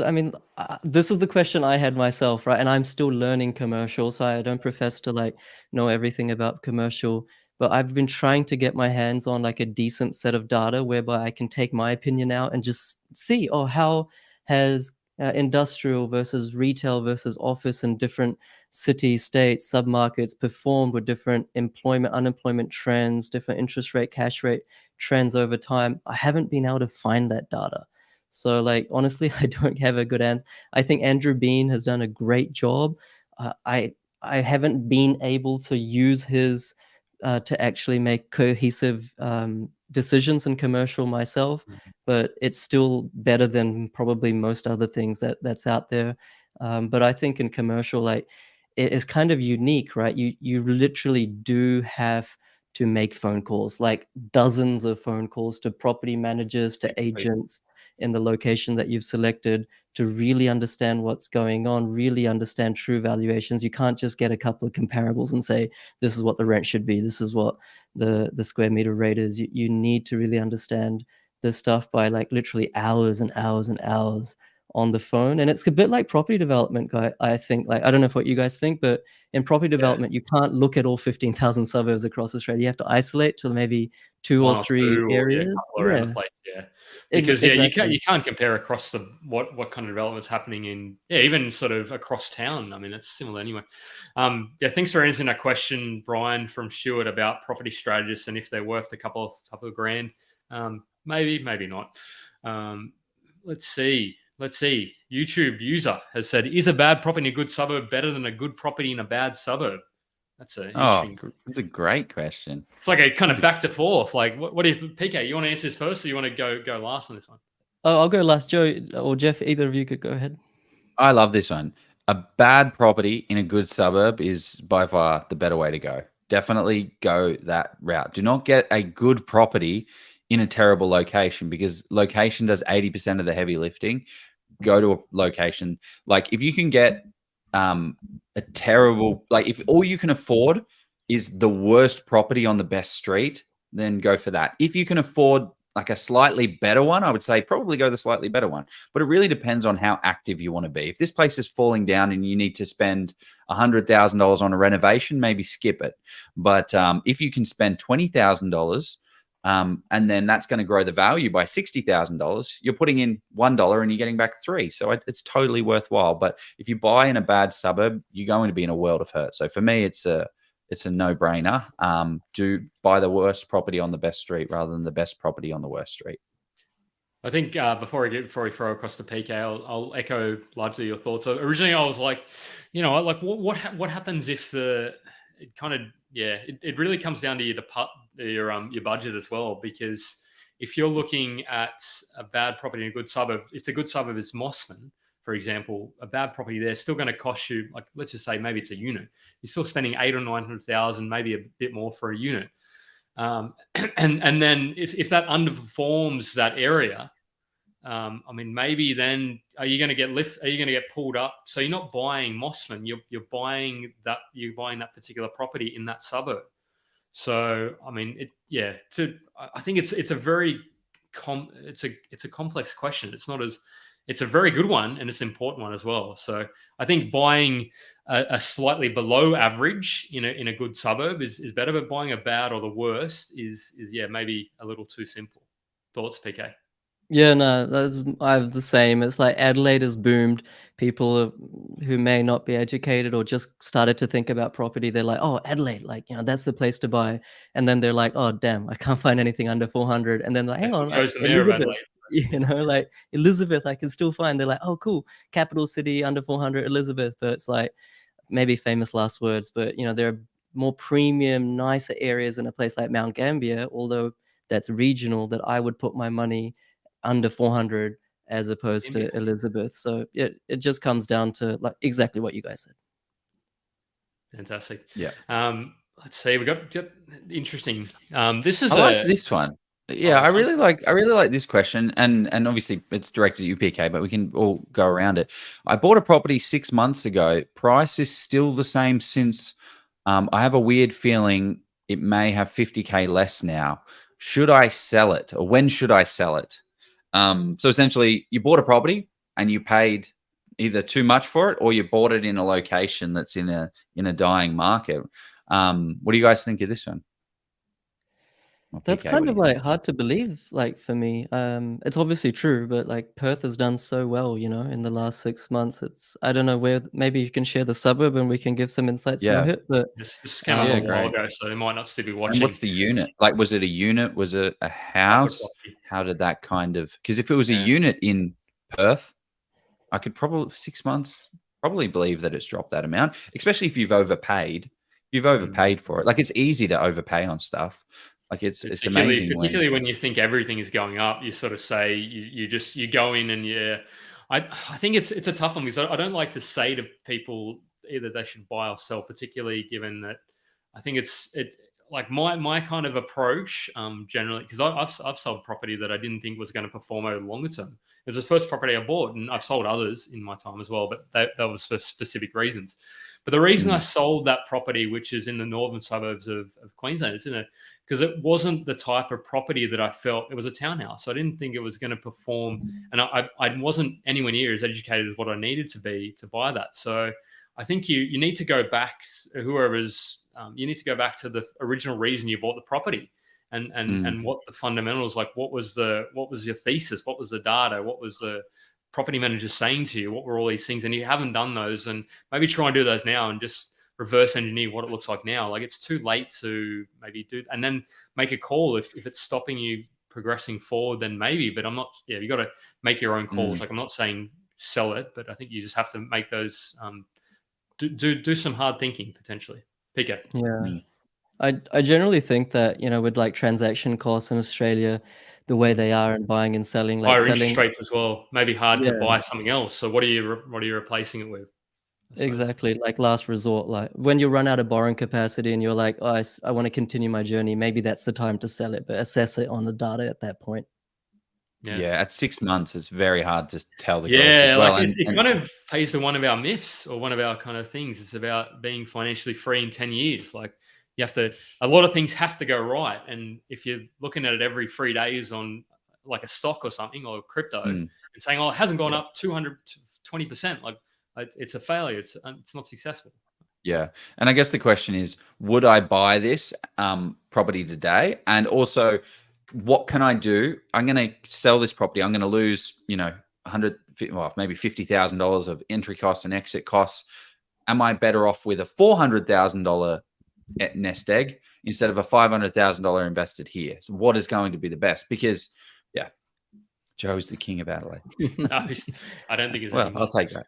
is the question I had myself, right? And I'm still learning commercial, so I don't profess to like know everything about commercial. But I've been trying to get my hands on like a decent set of data whereby I can take my opinion out and just see, how has industrial versus retail versus office and different cities, states, submarkets performed with different employment, unemployment trends, different interest rate, cash rate trends over time. I haven't been able to find that data. So like, honestly, I don't have a good answer. I think Andrew Bean has done a great job. I haven't been able to use his to actually make cohesive decisions in commercial myself, but it's still better than probably most other things that's out there. But I think in commercial, like it is kind of unique, right? You literally do have to make phone calls, like dozens of phone calls to property managers, to agents in the location that you've selected to really understand what's going on, really understand true valuations. You can't just get a couple of comparables and say, this is what the rent should be, this is what the square meter rate is. You need to really understand this stuff by like literally hours and hours and hours on the phone. And it's a bit like property development, guy. I think, like, I don't know what you guys think, but in property development, you can't look at all 15,000 suburbs across Australia. You have to isolate to maybe two or three areas. Around the place, because exactly. you can't compare across what kind of development's happening in even sort of across town. I mean, it's similar anyway. Thanks for answering that question, Brian from Stuart, about property strategists and if they're worth a couple of grand. Maybe not. Let's see. YouTube user has said, is a bad property in a good suburb better than a good property in a bad suburb? That's an Oh, interesting. that's a great question. It's like a kind of back to forth. Like, what do you, PK? You want to answer this first, or you want to go last on this one? Oh, I'll go last. Joe or Jeff, either of you could go ahead. I love this one. A bad property in a good suburb is by far the better way to go. Definitely go that route. Do not get a good property in a terrible location, because location does 80% of the heavy lifting. Go to a location. Like, if you can get a terrible, like, if all you can afford is the worst property on the best street, then go for that. If you can afford like a slightly better one, I would say probably go the slightly better one. But it really depends on how active you want to be. If this place is falling down and you need to spend $100,000 on a renovation, maybe skip it. But if you can spend $20,000, and then that's going to grow the value by $60,000, you're putting in $1 and you're getting back $3. So it's totally worthwhile. But if you buy in a bad suburb, you're going to be in a world of hurt. So for me, it's a no-brainer. Do buy the worst property on the best street rather than the best property on the worst street. I think before we throw across to PK, I'll echo largely your thoughts. So originally, I was like, like what happens if it really comes down to your budget as well, because if you're looking at a bad property in a good suburb, if the good suburb is Mossman, for example, a bad property there is still going to cost you, like, let's just say maybe it's a unit. You're still spending 800,000 or 900,000, maybe a bit more for a unit. And then if that underperforms that area, maybe then are you going to get pulled up? So you're not buying Mossman, you're buying that particular property in that suburb. So I think it's a very it's a complex question. It's a very good one, and it's an important one as well. So I think buying a slightly below average in a good suburb is better, but buying a bad or the worst is maybe a little too simple. Thoughts, PK? Yeah, no, I have the same. It's like Adelaide has boomed. People who may not be educated or just started to think about property, they're like, "Oh, Adelaide, like, that's the place to buy." And then they're like, "Oh, damn, I can't find anything under 400." And then like, "Hang on, like, Chose the mayor of Elizabeth, Adelaide. like Elizabeth, I can still find." They're like, "Oh, cool, capital city under 400, Elizabeth." But it's like maybe famous last words, but there are more premium, nicer areas in a place like Mount Gambier, although that's regional, that I would put my money under 400 as opposed to Elizabeth. So it just comes down to like exactly what you guys said. Fantastic. Yeah. Let's see. We got interesting. This is like this one. Yeah, I really like this question, and obviously it's directed at you, PK, but we can all go around it. I bought a property 6 months ago. Price is still the same since. I have a weird feeling it may have 50K less now. Should I sell it, or when should I sell it? So essentially, you bought a property and you paid either too much for it, or you bought it in a location that's in a dying market. What do you guys think of this one? That's kind of like hard to believe, like for me. It's obviously true, but like Perth has done so well, in the last 6 months. I don't know where. Maybe you can share the suburb and we can give some insights to it. But this came up a while ago, so they might not still be watching. And what's the unit? Like, was it a unit? Was it a house? How did that kind of? Because if it was a unit in Perth, I could probably 6 months probably believe that it's dropped that amount, especially if you've overpaid. You've overpaid for it. Like, it's easy to overpay on stuff. Like, it's amazing. Particularly when you think everything is going up, you sort of say you go in and I think it's a tough one, because I don't like to say to people either they should buy or sell, particularly given that I think it's like my kind of approach generally, because I've sold property that I didn't think was going to perform over the longer term. It was the first property I bought, and I've sold others in my time as well, but that was for specific reasons. But the reason I sold that property, which is in the northern suburbs of Queensland, it's because it wasn't the type of property that I felt. It was a townhouse, so I didn't think it was going to perform, and I wasn't anywhere near as educated as what I needed to be to buy that. So I think you need to go back, you need to go back to the original reason you bought the property, and what the fundamentals, like what was your thesis, what was the data, what was the property manager saying to you, what were all these things, and you haven't done those, and maybe try and do those now and just reverse engineer what it looks like now. Like, it's too late to maybe do, and then make a call if it's stopping you progressing forward, then maybe. But you got to make your own calls. Like, I'm not saying sell it, but I think you just have to make those do some hard thinking potentially. PK. Yeah. Mm. I generally think that, with like transaction costs in Australia, the way they are and buying and selling, like Higher interest selling. rates as well. Maybe hard to Yeah, buy something else. So what are you replacing it with? I suppose. exactly. Like last resort, like when you run out of borrowing capacity and you're like, oh, I want to continue my journey, maybe that's the time to sell it, but assess it on the data at that point. Yeah, at 6 months, it's very hard to tell the growth as Yeah, well. like it, it And kind of plays to one of our myths or one of our kind of things. It's about being financially free in 10 years. Like you have to, a lot of things have to go right. And if you're looking at it every 3 days on like a stock or something or crypto and saying, oh, it hasn't gone yeah. up 220%, like it's a failure. It's not successful. Yeah. And I guess the question is, would I buy this property today? And also, what can I do? I'm going to sell this property. I'm going to lose, 100, well, maybe $50,000 of entry costs and exit costs. Am I better off with a $400,000 nest egg instead of a $500,000 invested here? So what is going to be the best? Because, yeah, Joe's the king of Adelaide. No, I don't think it's Well, anymore. I'll take that.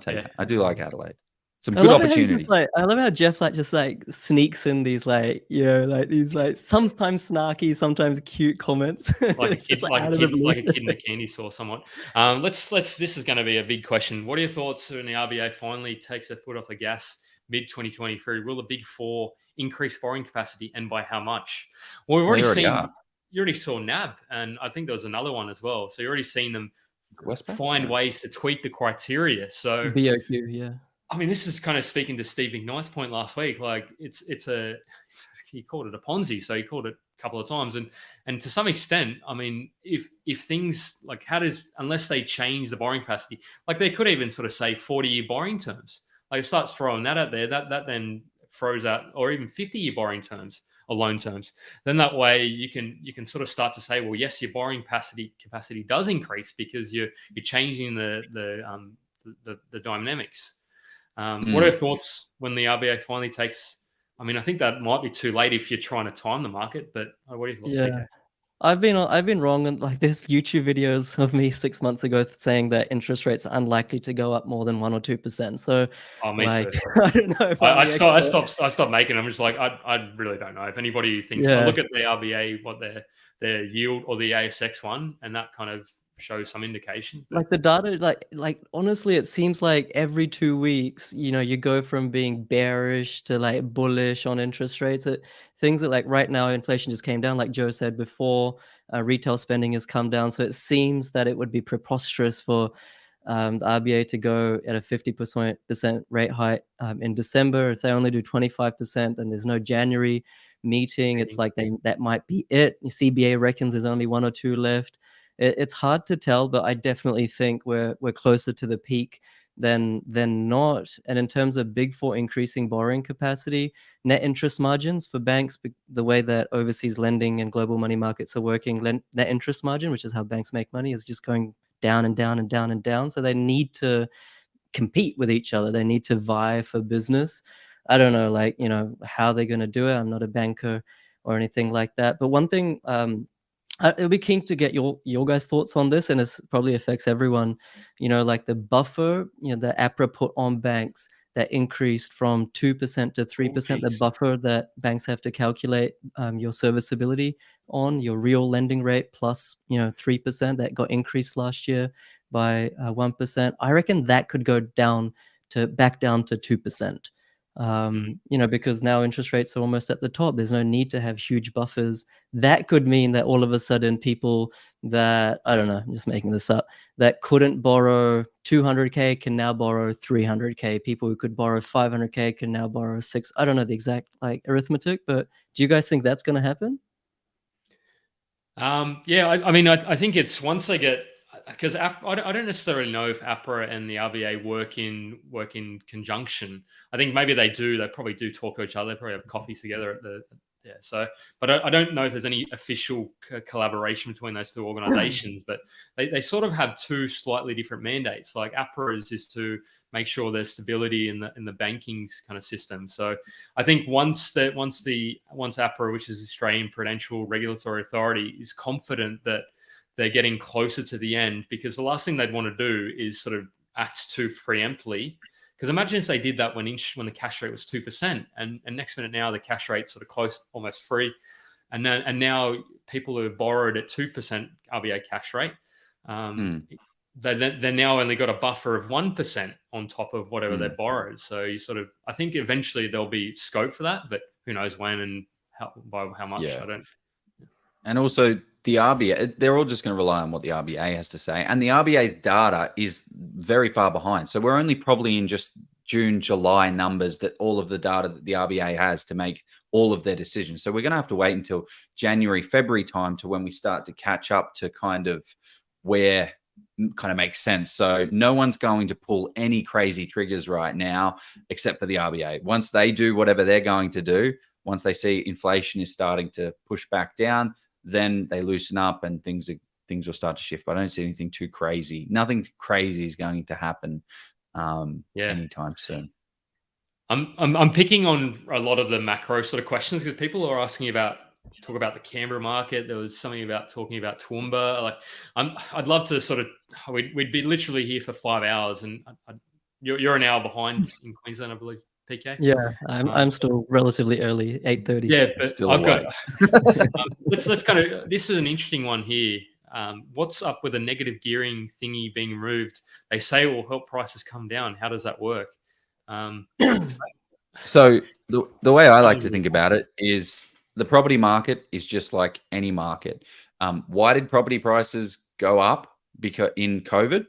Yeah. I do like Adelaide. Some I good love how opportunities. I love how Jeff like just like sneaks in these like like these like sometimes snarky, sometimes cute comments. Like a It's kid, just like out of the like a blue. kid in a candy store, somewhat. Let's. This is going to be a big question. What are your thoughts when the RBA finally takes their foot off the gas mid 2023? Will the Big Four increase borrowing capacity, and by how much? Well, we've They already already seen. are. You already saw NAB, and I think there was another one as well. So you already seen them Westpac? find No. ways to tweak the criteria. So BOQ, yeah. I mean, this is kind of speaking to Steve McKnight's point last week. Like it's a he called it a Ponzi, so he called it a couple of times, and to some extent, I mean, if things like unless they change the borrowing capacity, like they could even sort of say 40-year borrowing terms, like it starts throwing that out there, that then throws out, or even 50-year borrowing terms or loan terms. Then that way you can sort of start to say, well, yes, your borrowing capacity does increase because you're changing the dynamics. What are your thoughts when the RBA finally takes? I mean, I think that might be too late if you're trying to time the market. But what are your thoughts, Yeah. PK? I've been wrong, and like there's YouTube videos of me 6 months ago saying that interest rates are unlikely to go up more than 1 or 2%. So Oh, me like too. I don't know if I'm I the stopped. expert. I stopped making them. I'm just like I really don't know if anybody who thinks. I Yeah. look at the RBA, what their yield or the ASX one, and that kind of shows some indication. But Like the data, like honestly, it seems like every 2 weeks, you go from being bearish to like bullish on interest rates. Things that like right now, inflation just came down, like Joe said before. Retail spending has come down, so it seems that it would be preposterous for the RBA to go at a 50% rate hike in December. If they only do 25%, then there's no January meeting. It's like that might be it. The CBA reckons there's only 1 or 2 left. It's hard to tell, but I definitely think we're closer to the peak than not. And in terms of Big Four increasing borrowing capacity, net interest margins for banks, the way that overseas lending and global money markets are working, net interest margin, which is how banks make money, is just going down and down and down and down. So they need to compete with each other. They need to vie for business. I don't know, like, how they're going to do it. I'm not a banker or anything like that. But one thing, it'll be keen to get your guys' thoughts on this, and it probably affects everyone. Like the buffer, the APRA put on banks that increased from 2% to 3%. The buffer that banks have to calculate your serviceability on your real lending rate plus 3% that got increased last year by 1%. I reckon that could go back down to 2%. Because now interest rates are almost at the top. There's no need to have huge buffers. That could mean that all of a sudden people that, I don't know, I'm just making this up, that couldn't borrow 200K can now borrow 300K. People who could borrow 500K can now borrow 6. I don't know the exact like arithmetic, but do you guys think that's going to happen? Yeah, I mean, I think it's once they get, because I don't necessarily know if APRA and the RBA work in conjunction. I think maybe they do. They probably do talk to each other. They probably have coffees together at the So, but I don't know if there's any official collaboration between those two organizations. But they sort of have two slightly different mandates. Like APRA is just to make sure there's stability in the banking kind of system. So I think once APRA, which is Australian Prudential Regulatory Authority, is confident that they're getting closer to the end, because the last thing they'd want to do is sort of act too preemptively, Because imagine if they did that when the cash rate was 2%, and next minute now the cash rate's sort of close, almost free, and now people who have borrowed at 2% RBA cash rate, they now only got a buffer of 1% on top of whatever they borrowed. So I think eventually there'll be scope for that, but who knows when and by how much? Yeah. I don't. And also the RBA, they're all just going to rely on what the RBA has to say. And the RBA's data is very far behind. So we're only probably in just June, July numbers that all of the data that the RBA has to make all of their decisions. So we're going to have to wait until January, February time to when we start to catch up to kind of where kind of makes sense. So no one's going to pull any crazy triggers right now, except for the RBA. Once they do whatever they're going to do, once they see inflation is starting to push back down, then they loosen up and things will start to shift. But I don't see anything too crazy. Nothing crazy is going to happen anytime soon. I'm picking on a lot of the macro sort of questions because people are asking talk about the Canberra market. There was something about talking about Toowoomba. Like, I'd love to sort of we'd be literally here for 5 hours, and you're an hour behind in Queensland, I believe. PK? Yeah, I'm still relatively early, 8:30. Yeah, but still I've awake. got. Let's kind of. This is an interesting one here. What's up with a negative gearing thingy being removed? They say it will help prices come down. How does that work? So the way I like to think about it is the property market is just like any market. Why did property prices go up? Because in COVID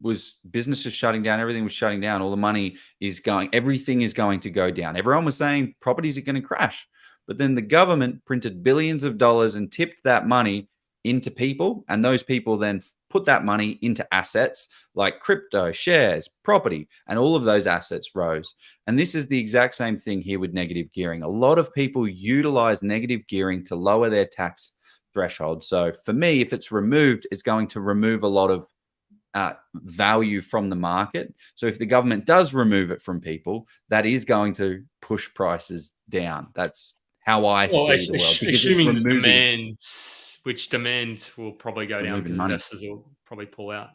was businesses shutting down, everything was shutting down, all the money is going, everything is going to go down. Everyone was saying properties are going to crash. But then the government printed billions of dollars and tipped that money into people, and those people then put that money into assets like crypto, shares, property, and all of those assets rose. And this is the exact same thing here with negative gearing. A lot of people utilize negative gearing to lower their tax threshold. So for me, if it's removed, it's going to remove a lot of value from the market. So if the government does remove it from people, that is going to push prices down. That's how I see the world. Because assuming demand will probably go down because money. investors will probably pull out.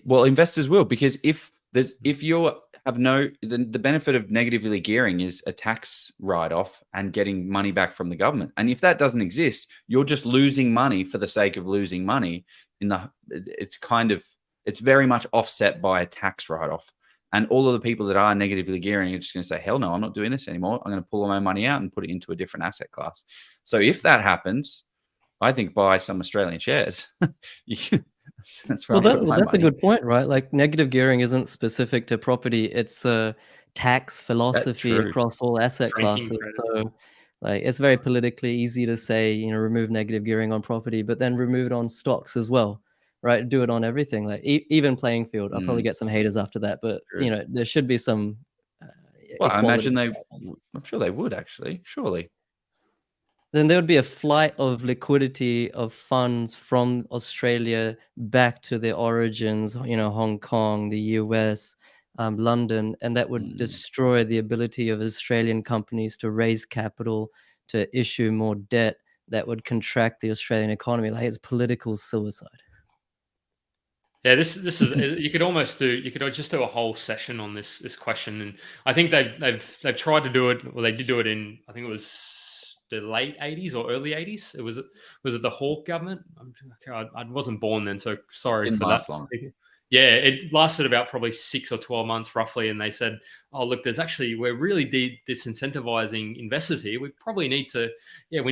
Well, investors will, because if you have the benefit of negatively gearing is a tax write-off and getting money back from the government. And if that doesn't exist, you're just losing money for the sake of losing money. It's very much offset by a tax write-off. And all of the people that are negatively gearing are just going to say, hell no, I'm not doing this anymore. I'm going to pull all my money out and put it into a different asset class. So if that happens, I think buy some Australian shares. That's a good point, right? Like, negative gearing isn't specific to property. It's a tax philosophy across all asset classes. So like, it's very politically easy to say, remove negative gearing on property, but then remove it on stocks as well, right? Do it on everything, like even playing field. I'll probably get some haters after that, but there should be some I imagine I'm sure they would, actually, surely. Then there would be a flight of liquidity of funds from Australia back to their origins, Hong Kong, the US, London, and that would destroy the ability of Australian companies to raise capital, to issue more debt. That would contract the Australian economy. Like, it's political suicide. Yeah, this is you could just do a whole session on this question, and I think they've tried to do it. Well, they did do it in, I think it was the late 80s or early 80s. Was it the Hawke government? I wasn't born then, so sorry for that. Long. Yeah, it lasted about probably 6 or 12 months roughly, and they said, "Oh, look, we're really disincentivizing investors here. We probably need to, we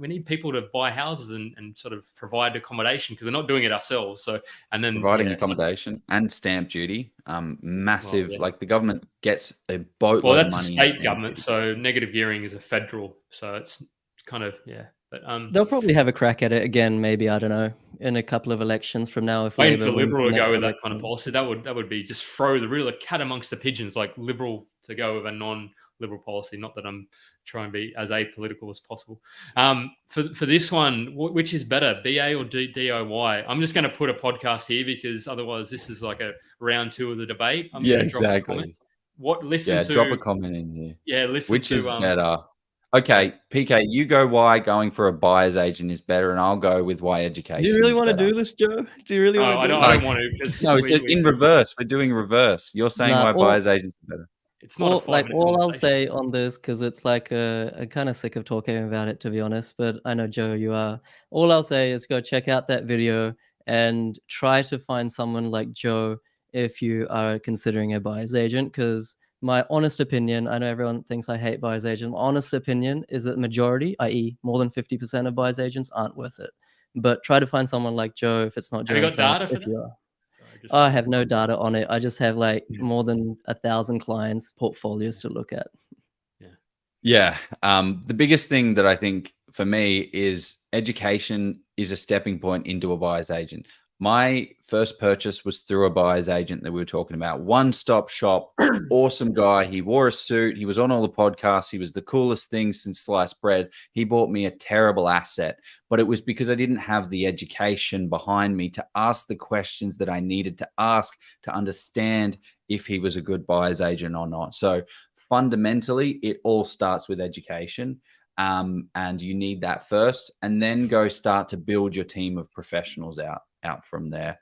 need people to buy houses and sort of provide accommodation because we're not doing it ourselves." So, and then providing accommodation and stamp duty, massive. Like, the government gets a boatload of money. Well, that's a state government, so negative gearing is a federal. So it's kind of But they'll probably have a crack at it again, maybe, I don't know, in a couple of elections from now. If waiting for Liberal to go with that kind of policy, that would be just throw the real cat amongst the pigeons, like Liberal to go with a non-Liberal policy. Not that I'm trying to be as apolitical as possible. For this one, which is better, BA or DIY? I'm just going to put a podcast here because otherwise this is like a round 2 of the debate. Exactly. Drop a comment in here. Which is better? Okay, PK, you go why going for a buyer's agent is better, and I'll go with why education Do you really is want to better. do this, Joe? Do you really No, want to do I this? don't want to because No, it's in reverse. We're doing reverse. You're saying Nah, why buyer's agents are better. it's not a all 5-minute all I'll conversation. say on this, because it's like I'm kind of sick of talking about it, to be honest. But I know, Joe, you are. All I'll say is go check out that video and try to find someone like Joe if you are considering a buyer's agent. Because my honest opinion, I know everyone thinks I hate buyer's agent. My honest opinion is that the majority, i.e., more than 50% of buyer's agents, aren't worth it. But try to find someone like Joe if it's not Joe Have you got himself. data for If you that? are. Sorry, just I wondering. have no data on it. I just have like Yeah. more than 1,000 clients' portfolios to look at. Yeah. The biggest thing that I think for me is education is a stepping point into a buyer's agent. My first purchase was through a buyer's agent that we were talking about. One-stop shop, awesome guy. He wore a suit. He was on all the podcasts. He was the coolest thing since sliced bread. He bought me a terrible asset, but it was because I didn't have the education behind me to ask the questions that I needed to ask to understand if he was a good buyer's agent or not. So fundamentally, it all starts with education. And you need that first, and then go start to build your team of professionals out from there.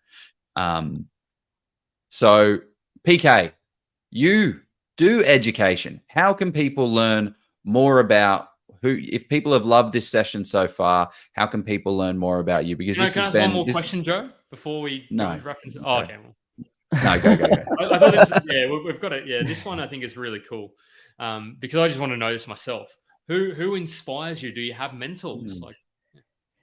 So PK, you do education. How can people learn more about if people have loved this session so far, how can people learn more about you? Because Can I this has ask been one more question, Joe, before we No. wrap into? Okay. Okay. Well, No, go. I thought this. Yeah, we've got it. Yeah, this one I think is really cool because I just want to know this myself. Who inspires you? Do you have mentors? Like,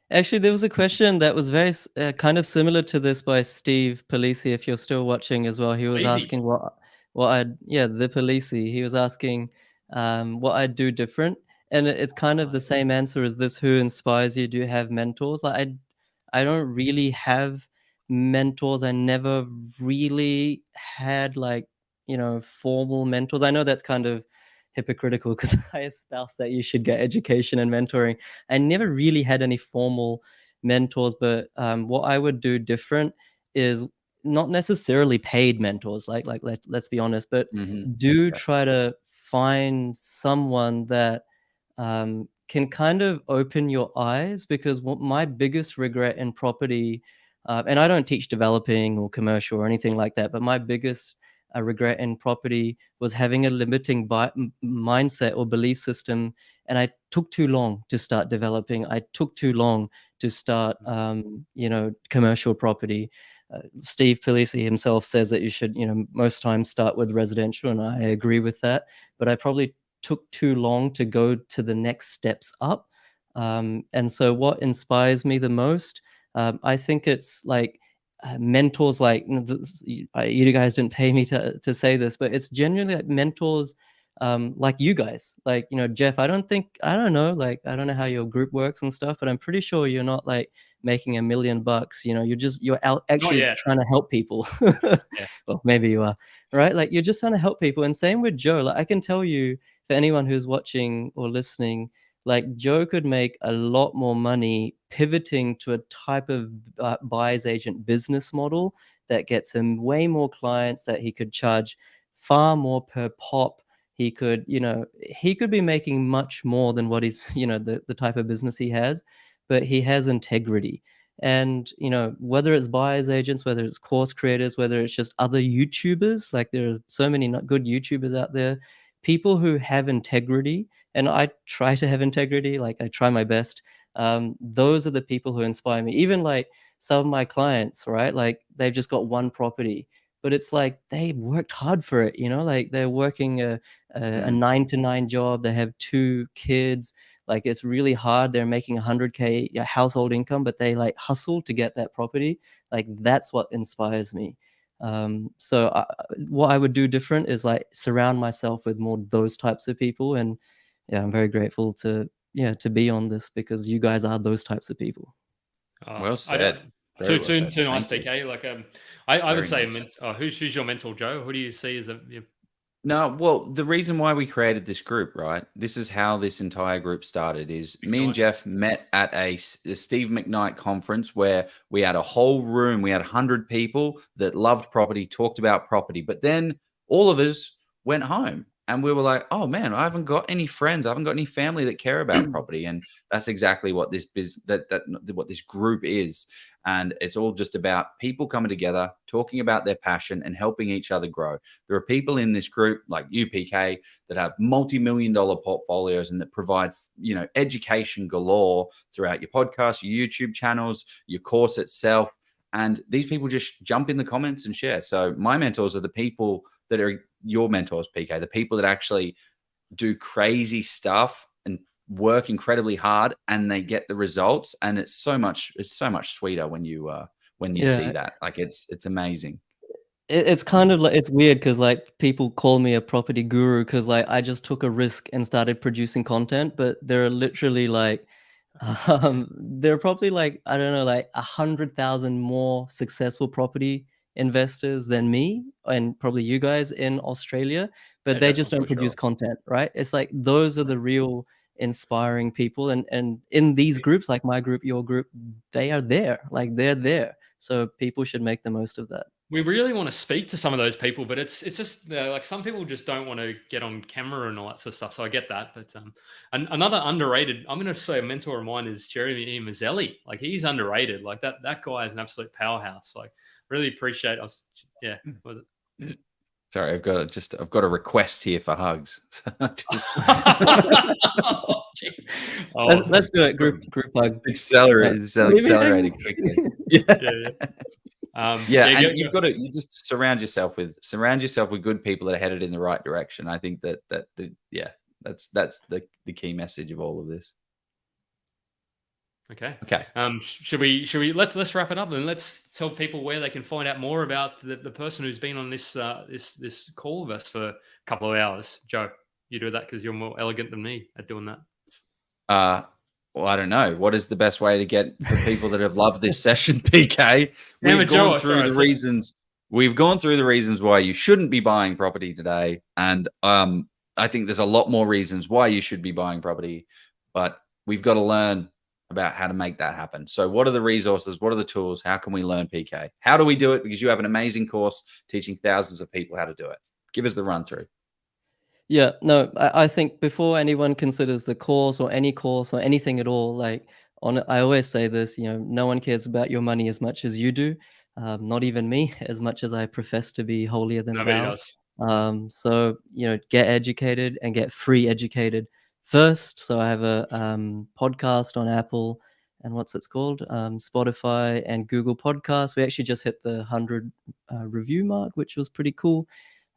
Actually, there was a question that was very kind of similar to this by Steve Polisi. If you're still watching as well, he was Polisi? asking what I'd the Polisi. He was asking what I'd do different, and it's kind of the same answer as this. Who inspires you? Do you have mentors? Like I don't really have mentors. I never really had like formal mentors. I know that's kind of hypocritical because I espouse that you should get education and mentoring. I never really had any formal mentors, but what I would do different is not necessarily paid mentors. Let's be honest, but do try to find someone that can kind of open your eyes, because what my biggest regret in property, and I don't teach developing or commercial or anything like that, but my biggest regret in property was having a limiting mindset or belief system, and I took too long to start developing. I took too long to start, commercial property. Steve Polisi himself says that you should, most times start with residential, and I agree with that. But I probably took too long to go to the next steps up. And so, what inspires me the most, I think it's like mentors. Like you guys didn't pay me to say this, but it's genuinely like mentors. Like you guys, like Jeff. I don't know, like I don't know how your group works and stuff, but I'm pretty sure you're not like making $1 million. You're out actually yet. trying to help people. Yeah. Well, maybe you are, right? Like you're just trying to help people. And same with Joe. Like I can tell you, for anyone who's watching or listening, like Joe could make a lot more money pivoting to a type of buyer's agent business model that gets him way more clients, that he could charge far more per pop. He could, he could be making much more than what he's, the type of business he has, but he has integrity. And, whether it's buyer's agents, whether it's course creators, whether it's just other YouTubers, like there are so many not good YouTubers out there, people who have integrity, and I try to have integrity, like I try my best. Those are the people who inspire me. Even like some of my clients, right? Like they've just got one property, but it's like they worked hard for it, like they're working a 9 to 9 job. They have 2 kids. Like it's really hard. They're making 100K household income, but they like hustle to get that property. Like that's what inspires me. What I would do different is like surround myself with more those types of people. And yeah, I'm very grateful to be on this, because you guys are those types of people. Well said. Very Too well said. nice, Thank you. PK. Like I would say, nice. who's your mentor, Joe? Who do you see as a No, well, the reason why we created this group, right? This is how this entire group started. Is me and Jeff met at a Steve McKnight conference where we had a whole room. We had 100 people that loved property, talked about property, but then all of us went home And we were like, oh man, I haven't got any friends. I haven't got any family that care about property. And that's exactly what what this group is. And it's all just about people coming together, talking about their passion and helping each other grow. There are people in this group like you, PK, that have multi-million-dollar portfolios and that provide, education galore throughout your podcast, your YouTube channels, your course itself. And these people just jump in the comments and share. So my mentors are the people that are your mentors, PK, the people that actually do crazy stuff and work incredibly hard and they get the results. And it's so much sweeter when you see that. Like it's amazing. It's kind of like, it's weird because like people call me a property guru because like I just took a risk and started producing content, but there are literally like there are probably like, I don't know, like 100,000 more successful property investors than me and probably you guys in Australia, but Yeah, they just definitely, don't for produce sure. content, right? It's like those are the real inspiring people, and in these groups, like my group, your group, they are there, like they're there. So people should make the most of that. We really want to speak to some of those people, but it's just like some people just don't want to get on camera and all that sort of stuff. So I get that. But another underrated, I'm going to say a mentor of mine is Jeremy Mazzelli. Like he's underrated. Like that guy is an absolute powerhouse. Like really appreciate us. Yeah. Was it? Sorry, I've got a request here for hugs. Let's do it. Group hug. Accelerating quickly. Yeah. And you just surround yourself with good people that are headed in the right direction. I think that's the key message of all of this. Okay. Okay. Should we let's wrap it up and let's tell people where they can find out more about the person who's been on this call with us for a couple of hours. Joe, you do that because you're more elegant than me at doing that. Well, I don't know. What is the best way to get the people that have loved this session, PK? We've gone through the reasons. We've gone through the reasons why you shouldn't be buying property today, and I think there's a lot more reasons why you should be buying property, but we've got to learn about how to make that happen. So what are the resources? What are the tools? How can we learn, PK? How do we do it? Because you have an amazing course teaching thousands of people how to do it. Give us the run through. Yeah, no, I think before anyone considers the course or anything at all, like I always say this, no one cares about your money as much as you do. Not even me, as much as I profess to be holier than Nobody thou. does. So, get educated and get free educated first. So I have a podcast on Apple and what's it's called? Spotify and Google Podcasts. We actually just hit the 100 review mark, which was pretty cool.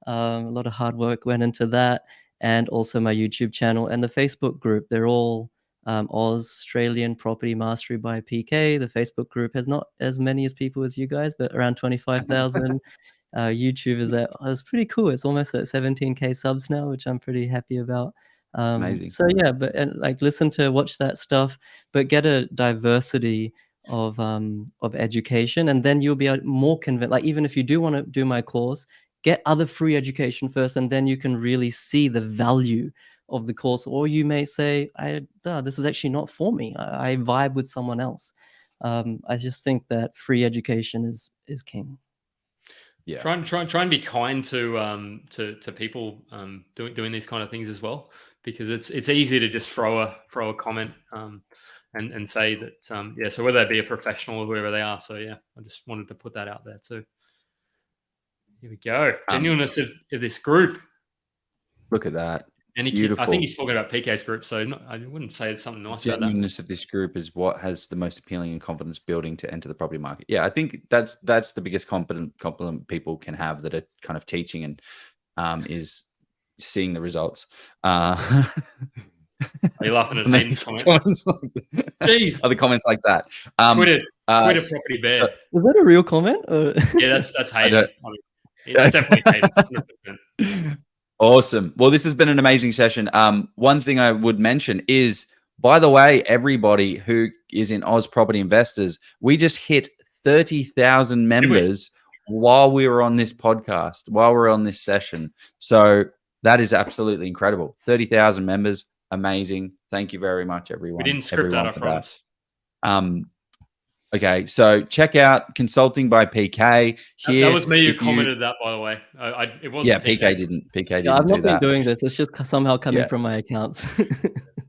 A lot of hard work went into that, and also my YouTube channel and the Facebook group. They're all Australian Property Mastery by PK. The Facebook group has not as many as people as you guys, but around 25,000. YouTube is it's pretty cool. It's almost at 17K subs now, which I'm pretty happy about. Amazing. So yeah, like watch that stuff, but get a diversity of education, and then you'll be more convinced. Like even if you do want to do my course, get other free education first, and then you can really see the value of the course. Or you may say, this is actually not for me. I vibe with someone else. I just think that free education is king. Yeah. Try and be kind to people doing these kind of things as well, because it's easy to just throw a comment and say that so whether they be a professional or whoever they are. So yeah, I just wanted to put that out there too. Here we go. Genuineness of this group. Look at that. And I think he's talking about PK's group, so I wouldn't say it's something nice about that. Genuineness of this group is what has the most appealing and confidence building to enter the property market. Yeah, I think that's the biggest compliment people can have that are kind of teaching and is seeing the results. Are you laughing at Hayden's comments? Jeez. Other comments like that. Twitter property bear. Is that a real comment? Or? Yeah, that's Hayden. It's definitely Hayden. Awesome. Well, this has been an amazing session. One thing I would mention is, by the way, everybody who is in Oz Property Investors, we just hit 30,000 members while we were on this podcast, while we're on this session. So that is absolutely incredible. 30,000 members. Amazing. Thank you very much, everyone. We didn't script that, I promise. Okay, so check out Consulting by PK here. That was me who if you- commented that, by the way. It wasn't Yeah, PK didn't. PK Yeah, didn't I've do not been that. doing this. It's just somehow coming Yeah. from my accounts.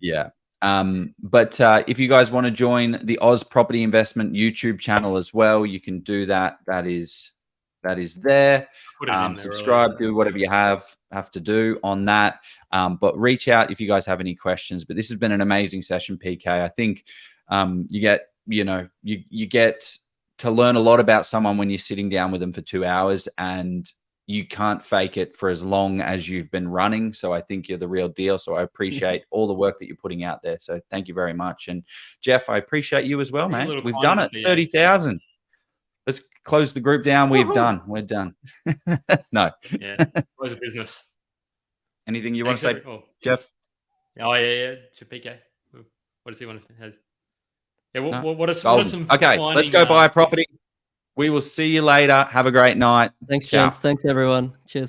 Yeah. But if you guys want to join the Oz Property Investment YouTube channel as well, you can do that. That is there. Put it in there Subscribe, earlier. do whatever you have to do on that. But reach out if you guys have any questions. But this has been an amazing session, PK. I think you get to learn a lot about someone when you're sitting down with them for 2 hours, and you can't fake it for as long as you've been running. So I think you're the real deal. So I appreciate all the work that you're putting out there. So thank you very much. And Jeff, I appreciate you as well, man. We've done it. 30,000. Let's close the group down. We're done. No. Yeah. Close the business. Anything you want to say, Jeff? Oh, yeah. To PK. What does he want to have? Yeah, what are some Okay, let's go buy a property. We will see you later. Have a great night. Thanks, Ciao. gents. Thanks, everyone. Cheers.